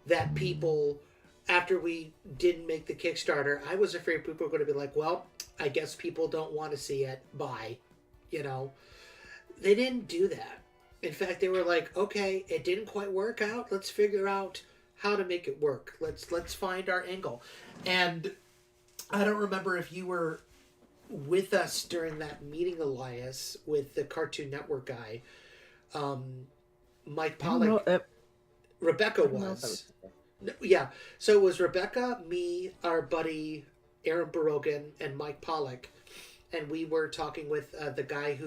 B: that people, after we didn't make the Kickstarter, I was afraid people were going to be like, well, I guess people don't want to see it. Bye. You know, they didn't do that. In fact, they were like, okay, it didn't quite work out. Let's figure out how to make it work. Let's find our angle. And I don't remember if you were with us during that meeting, Elias, with the Cartoon Network guy. Mike Pollock. Rebecca was. No, yeah. So it was Rebecca, me, our buddy Aaron Barogan, and Mike Pollock. And we were talking with the guy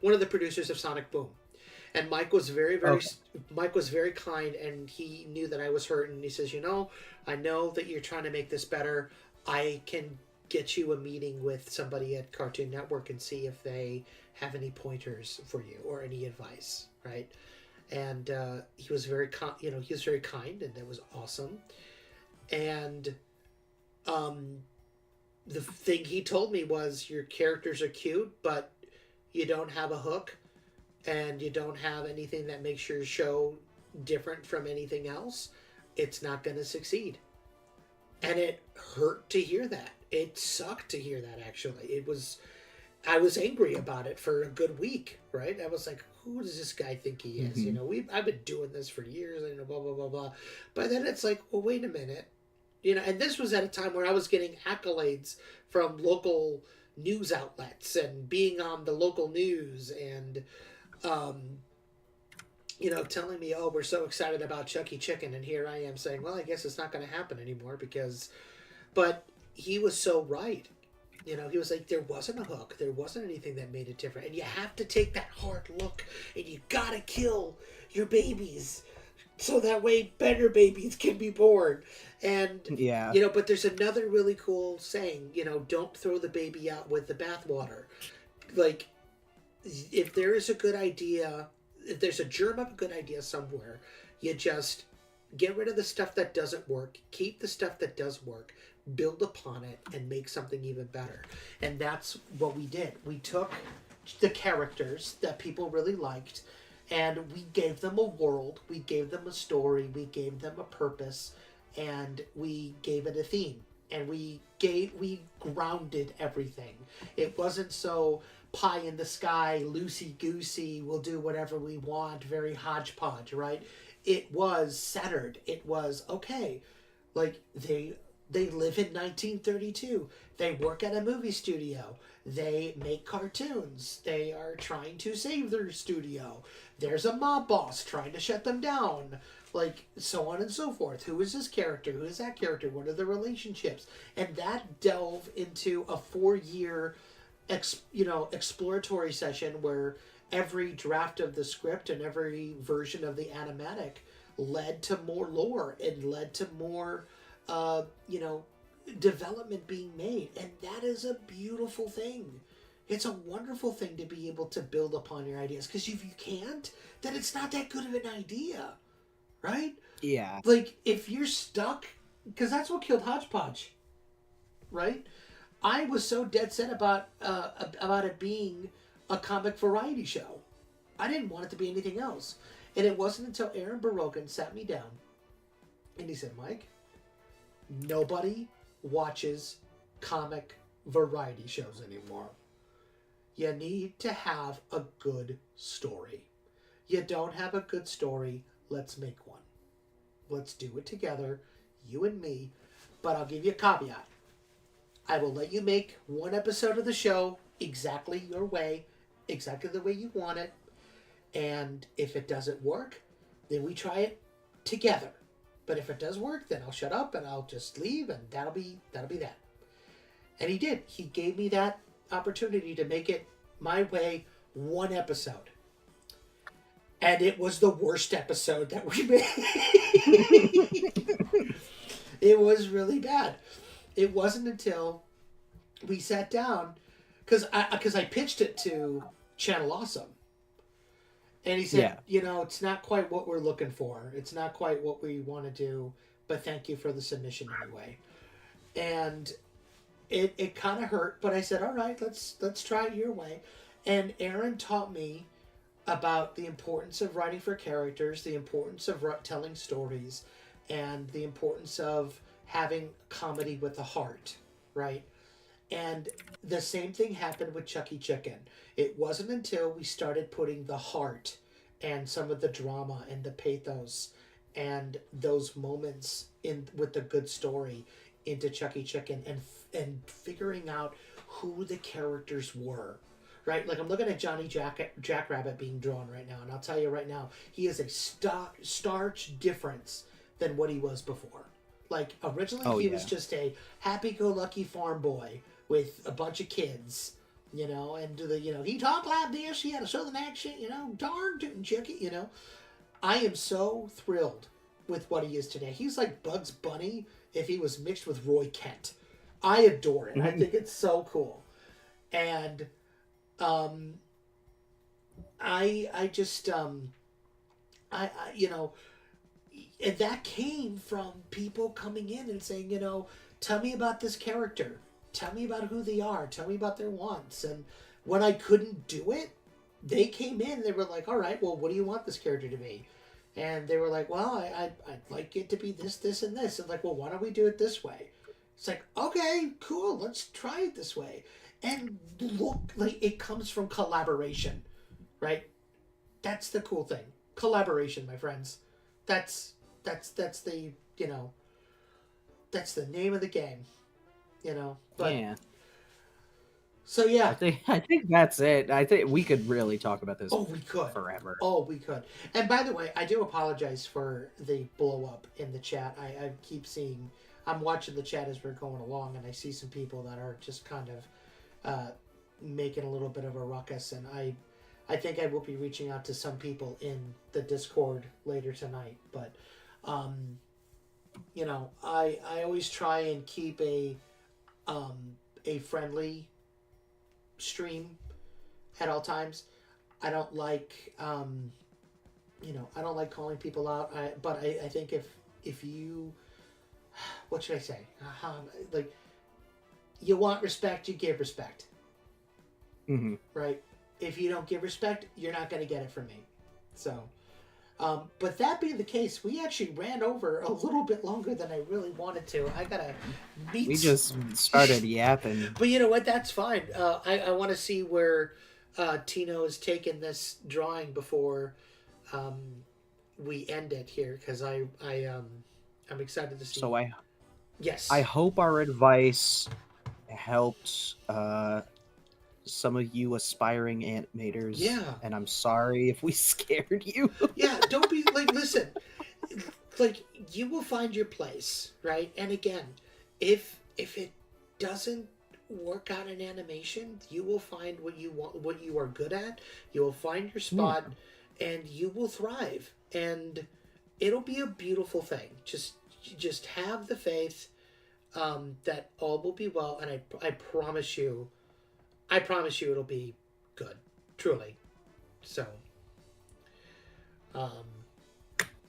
B: one of the producers of Sonic Boom. And Mike was Mike was very kind, and he knew that I was hurt, and he says, I know that you're trying to make this better. I can get you a meeting with somebody at Cartoon Network and see if they have any pointers for you or any advice, right? And he was very he was very kind, and that was awesome. And the thing he told me was, your characters are cute, but you don't have a hook, and you don't have anything that makes your show different from anything else. It's not going to succeed. And it hurt to hear that. It sucked to hear that, actually. I was angry about it for a good week, right? I was like, who does this guy think he is?
L: Mm-hmm.
B: I've been doing this for years, blah, blah, blah, blah. But then it's like, well, wait a minute. And this was at a time where I was getting accolades from local news outlets and being on the local news and, telling me, oh, we're so excited about Chucky Chicken. And here I am saying, well, I guess it's not going to happen anymore but he was so right. He was like, there wasn't a hook. There wasn't anything that made it different. And you have to take that hard look, and you got to kill your babies so that way better babies can be born. And,
L: yeah.
B: But there's another really cool saying, don't throw the baby out with the bathwater. Like, if there is a good idea, if there's a germ of a good idea somewhere, you just get rid of the stuff that doesn't work, keep the stuff that does work, build upon it, and make something even better. And that's what we did. We took the characters that people really liked, and we gave them a world, we gave them a story, we gave them a purpose, and we gave it a theme. And we grounded everything. It wasn't so pie in the sky, loosey-goosey, we'll do whatever we want, very hodgepodge, right? It was centered. It was, okay, like, they live in 1932. They work at a movie studio. They make cartoons. They are trying to save their studio. There's a mob boss trying to shut them down. Like, so on and so forth. Who is this character? Who is that character? What are the relationships? And that delve into a 4-year exploratory session where every draft of the script and every version of the animatic led to more lore and led to more development being made. And that is a beautiful thing. It's a wonderful thing to be able to build upon your ideas, because if you can't, then it's not that good of an idea, right?
L: Yeah.
B: Like, if you're stuck, because that's what killed Hodgepodge, right? I was so dead set about it being a comic variety show. I didn't want it to be anything else. And it wasn't until Aaron Barogan sat me down and he said, Mike, nobody watches comic variety shows anymore. You need to have a good story. You don't have a good story, let's make one. Let's do it together, you and me. But I'll give you a caveat. I will let you make one episode of the show exactly your way, exactly the way you want it. And if it doesn't work, then we try it together. But if it does work, then I'll shut up and I'll just leave, and that'll be that. And he did. He gave me that opportunity to make it my way, one episode. And it was the worst episode that we made. It was really bad. It wasn't until we sat down, because I pitched it to Channel Awesome. And he said, it's not quite what we're looking for. It's not quite what we want to do, but thank you for the submission anyway. And it kind of hurt, but I said, all right, let's try it your way. And Aaron taught me about the importance of writing for characters, the importance of telling stories, and the importance of having comedy with a heart, right? And the same thing happened with Chucky Chicken. It wasn't until we started putting the heart and some of the drama and the pathos and those moments in with the good story into Chucky Chicken and figuring out who the characters were. Right, like I'm looking at Johnny Jackrabbit being drawn right now, and I'll tell you right now, he is a starch difference than what he was before. Like originally, he was just a happy-go-lucky farm boy with a bunch of kids, you know, and he talked like this, he had a southern accent, you know, darn tootin' Chucky, you know. I am so thrilled with what he is today. He's like Bugs Bunny if he was mixed with Roy Kent. I adore it. I think it's so cool, and. I just I you know, and that came from people coming in and saying, you know, tell me about this character, tell me about who they are, tell me about their wants. And when I couldn't do it, they came in, they were like, all right, well, what do you want this character to be? And they were like, well, I'd like it to be this and this. And like, well, why don't we do it this way? It's like, okay, cool, let's try it this way. And look, like, it comes from collaboration, right? That's the cool thing. Collaboration, my friends. That's the, you know, that's the name of the game, you know. But,
L: yeah.
B: So yeah,
L: I think that's it. I think we could really talk about this.
B: Oh, we could
L: forever.
B: Oh, we could. And by the way, I do apologize for the blow up in the chat. I keep seeing. I'm watching the chat as we're going along, and I see some people that are just kind of making a little bit of a ruckus, and I think I will be reaching out to some people in the Discord later tonight. But you know, I always try and keep a friendly stream at all times. I don't like you know, I don't like calling people out. But I think if you, what should I say? Like, you want respect, you give respect.
L: Mm-hmm.
B: Right? If you don't give respect, you're not going to get it from me. So, but that being the case, we actually ran over a little bit longer than I really wanted to. I got to beat...
L: We just started yapping.
B: But you know what? That's fine. I want to see where Tino has taken this drawing before we end it here, because I'm excited to see.
L: So
B: Yes.
L: I hope our advice helped some of you aspiring animators.
B: Yeah.
L: And I'm sorry if we scared you.
B: Yeah, don't be like, listen, like, you will find your place, right? And again, if it doesn't work out in animation, you will find what you want, what you are good at. You will find your spot, and you will thrive, and it'll be a beautiful thing. Just have the faith that all will be well, and I promise you it'll be good, truly. So,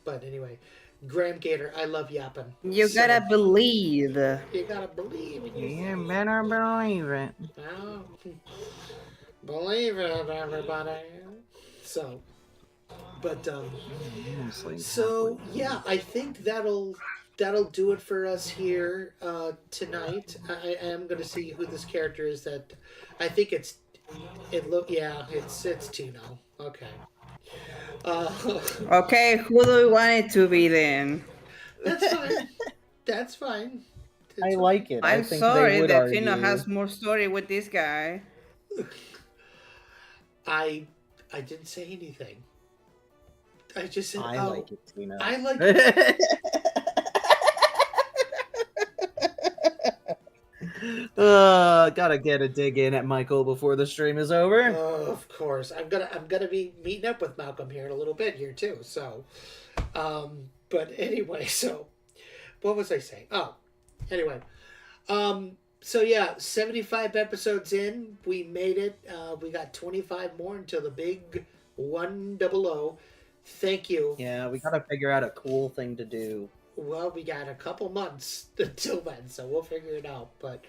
B: but anyway, Graham Gator, I love yapping.
C: You gotta believe.
B: You gotta believe in yourself.
L: You better believe it.
B: Oh, believe it, everybody. So, but so yeah, I think that'll do it for us here tonight. I am going to see who this character is. That I think it's Tino. Okay.
C: Okay, who do we want it to be then?
B: That's fine. That's fine.
L: I like it.
C: I'm
L: think
C: sorry
L: that
C: that Tino has more story with this guy.
B: I didn't say anything. I just said
L: I like it, Tino.
B: I like it.
L: Gotta get a dig in at Michael before the stream is over.
B: Of course, I'm gonna be meeting up with Malcolm here in a little bit here too. So, but anyway, so what was I saying? Oh, anyway, so yeah, 75 episodes in, we made it. We got 25 more until the big 100. Thank you.
L: Yeah, we gotta figure out a cool thing to do.
B: Well, we got a couple months until then, so we'll figure it out. But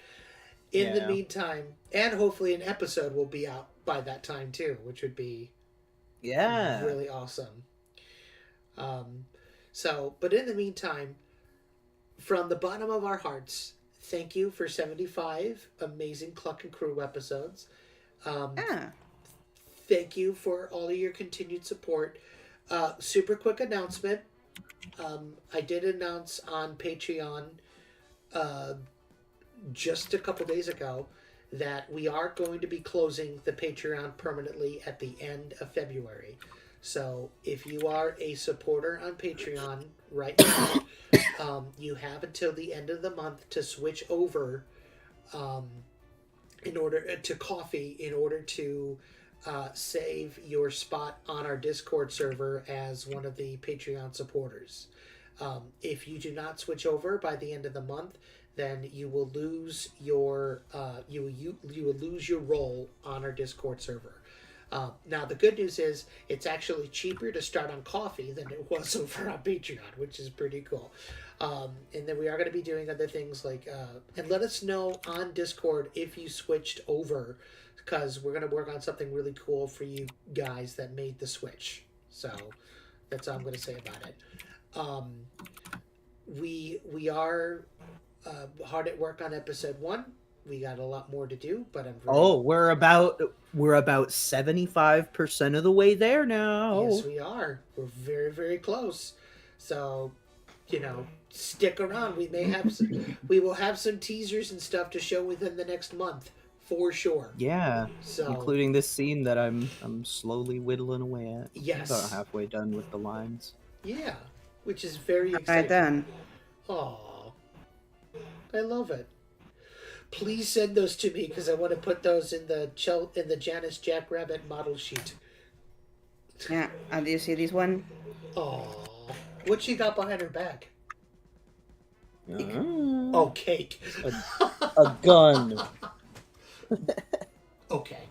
B: in the meantime, and hopefully an episode will be out by that time too, which would be really awesome. But in the meantime, from the bottom of our hearts, thank you for 75 amazing Cluckin Crew episodes. Thank you for all of your continued support. Super quick announcement. I did announce on Patreon just a couple days ago that we are going to be closing the Patreon permanently at the end of February. So if you are a supporter on Patreon right now, you have until the end of the month to switch over in order to Coffee in order to save your spot on our Discord server as one of the Patreon supporters. If you do not switch over by the end of the month, then you will lose your you will lose your role on our Discord server. Now the good news is it's actually cheaper to start on Coffee than it was over on Patreon, which is pretty cool. And then we are going to be doing other things like and let us know on Discord if you switched over, because we're going to work on something really cool for you guys that made the switch. So that's all I'm going to say about it. We are hard at work on episode 1. We got a lot more to do, but I'm
L: we're about 75% of the way there now.
B: Yes, we are. We're very, very close. So, stick around. We will have some teasers and stuff to show within the next month, for sure.
L: Yeah.
B: So,
L: including this scene that I'm slowly whittling away at.
B: Yes.
L: I'm about halfway done with the lines.
B: Yeah, which is very exciting.
C: Right then.
B: Aw, I love it. Please send those to me because I want to put those in the Janice Jackrabbit model sheet.
C: Yeah, and do you see this one?
B: Aw, what she got behind her back?
L: Uh,
B: Oh, cake.
L: a gun.
B: Okay.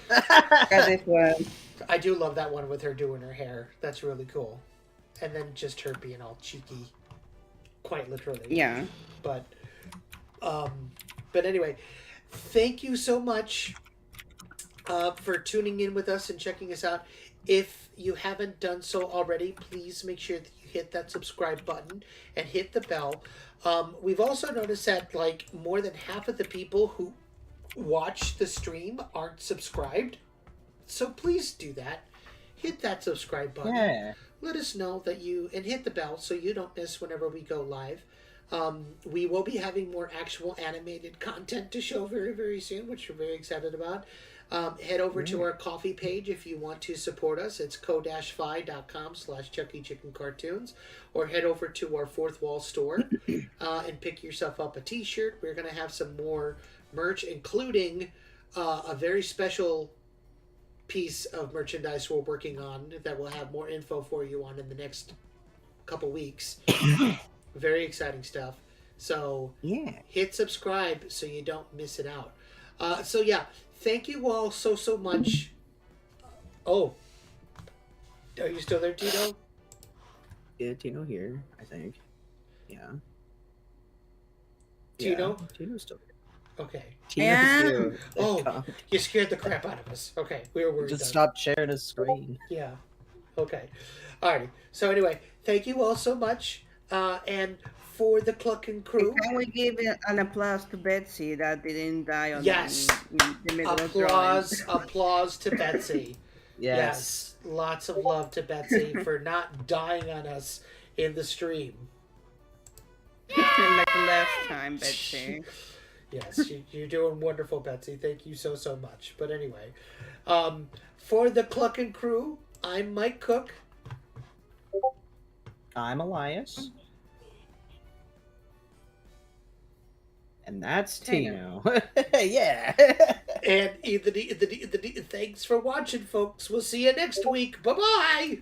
C: Got this one.
B: I do love that one with her doing her hair. That's really cool. And then just her being all cheeky, quite literally.
C: Yeah.
B: But anyway, thank you so much for tuning in with us and checking us out. If you haven't done so already, please make sure that you hit that subscribe button and hit the bell. We've also noticed that more than half of the people who watch the stream aren't subscribed. So please do that. Hit that subscribe button.
L: Yeah.
B: Let us know that and hit the bell so you don't miss whenever we go live. We will be having more actual animated content to show very, very soon, which we're very excited about. Head over to our Coffee page if you want to support us. It's ko-fi.com/ChuckyChickenCartoons, or head over to our Fourth Wall store and pick yourself up a t-shirt. We're going to have some more merch, including a very special piece of merchandise we're working on that we'll have more info for you on in the next couple weeks. Very exciting stuff. So hit subscribe so you don't miss it out. Thank you all so much. Oh, are you still there, Tito?
L: Yeah, Tino here, I think. Yeah.
B: Tino?
L: Yeah, Tino's still here.
B: Okay.
L: Tino's here.
B: Oh, you scared the crap out of us. Okay, we were worried.
L: Just stop sharing a screen.
B: Yeah. Okay. Alrighty. So anyway, thank you all so much. And for the Cluckin Crew,
C: can we give an applause to Betsy that didn't die on
B: yes,
C: in the middle of drawing?
B: Applause to Betsy.
L: Yes.
B: Lots of love to Betsy for not dying on us in the stream.
C: Like the last time, Betsy.
B: Yes, you're doing wonderful, Betsy. Thank you so much. But anyway, for the Cluckin Crew, I'm Mike Cook.
L: I'm Elias. And that's Tino. Yeah.
B: And thanks for watching, folks. We'll see you next week. Bye-bye.